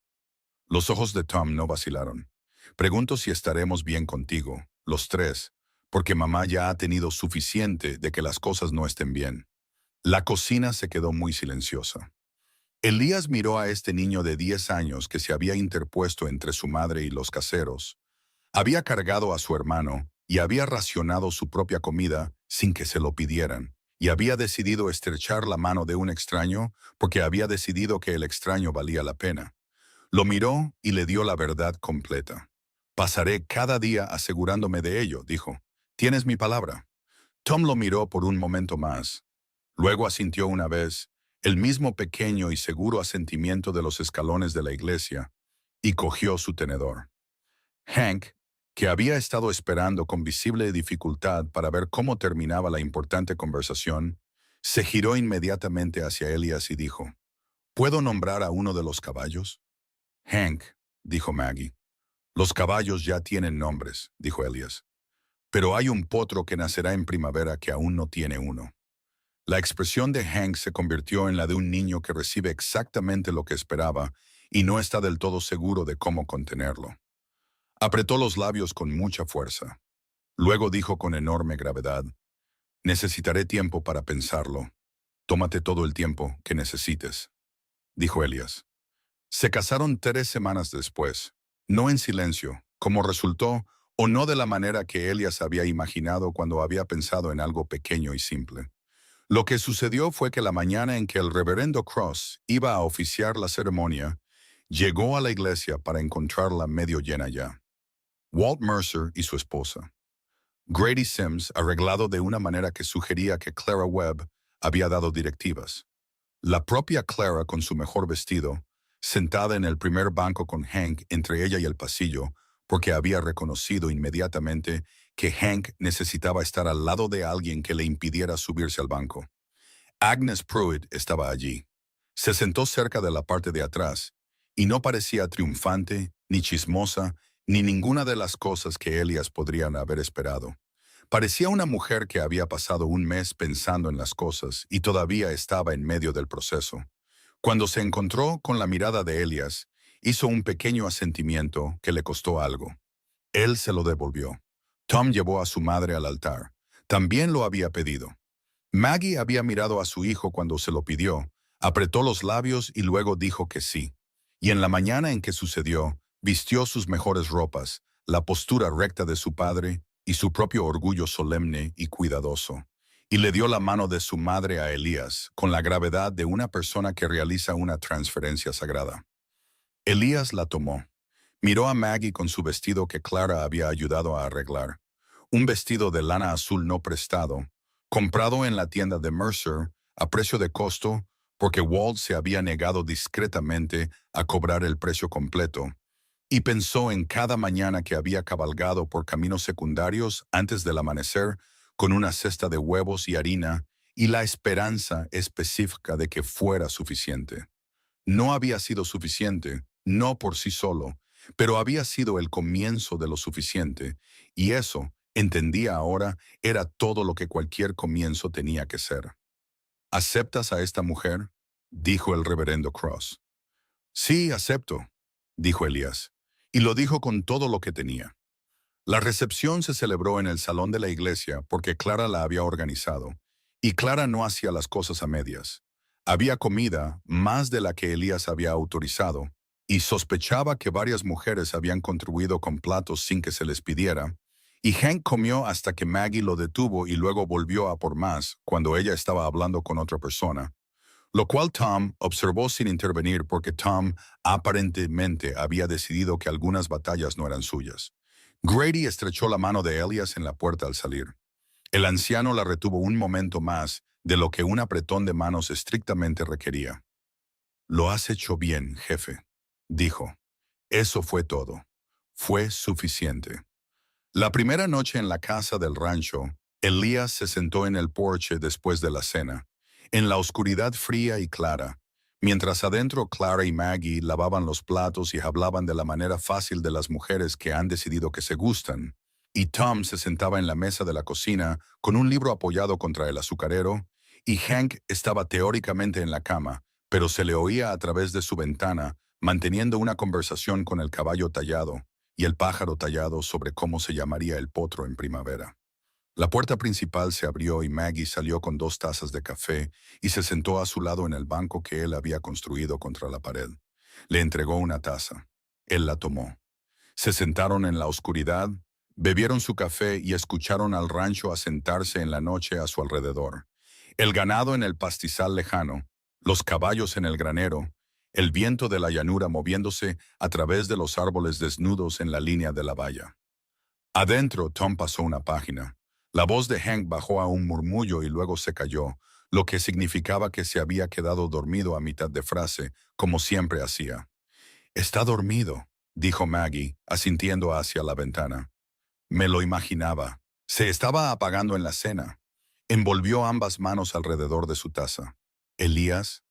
S1: Los ojos de Tom no vacilaron. «Pregunto si estaremos bien contigo, los tres, porque mamá ya ha tenido suficiente de que las cosas no estén bien». La cocina se quedó muy silenciosa. Elías miró a este niño de 10 años que se había interpuesto entre su madre y los caseros. Había cargado a su hermano y había racionado su propia comida sin que se lo pidieran, y había decidido estrechar la mano de un extraño porque había decidido que el extraño valía la pena. Lo miró y le dio la verdad completa. «Pasaré cada día asegurándome de ello», dijo. «Tienes mi palabra». Tom lo miró por un momento más. Luego asintió una vez, el mismo pequeño y seguro asentimiento de los escalones de la iglesia, y cogió su tenedor. Hank, que había estado esperando con visible dificultad para ver cómo terminaba la importante conversación, se giró inmediatamente hacia Elías y dijo, «¿Puedo nombrar a uno de los caballos?» «Hank», dijo Maggie. «Los caballos ya tienen nombres», dijo Elías. «Pero hay un potro que nacerá en primavera que aún no tiene uno». La expresión de Hank se convirtió en la de un niño que recibe exactamente lo que esperaba y no está del todo seguro de cómo contenerlo. Apretó los labios con mucha fuerza. Luego dijo con enorme gravedad, «Necesitaré tiempo para pensarlo. Tómate todo el tiempo que necesites», dijo Elías. Se casaron 3 semanas después, no en silencio, como resultó, o no de la manera que Elías había imaginado cuando había pensado en algo pequeño y simple. Lo que sucedió fue que la mañana en que el reverendo Cross iba a oficiar la ceremonia, llegó a la iglesia para encontrarla medio llena ya. Walt Mercer y su esposa. Grady Sims, arreglado de una manera que sugería que Clara Webb había dado directivas. La propia Clara con su mejor vestido, sentada en el primer banco con Hank entre ella y el pasillo, porque había reconocido inmediatamente que Hank necesitaba estar al lado de alguien que le impidiera subirse al banco. Agnes Pruitt estaba allí. Se sentó cerca de la parte de atrás, y no parecía triunfante, ni chismosa, ni ninguna de las cosas que Elias podrían haber esperado. Parecía una mujer que había pasado un mes pensando en las cosas y todavía estaba en medio del proceso. Cuando se encontró con la mirada de Elias, hizo un pequeño asentimiento que le costó algo. Él se lo devolvió. Tom llevó a su madre al altar. También lo había pedido. Maggie había mirado a su hijo cuando se lo pidió, apretó los labios y luego dijo que sí. Y en la mañana en que sucedió, vistió sus mejores ropas, la postura recta de su padre y su propio orgullo solemne y cuidadoso. Y le dio la mano de su madre a Elías, con la gravedad de una persona que realiza una transferencia sagrada. Elías la tomó. Miró a Maggie con su vestido que Clara había ayudado a arreglar. Un vestido de lana azul no prestado, comprado en la tienda de Mercer a precio de costo porque Walt se había negado discretamente a cobrar el precio completo, y pensó en cada mañana que había cabalgado por caminos secundarios antes del amanecer con una cesta de huevos y harina y la esperanza específica de que fuera suficiente. No había sido suficiente, no por sí solo, pero había sido el comienzo de lo suficiente, y eso, entendía ahora, era todo lo que cualquier comienzo tenía que ser. ¿Aceptas a esta mujer?, dijo el reverendo Cross. Sí, acepto, dijo Elías, y lo dijo con todo lo que tenía. La recepción se celebró en el salón de la iglesia porque Clara la había organizado, y Clara no hacía las cosas a medias. Había comida, más de la que Elías había autorizado, y sospechaba que varias mujeres habían contribuido con platos sin que se les pidiera, y Hank comió hasta que Maggie lo detuvo y luego volvió a por más cuando ella estaba hablando con otra persona, lo cual Tom observó sin intervenir porque Tom aparentemente había decidido que algunas batallas no eran suyas. Grady estrechó la mano de Elias en la puerta al salir. El anciano la retuvo un momento más de lo que un apretón de manos estrictamente requería. Lo has hecho bien, jefe, dijo. Eso fue todo. Fue suficiente. La primera noche en la casa del rancho, Elías se sentó en el porche después de la cena, en la oscuridad fría y clara, mientras adentro Clara y Maggie lavaban los platos y hablaban de la manera fácil de las mujeres que han decidido que se gustan, y Tom se sentaba en la mesa de la cocina con un libro apoyado contra el azucarero, y Hank estaba teóricamente en la cama, pero se le oía a través de su ventana, manteniendo una conversación con el caballo tallado y el pájaro tallado sobre cómo se llamaría el potro en primavera. La puerta principal se abrió y Maggie salió con 2 tazas de café y se sentó a su lado en el banco que él había construido contra la pared. Le entregó una taza. Él la tomó. Se sentaron en la oscuridad, bebieron su café y escucharon al rancho asentarse en la noche a su alrededor. El ganado en el pastizal lejano, los caballos en el granero, el viento de la llanura moviéndose a través de los árboles desnudos en la línea de la valla. Adentro, Tom pasó una página. La voz de Hank bajó a un murmullo y luego se cayó, lo que significaba que se había quedado dormido a mitad de frase, como siempre hacía. Está dormido, dijo Maggie, asintiendo hacia la ventana. Me lo imaginaba. Se estaba apagando en la cena. Envolvió ambas manos alrededor de su taza. Elías.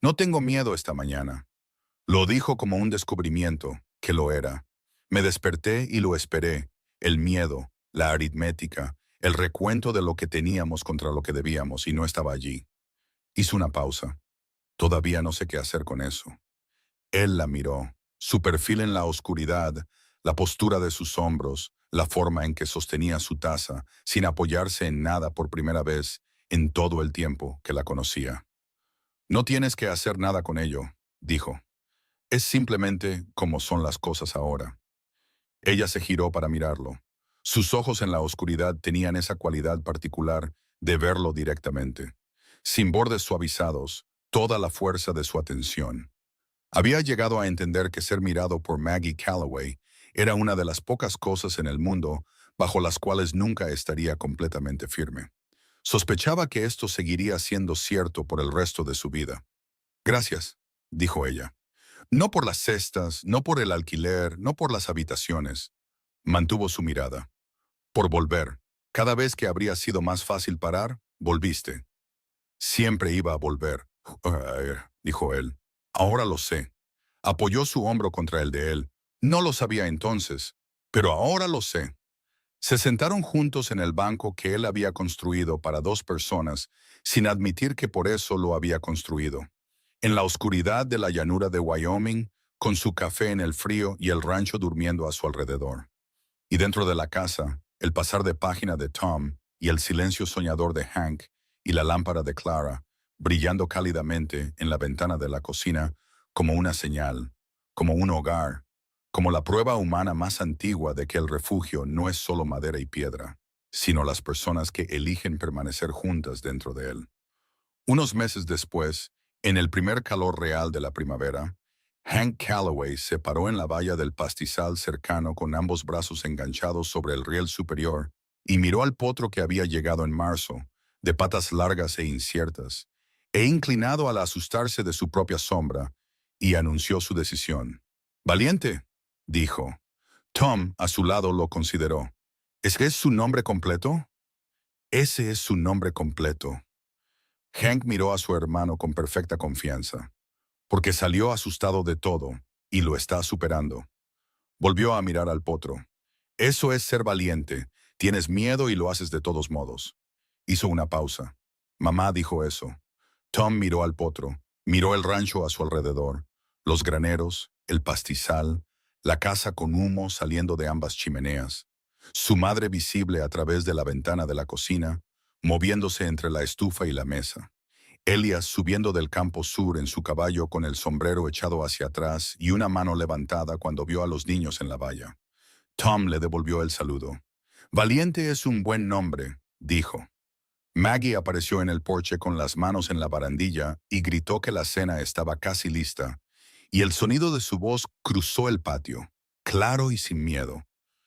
S1: No tengo miedo esta mañana. Lo dijo como un descubrimiento, que lo era. Me desperté y lo esperé. El miedo, la aritmética, el recuento de lo que teníamos contra lo que debíamos y no estaba allí. Hizo una pausa. Todavía no sé qué hacer con eso. Él la miró, su perfil en la oscuridad, la postura de sus hombros, la forma en que sostenía su taza, sin apoyarse en nada por primera vez en todo el tiempo que la conocía. No tienes que hacer nada con ello, dijo. Es simplemente como son las cosas ahora. Ella se giró para mirarlo. Sus ojos en la oscuridad tenían esa cualidad particular de verlo directamente, sin bordes suavizados, toda la fuerza de su atención. Había llegado a entender que ser mirado por Maggie Calloway era una de las pocas cosas en el mundo bajo las cuales nunca estaría completamente firme. Sospechaba que esto seguiría siendo cierto por el resto de su vida. Gracias, dijo ella. No por las cestas, no por el alquiler, no por las habitaciones. Mantuvo su mirada. Por volver. Cada vez que habría sido más fácil parar, volviste. Siempre iba a volver, dijo él. Ahora lo sé. Apoyó su hombro contra el de él. No lo sabía entonces, pero ahora lo sé. Se sentaron juntos en el banco que él había construido para dos personas, sin admitir que por eso lo había construido. En la oscuridad de la llanura de Wyoming, con su café en el frío y el rancho durmiendo a su alrededor. Y dentro de la casa, el pasar de página de Tom y el silencio soñador de Hank y la lámpara de Clara, brillando cálidamente en la ventana de la cocina como una señal, como un hogar, como la prueba humana más antigua de que el refugio no es solo madera y piedra, sino las personas que eligen permanecer juntas dentro de él. Unos meses después, en el primer calor real de la primavera, Hank Calloway se paró en la valla del pastizal cercano con ambos brazos enganchados sobre el riel superior y miró al potro que había llegado en marzo, de patas largas e inciertas, e inclinado al asustarse de su propia sombra, y anunció su decisión. «Valiente», dijo. Tom, a su lado, lo consideró. ¿Es que es su nombre completo? Ese es su nombre completo. Hank miró a su hermano con perfecta confianza, porque salió asustado de todo, y lo está superando. Volvió a mirar al potro. Eso es ser valiente. Tienes miedo y lo haces de todos modos. Hizo una pausa. Mamá dijo eso. Tom miró al potro, miró el rancho a su alrededor, los graneros, el pastizal, la casa con humo saliendo de ambas chimeneas, su madre visible a través de la ventana de la cocina, moviéndose entre la estufa y la mesa. Elias subiendo del campo sur en su caballo con el sombrero echado hacia atrás y una mano levantada cuando vio a los niños en la valla. Tom le devolvió el saludo. «Valiente es un buen nombre», dijo. Maggie apareció en el porche con las manos en la barandilla y gritó que la cena estaba casi lista, y el sonido de su voz cruzó el patio, claro y sin miedo.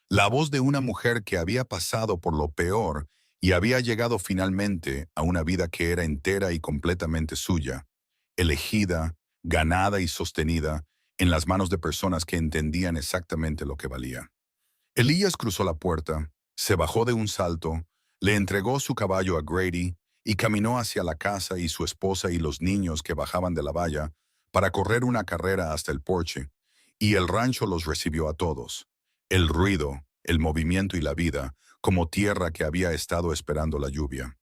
S1: La voz de una mujer que había pasado por lo peor y había llegado finalmente a una vida que era entera y completamente suya, elegida, ganada y sostenida en las manos de personas que entendían exactamente lo que valía. Elías cruzó la puerta, se bajó de un salto, le entregó su caballo a Grady y caminó hacia la casa y su esposa y los niños que bajaban de la valla para correr una carrera hasta el porche, y el rancho los recibió a todos. El ruido, el movimiento y la vida, como tierra que había estado esperando la lluvia.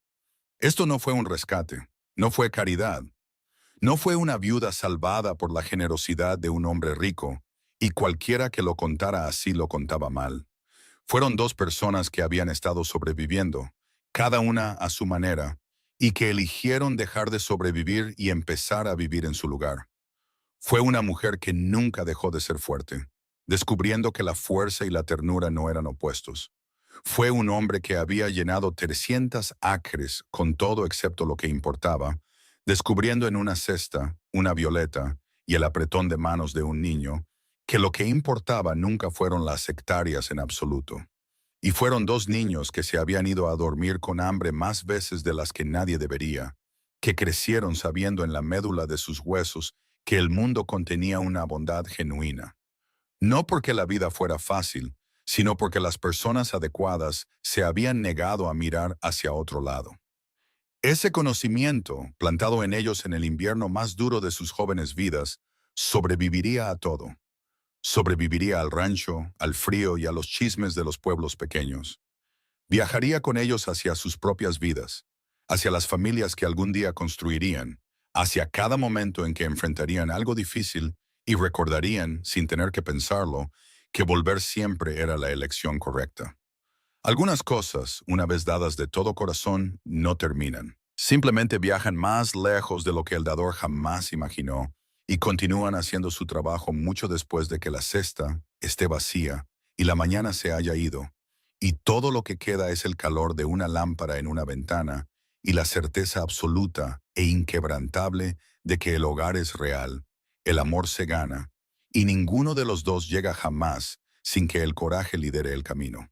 S1: Esto no fue un rescate, no fue caridad, no fue una viuda salvada por la generosidad de un hombre rico, y cualquiera que lo contara así lo contaba mal. Fueron dos personas que habían estado sobreviviendo, cada una a su manera, y que eligieron dejar de sobrevivir y empezar a vivir en su lugar. Fue una mujer que nunca dejó de ser fuerte, descubriendo que la fuerza y la ternura no eran opuestos. Fue un hombre que había llenado 300 acres con todo excepto lo que importaba, descubriendo en una cesta, una violeta y el apretón de manos de un niño, que lo que importaba nunca fueron las hectáreas en absoluto. Y fueron dos niños que se habían ido a dormir con hambre más veces de las que nadie debería, que crecieron sabiendo en la médula de sus huesos que el mundo contenía una bondad genuina. No porque la vida fuera fácil, sino porque las personas adecuadas se habían negado a mirar hacia otro lado. Ese conocimiento, plantado en ellos en el invierno más duro de sus jóvenes vidas, sobreviviría a todo. Sobreviviría al rancho, al frío y a los chismes de los pueblos pequeños. Viajaría con ellos hacia sus propias vidas, hacia las familias que algún día construirían, hacia cada momento en que enfrentarían algo difícil y recordarían, sin tener que pensarlo, que volver siempre era la elección correcta. Algunas cosas, una vez dadas de todo corazón, no terminan. Simplemente viajan más lejos de lo que el dador jamás imaginó y continúan haciendo su trabajo mucho después de que la cesta esté vacía y la mañana se haya ido, y todo lo que queda es el calor de una lámpara en una ventana y la certeza absoluta e inquebrantable de que el hogar es real, el amor se gana, y ninguno de los dos llega jamás sin que el coraje lidere el camino.